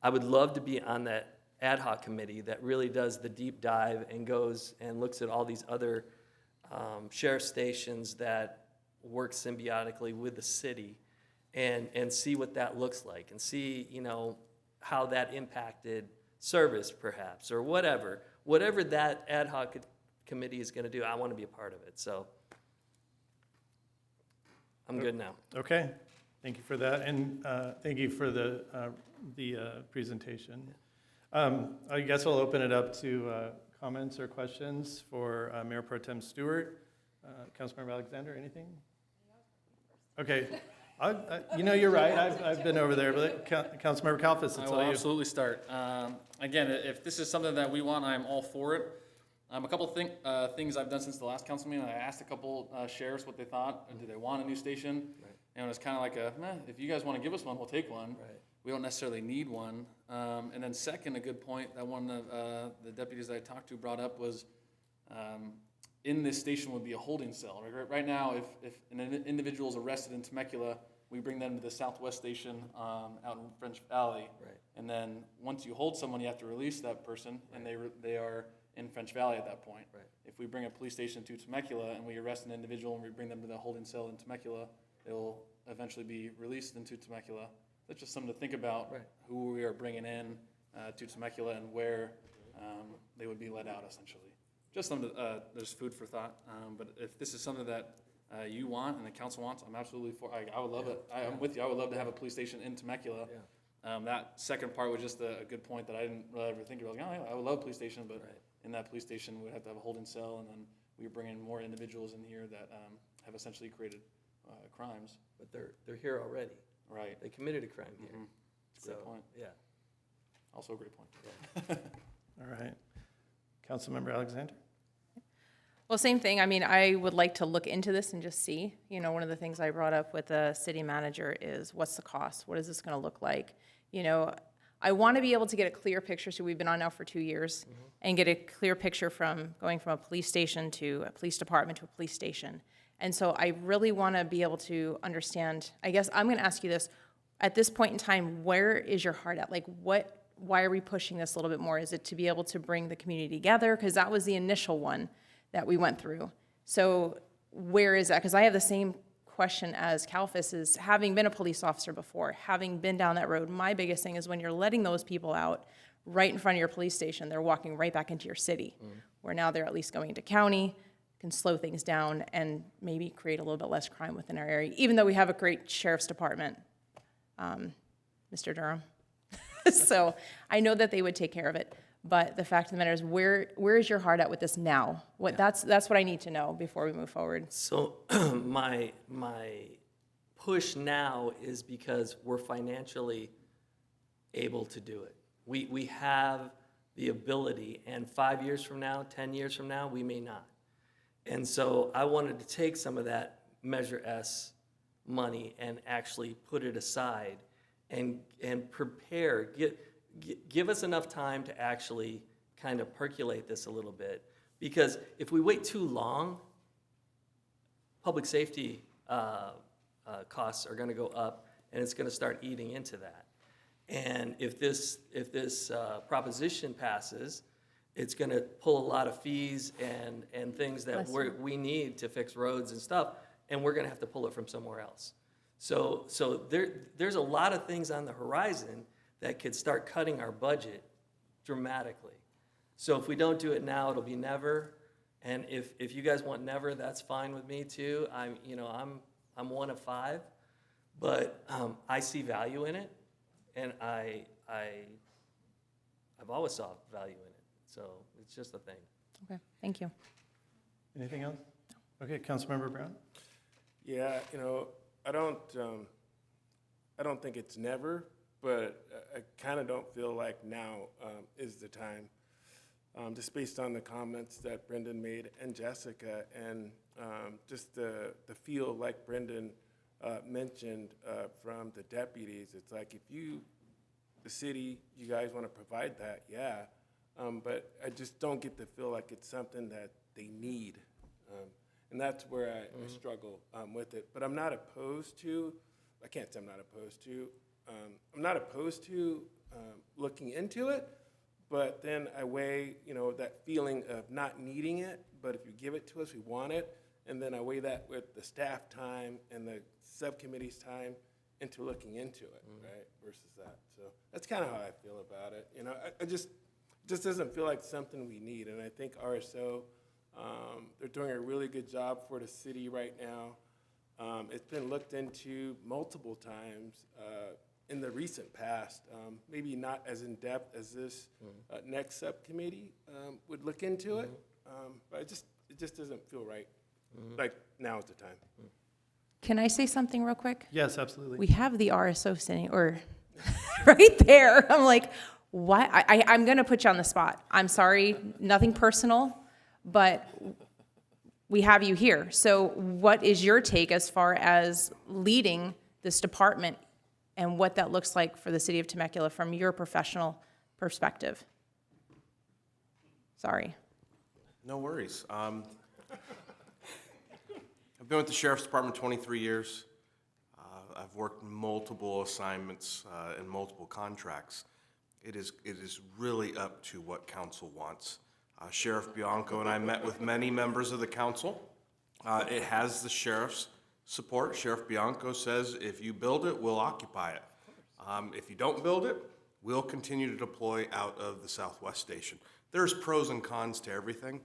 I would love to be on that ad hoc committee that really does the deep dive and goes and looks at all these other sheriff stations that work symbiotically with the city, and see what that looks like, and see, how that impacted service perhaps, or whatever that ad hoc committee is going to do. I want to be a part of it. So I'm good now. Okay, thank you for that, and thank you for the presentation. I guess we'll open it up to comments or questions for Mayor Pro Tem Stewart. Councilmember Alexander, anything? Okay, you're right. I've been over there, but Councilmember Kalfas, it's I all will you. absolutely start. Again, if this is something that we want, I'm all for it. A couple things I've done since the last council meeting. I asked a couple sheriffs what they thought, and do they want a new station? Right. And it was kind of like if you guys want to give us one, we'll take one. Right. We don't necessarily need one. And then second, a good point that one of the deputies I talked to brought up was in this station would be a holding cell. Right now, if an individual is arrested in Temecula, we bring them to the Southwest Station out in French Valley. Right. And then once you hold someone, you have to release that person, and they are in French Valley at that point. Right. If we bring a police station to Temecula and we arrest an individual and we bring them to the holding cell in Temecula, they'll eventually be released into Temecula. That's just something to think about, Right. who we are bringing in to Temecula and where they would be let out, essentially. Just something, there's food for thought. But if this is something that you want and the council wants, I'm absolutely for. I would love it. I'm with you. I would love to have a police station in Temecula. Yeah. That second part was just a good point that I didn't really ever think about. Like, oh, I would love a police station, but in that police station, we'd have to have a holding cell, and then we bring in more individuals in here that have essentially created crimes. But they're here already. Right. They committed a crime here. That's a great point. Yeah. Also a great point. Yeah. All right. Councilmember Alexander? Well, same thing. I mean, I would like to look into this and just see. One of the things I brought up with the city manager is what's the cost? What is this going to look like? I want to be able to get a clear picture. So we've been on now for 2 years and get a clear picture from going from a police station to a police department to a police station. And so I really want to be able to understand. I guess I'm going to ask you this. At this point in time, where is your heart at? Like, why are we pushing this a little bit more? Is it to be able to bring the community together? Because that was the initial one that we went through. So where is that? Because I have the same question as Kalfis is, having been a police officer before, having been down that road, my biggest thing is when you're letting those people out right in front of your police station, they're walking right back into your city, where now they're at least going into county, can slow things down and maybe create a little bit less crime within our area, even though we have a great sheriff's department, Mr. Durham. So I know that they would take care of it. But the fact of the matter is, where is your heart at with this now? That's what I need to know before we move forward. So my push now is because we're financially able to do it. We have the ability, and 5 years from now, 10 years from now, we may not. And so I wanted to take some of that Measure S money and actually put it aside and prepare, give us enough time to actually kind of percolate this a little bit. Because if we wait too long, public safety costs are going to go up, and it's going to start eating into that. And if this proposition passes, it's going to pull a lot of fees and things that we need to fix roads and stuff, and we're going to have to pull it from somewhere else. So there's a lot of things on the horizon that could start cutting our budget dramatically. So if we don't do it now, it'll be never. And if you guys want never, that's fine with me too. I'm one of 5, but I see value in it, and I've always saw value in it. So it's just a thing. Okay, thank you. Anything else? Okay, Councilmember Brown? Yeah, I don't think it's never, but I kind of don't feel like now is the time, just based on the comments that Brendan made and Jessica, and just the feel like Brendan mentioned from the deputies. It's like the city, you guys want to provide that, yeah, but I just don't get to feel like it's something that they need. And that's where I struggle with it. But I'm not opposed to, I can't say I'm not opposed to, I'm not opposed to looking into it, but then I weigh, that feeling of not needing it, but if you give it to us, we want it, and then I weigh that with the staff time and the subcommittee's time into looking into it, right, versus that. So that's kind of how I feel about it. I just doesn't feel like something we need, and I think RSO, they're doing a really good job for the city right now. It's been looked into multiple times in the recent past, maybe not as in-depth as this next subcommittee would look into it, but it just doesn't feel right. Like now is the time. Can I say something real quick? Yes, absolutely. We have the RSO sitting, or right there. I'm like, why? I'm going to put you on the spot. I'm sorry, nothing personal, but we have you here. So what is your take as far as leading this department and what that looks like for the city of Temecula from your professional perspective? Sorry. No worries. I've been with the Sheriff's Department 23 years. I've worked multiple assignments and multiple contracts. It is really up to what council wants. Sheriff Bianco and I met with many members of the council. It has the sheriff's support. Sheriff Bianco says, if you build it, we'll occupy it. If you don't build it, we'll continue to deploy out of the Southwest Station. There's pros and cons to everything.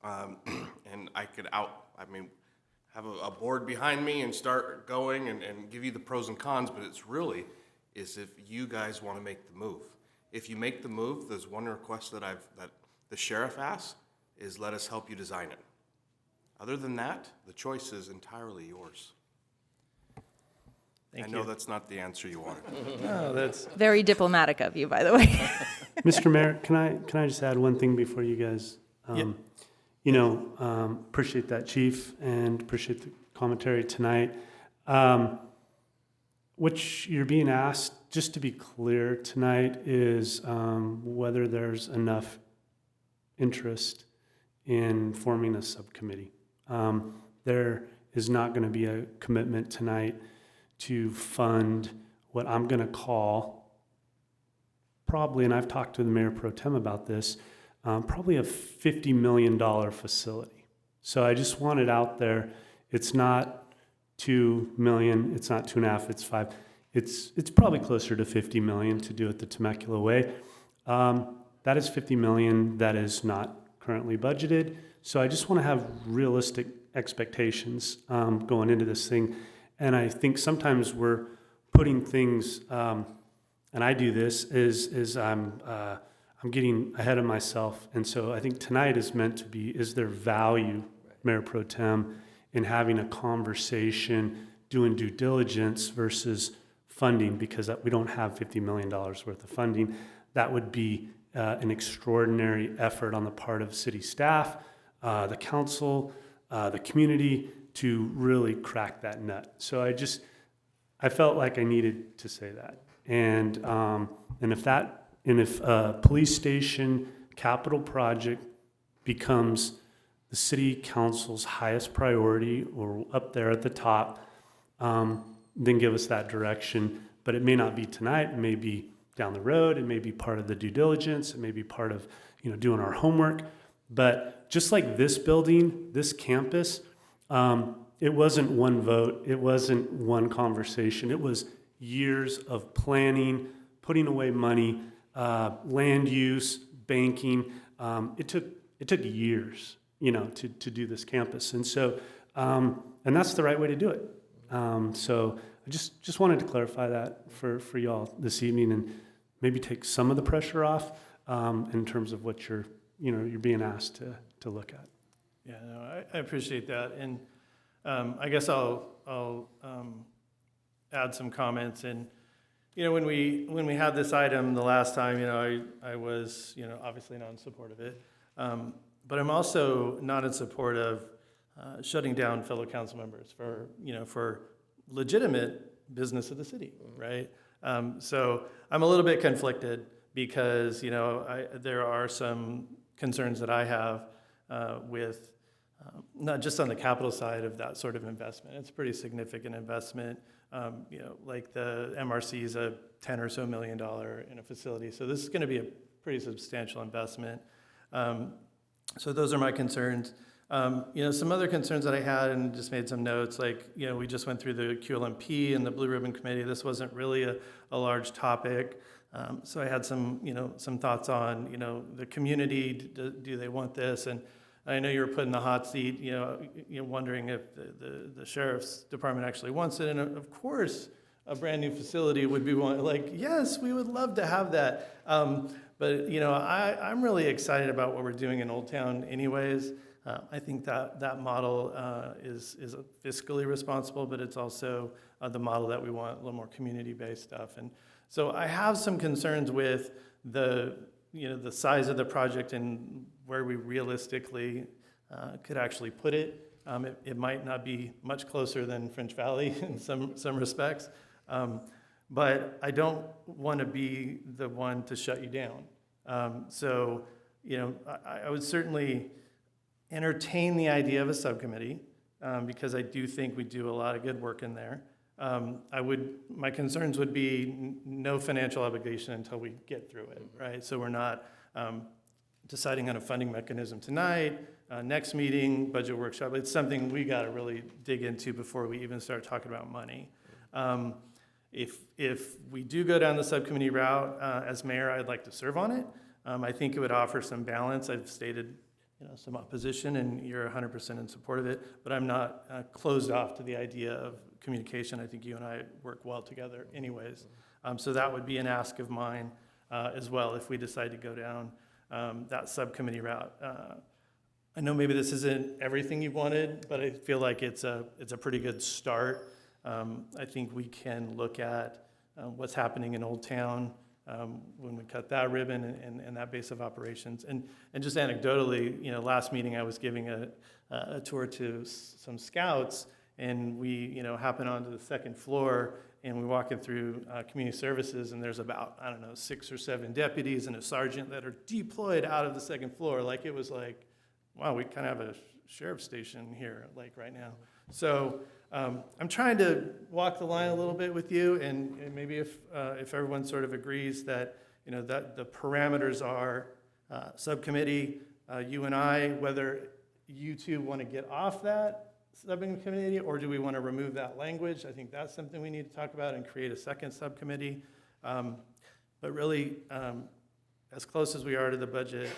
And I could have a board behind me and start going and give you the pros and cons, but it's really is if you guys want to make the move. If you make the move, there's one request that the sheriff asks is let us help you design it. Other than that, the choice is entirely yours. I know that's not the answer you wanted. No, that's Very diplomatic of you, by the way. Mr. Mayor, can I just add one thing before you guys? Yep. Appreciate that, Chief, and appreciate the commentary tonight. What you're being asked, just to be clear tonight, is whether there's enough interest in forming a subcommittee. There is not going to be a commitment tonight to fund what I'm going to call probably, and I've talked to the Mayor Pro Tem about this, probably a $50 million facility. So I just want it out there. It's not 2 million, it's not 2.5, it's 5. It's probably closer to 50 million to do it the Temecula way. That is 50 million that is not currently budgeted. So I just want to have realistic expectations going into this thing. And I think sometimes we're putting things, and I do this, is I'm getting ahead of myself. And so I think tonight is meant to be, is there value, Mayor Pro Tem, in having a conversation, doing due diligence versus funding, because we don't have $50 million worth of funding. That would be an extraordinary effort on the part of city staff, the council, the community, to really crack that nut. So I felt like I needed to say that. And if a police station capital project becomes the city council's highest priority or up there at the top, then give us that direction. But it may not be tonight, it may be down the road, it may be part of the due diligence, it may be part of doing our homework. But just like this building, this campus, it wasn't one vote, it wasn't one conversation, it was years of planning, putting away money, land use, banking. It took years, to do this campus. And so, and that's the right way to do it. So I just wanted to clarify that for y'all this evening and maybe take some of the pressure off in terms of what you're being asked to look at. Yeah, no, I appreciate that. And I guess I'll add some comments. And when we had this item the last time, I was obviously not in support of it, but I'm also not in support of shutting down fellow council members for legitimate business of the city, right? So I'm a little bit conflicted because there are some concerns that I have with not just on the capital side of that sort of investment. It's a pretty significant investment. Like the MRC is a $10 or so million in a facility. So this is going to be a pretty substantial investment. So those are my concerns. Some other concerns that I had, and just made some notes, like, we just went through the QLMP and the Blue Ribbon Committee. This wasn't really a large topic. So I had some thoughts on, the community, do they want this? And I know you were put in the hot seat, wondering if the sheriff's department actually wants it. And of course, a brand new facility would be yes, we would love to have that. But I'm really excited about what we're doing in Old Town anyways. I think that model is fiscally responsible, but it's also the model that we want, a little more community-based stuff. And so I have some concerns with the the size of the project and where we realistically could actually put it. It might not be much closer than French Valley in some respects, but I don't want to be the one to shut you down. So, I would certainly entertain the idea of a subcommittee because I do think we do a lot of good work in there. My concerns would be no financial obligation until we get through it, right? So we're not deciding on a funding mechanism tonight, next meeting, budget workshop. It's something we got to really dig into before we even start talking about money. If we do go down the subcommittee route, as mayor, I'd like to serve on it. I think it would offer some balance. I've stated some opposition, and you're 100% in support of it, but I'm not closed off to the idea of communication. I think you and I work well together anyways. So that would be an ask of mine as well if we decide to go down that subcommittee route. I know maybe this isn't everything you wanted, but I feel like it's a pretty good start. I think we can look at what's happening in Old Town when we cut that ribbon and that base of operations. And just anecdotally, last meeting I was giving a tour to some scouts, and we happen onto the second floor, and we walking through community services, and there's about, 6 or 7 deputies and a sergeant that are deployed out of the second floor. Like, it was like, wow, we kind of have a sheriff's station here, like, right now. So I'm trying to walk the line a little bit with you, and maybe if everyone sort of agrees that, that the parameters are subcommittee, you and I, whether you two want to get off that subcommittee, or do we want to remove that language? I think that's something we need to talk about and create a second subcommittee. But really, as close as we are to the budget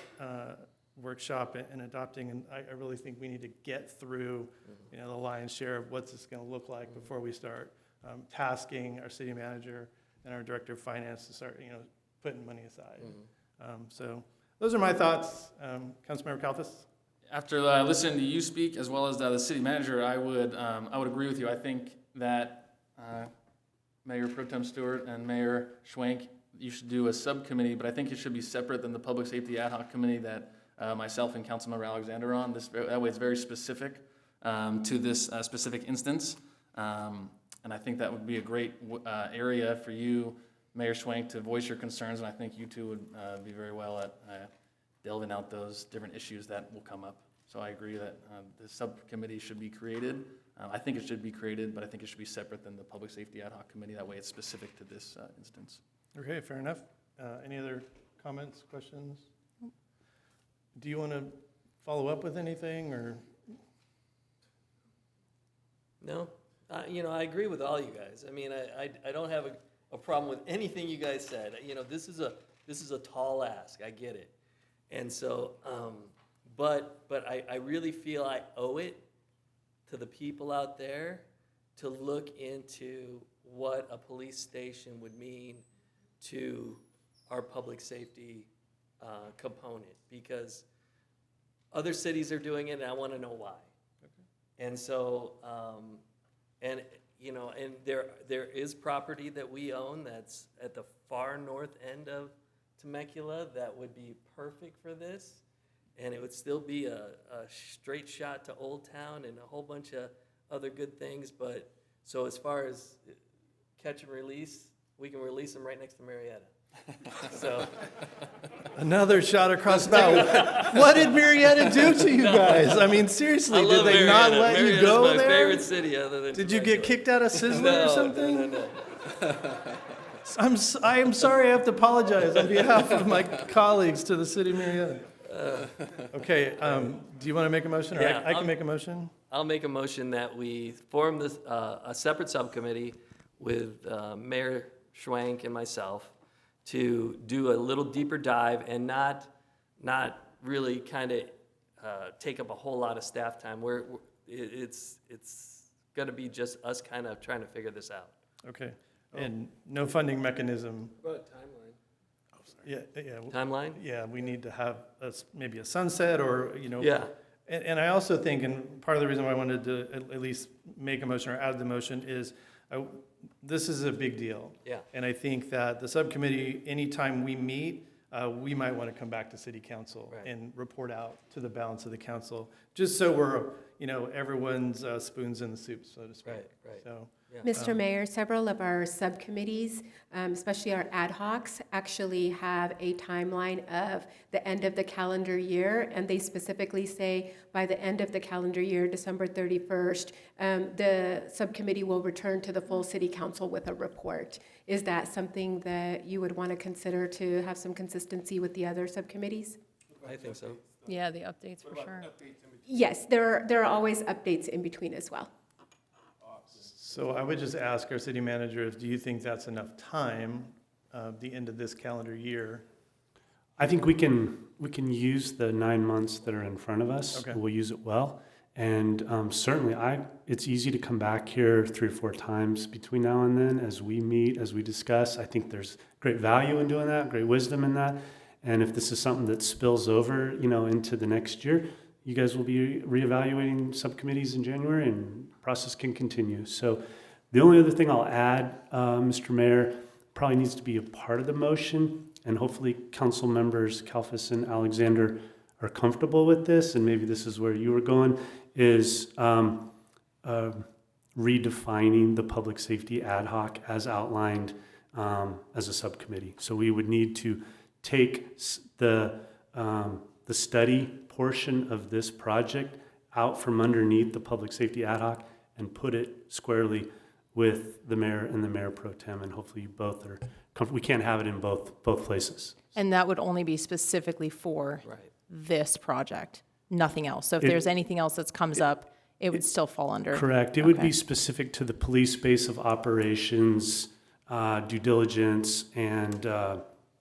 workshop and adopting, and I really think we need to get through, the lion's share of what's this going to look like before we start tasking our city manager and our director of finance to start, putting money aside. So those are my thoughts. Councilmember Kalfas? After listening to you speak, as well as the city manager, I would agree with you. I think that Mayor Pro Tem Stewart and Mayor Schwenk, you should do a subcommittee, but I think it should be separate than the Public Safety Ad Hoc Committee that myself and Councilmember Alexander are on. That way it's very specific to this specific instance. And I think that would be a great area for you, Mayor Schwenk, to voice your concerns, and I think you two would be very well at delving out those different issues that will come up. So I agree that the subcommittee should be created. I think it should be created, but I think it should be separate than the Public Safety Ad Hoc Committee. That way it's specific to this instance. Okay, fair enough. Any other comments, questions? Do you want to follow up with anything, or? No, I agree with all you guys. I mean, I don't have a problem with anything you guys said. This is a tall ask. I get it. And so, but I really feel I owe it to the people out there to look into what a police station would mean to our public safety component, because other cities are doing it, and I want to know why. Okay. And so, and there is property that we own that's at the far north end of Temecula that would be perfect for this, and it would still be a straight shot to Old Town and a whole bunch of other good things. But so as far as catch and release, we can release them right next to Marietta. So another shot across the bow. What did Marietta do to you guys? I mean, seriously, did they not let you go there? Marietta's my favorite city other than Did you get kicked out of Sizzler or something? No. I am sorry, I have to apologize on behalf of my colleagues to the city of Marietta. Okay, do you want to make a motion, or Yeah, I can make a motion? I'll make a motion that we form this, a separate subcommittee with Mayor Schwenk and myself to do a little deeper dive and not really kind of take up a whole lot of staff time. It's going to be just us kind of trying to figure this out. Okay, and no funding mechanism. But timeline. Oh, sorry. Yeah. Timeline? Yeah, we need to have maybe a sunset, or, Yeah. And I also think, and part of the reason why I wanted to at least make a motion or add the motion is, this is a big deal. Yeah. And I think that the subcommittee, anytime we meet, we might want to come back to city council Right. and report out to the balance of the council, just so we're, everyone's spoons in the soup, so to speak. Right. So, Mr. Mayor, several of our subcommittees, especially our ad hocs, actually have a timeline of the end of the calendar year, and they specifically say by the end of the calendar year, December 31st, the subcommittee will return to the full city council with a report. Is that something that you would want to consider to have some consistency with the other subcommittees? I think so. Yeah, the updates for sure. Yes, there are always updates in between as well. So I would just ask our city manager, do you think that's enough time, the end of this calendar year? I think we can use the 9 months that are in front of us. Okay. We'll use it well. And certainly, it's easy to come back here 3 or 4 times between now and then as we meet, as we discuss. I think there's great value in doing that, great wisdom in that. And if this is something that spills over, into the next year, you guys will be reevaluating subcommittees in January, and the process can continue. So the only other thing I'll add, Mr. Mayor, probably needs to be a part of the motion, and hopefully council members Kalfas and Alexander are comfortable with this, and maybe this is where you were going, is redefining the public safety ad hoc as outlined as a subcommittee. So we would need to take the study portion of this project out from underneath the public safety ad hoc and put it squarely with the mayor and the mayor pro tem, and hopefully you both are comfortable. We can't have it in both places. And that would only be specifically for this project, nothing else. So if there's anything else that comes up, it would still fall under. Correct. It would be specific to the police base of operations, due diligence, and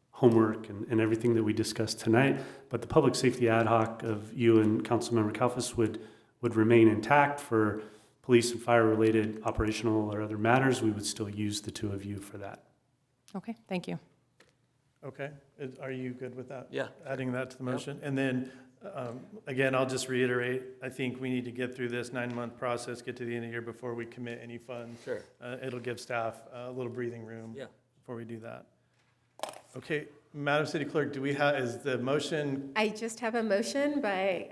homework, and everything that we discussed tonight. But the public safety ad hoc of you and Councilmember Kalfas would remain intact for police and fire-related operational or other matters. We would still use the two of you for that. Okay, thank you. Okay, are you good with that? Yeah. Adding that to the motion? And then, again, I'll just reiterate, I think we need to get through this 9-month process, get to the end of the year before we commit any funds. Sure. It'll give staff a little breathing room Yeah. before we do that. Okay, Madam City Clerk, is the motion? I just have a motion by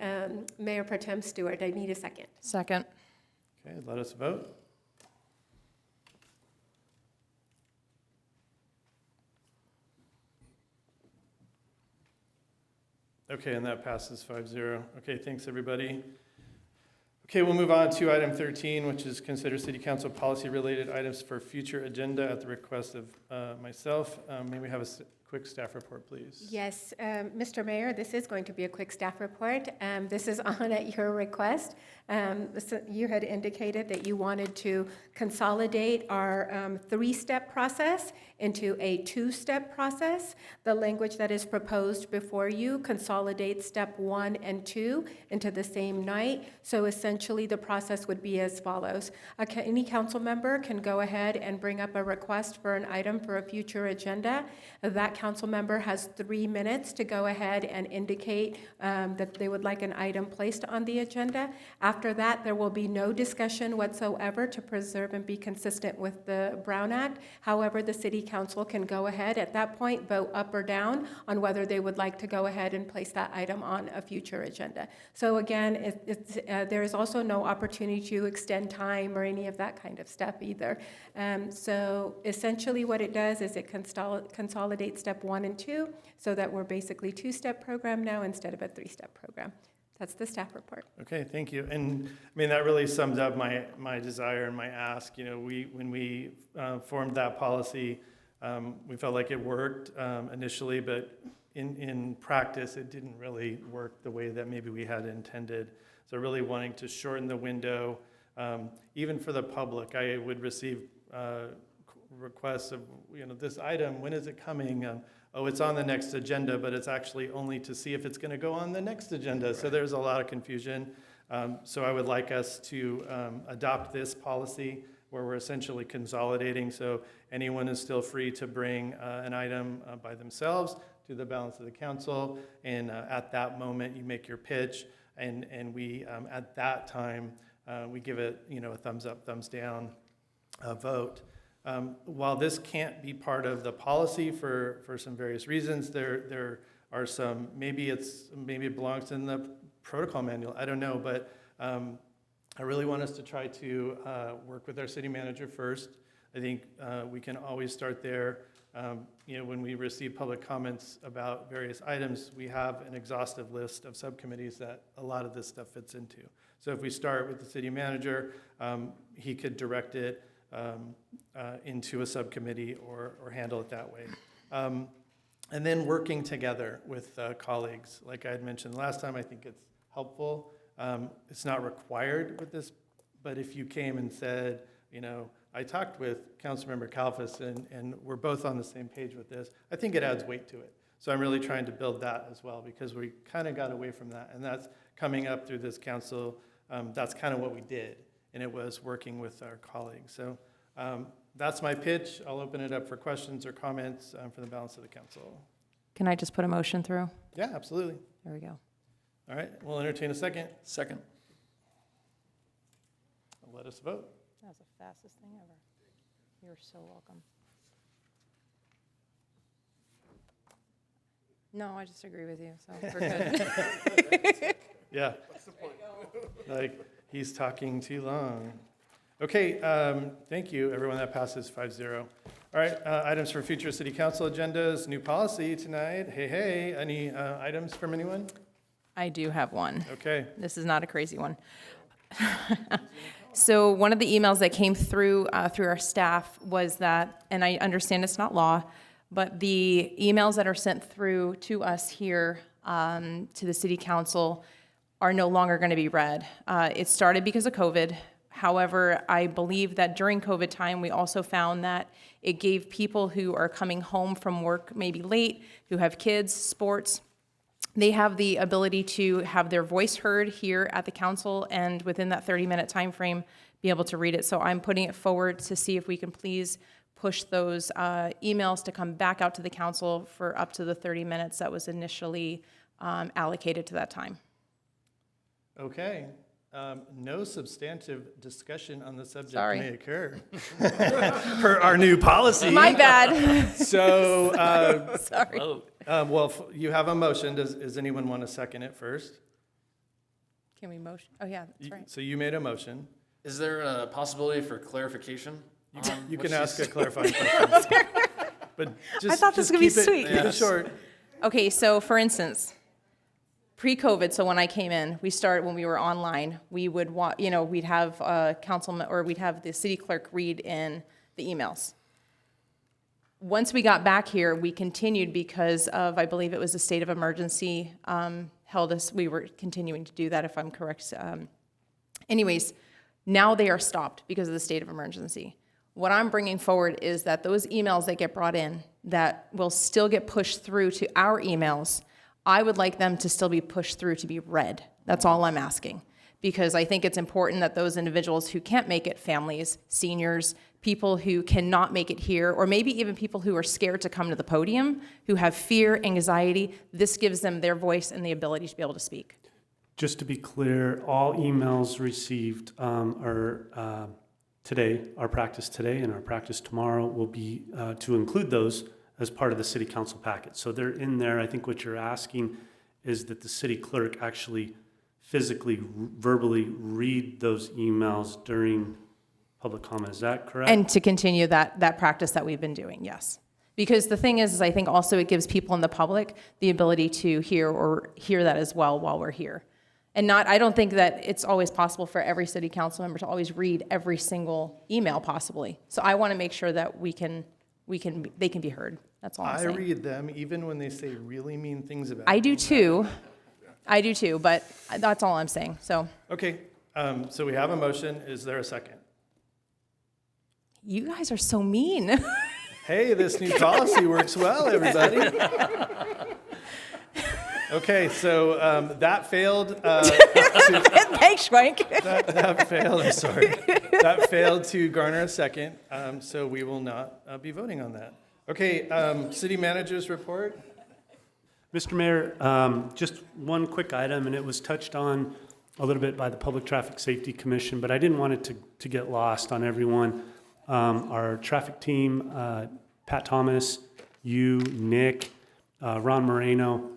Mayor Pro Tem Stewart. I need a second. Second. Okay, let us vote. Okay, and that passes 5-0. Okay, thanks, everybody. Okay, we'll move on to item 13, which is consider city council policy-related items for future agenda at the request of myself. May we have a quick staff report, please? Yes, Mr. Mayor, this is going to be a quick staff report. This is on at your request. So you had indicated that you wanted to consolidate our 3-step process into a 2-step process. The language that is proposed before you consolidates step 1 and 2 into the same night. So essentially, the process would be as follows. Any council member can go ahead and bring up a request for an item for a future agenda. That council member has 3 minutes to go ahead and indicate that they would like an item placed on the agenda. After that, there will be no discussion whatsoever to preserve and be consistent with the Brown Act. However, the city council can go ahead at that point, vote up or down on whether they would like to go ahead and place that item on a future agenda. So again, there is also no opportunity to extend time or any of that kind of stuff either. So essentially what it does is it consolidates step 1 and 2 so that we're basically 2-step program now instead of a 3-step program. That's the staff report. Okay, thank you. And I mean, that really sums up my desire and my ask. When we formed that policy, we felt like it worked initially, but in practice, it didn't really work the way that maybe we had intended. So really wanting to shorten the window, even for the public. I would receive requests of, this item, when is it coming? Oh, it's on the next agenda, but it's actually only to see if it's going to go on the next agenda. Right. So there's a lot of confusion. So I would like us to adopt this policy where we're essentially consolidating. So anyone is still free to bring an item by themselves to the balance of the council. And at that moment, you make your pitch. And we, at that time, we give it, a thumbs up, thumbs down vote. While this can't be part of the policy for some various reasons, there are some, maybe it belongs in the protocol manual, I don't know, but I really want us to try to work with our city manager first. I think we can always start there. When we receive public comments about various items, we have an exhaustive list of subcommittees that a lot of this stuff fits into. So if we start with the city manager, he could direct it into a subcommittee or handle it that way. And then working together with colleagues. Like I had mentioned last time, I think it's helpful. It's not required with this, but if you came and said, I talked with Councilmember Kalfas and we're both on the same page with this, I think it adds weight to it. So I'm really trying to build that as well, because we kind of got away from that. And that's coming up through this council. That's kind of what we did, and it was working with our colleagues. So that's my pitch. I'll open it up for questions or comments from the balance of the council. Can I just put a motion through? Yeah, absolutely. There we go. All right, we'll entertain a second. Second. Let us vote. That was the fastest thing ever. You're so welcome. No, I just agree with you, so we're good. Yeah. What's the point? Like, he's talking too long. Okay, thank you, everyone. That passes 5-0. All right, items for future city council agendas, new policy tonight. Hey, any items from anyone? I do have one. Okay. This is not a crazy one. So one of the emails that came through through our staff was that, and I understand it's not law, but the emails that are sent through to us here to the city council are no longer going to be read. It started because of COVID. However, I believe that during COVID time, we also found that it gave people who are coming home from work maybe late, who have kids, sports, they have the ability to have their voice heard here at the council and within that 30-minute time frame be able to read it. So I'm putting it forward to see if we can please push those emails to come back out to the council for up to the 30 minutes that was initially allocated to that time. Okay. No substantive discussion on the subject Sorry. may occur per our new policy. My bad. So, Sorry. well, you have a motion. Does anyone want to second it first? Can we motion? Oh, yeah, that's right. So you made a motion. Is there a possibility for clarification? You can ask a clarifying question. But just, I thought this was going to be sweet. Keep it short. Okay, so for instance, pre-COVID, so when I came in, when we were online, we would we'd have we'd have the city clerk read in the emails. Once we got back here, we continued because of, I believe it was a state of emergency held us, we were continuing to do that if I'm correct. Anyways, now they are stopped because of the state of emergency. What I'm bringing forward is that those emails that get brought in that will still get pushed through to our emails, I would like them to still be pushed through to be read. That's all I'm asking. Because I think it's important that those individuals who can't make it, families, seniors, people who cannot make it here, or maybe even people who are scared to come to the podium, who have fear, anxiety, this gives them their voice and the ability to be able to speak. Just to be clear, all emails received are today, our practice today and our practice tomorrow will be to include those as part of the city council packet. So they're in there. I think what you're asking is that the city clerk actually physically, verbally read those emails during public comment. Is that correct? And to continue that practice that we've been doing, yes. Because the thing is I think also it gives people in the public the ability to hear that as well while we're here. And I don't think that it's always possible for every city council member to always read every single email possibly. So I want to make sure that they can be heard. That's all I'm saying. I read them even when they say really mean things about I me. do too. I do too, but that's all I'm saying. So Okay, so we have a motion. Is there a second? you guys are so mean. Hey, this new policy works well, everybody. Okay, so that failed. Thanks, Schwank. That failed, I'm sorry. That failed to garner a second, so we will not be voting on that. Okay, city manager's report. Mr. Mayor, just one quick item, and it was touched on a little bit by the Public Traffic Safety Commission, but I didn't want it to get lost on everyone. Our traffic team, Pat Thomas, you, Nick, Ron Moreno,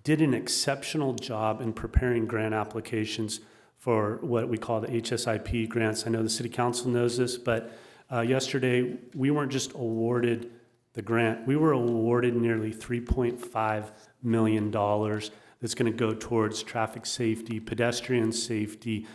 did an exceptional job in preparing grant applications for what we call the HSIP grants. I know the City Council knows this, but yesterday we weren't just awarded the grant, we were awarded nearly $3.5 million that's going to go towards traffic safety, pedestrian safety,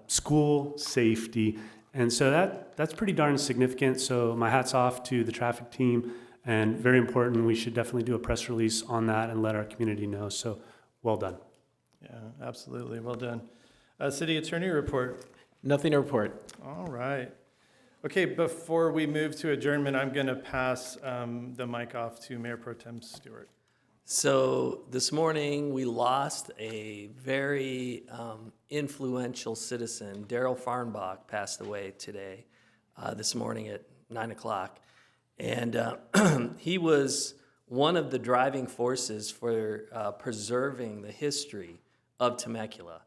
school safety. And so that's pretty darn significant. So my hat's off to the traffic team, and very important. We should definitely do a press release on that and let our community know. So well done. Yeah, absolutely. Well done. City Attorney report. Nothing to report. All right. Okay, before we move to adjournment, I'm going to pass the mic off to Mayor Pro Tem Stewart. So this morning, we lost a very influential citizen. Daryl Farnbach passed away today, this morning at 9 o'clock. And he was one of the driving forces for preserving the history of Temecula.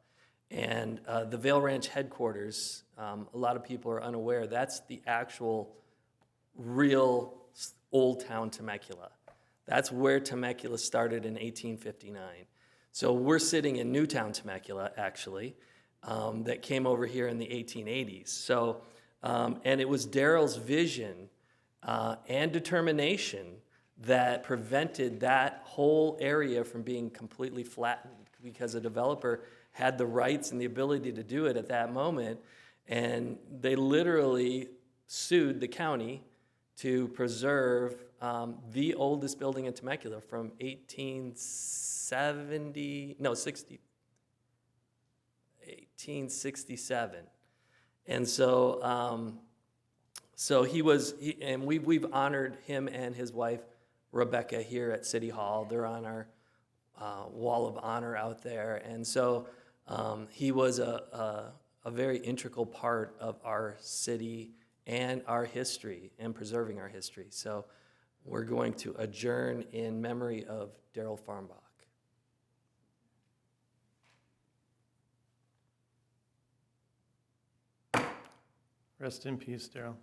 And the Vail Ranch headquarters, a lot of people are unaware, that's the actual real old town Temecula. That's where Temecula started in 1859. So we're sitting in Newtown, Temecula, actually, that came over here in the 1880s. So, and it was Daryl's vision and determination that prevented that whole area from being completely flattened, because a developer had the rights and the ability to do it at that moment, and they literally sued the county to preserve the oldest building in Temecula from 1867. And so, and we've honored him and his wife, Rebecca, here at City Hall. They're on our wall of honor out there. And so he was a very integral part of our city and our history and preserving our history. So we're going to adjourn in memory of Daryl Farnbach. Rest in peace, Daryl.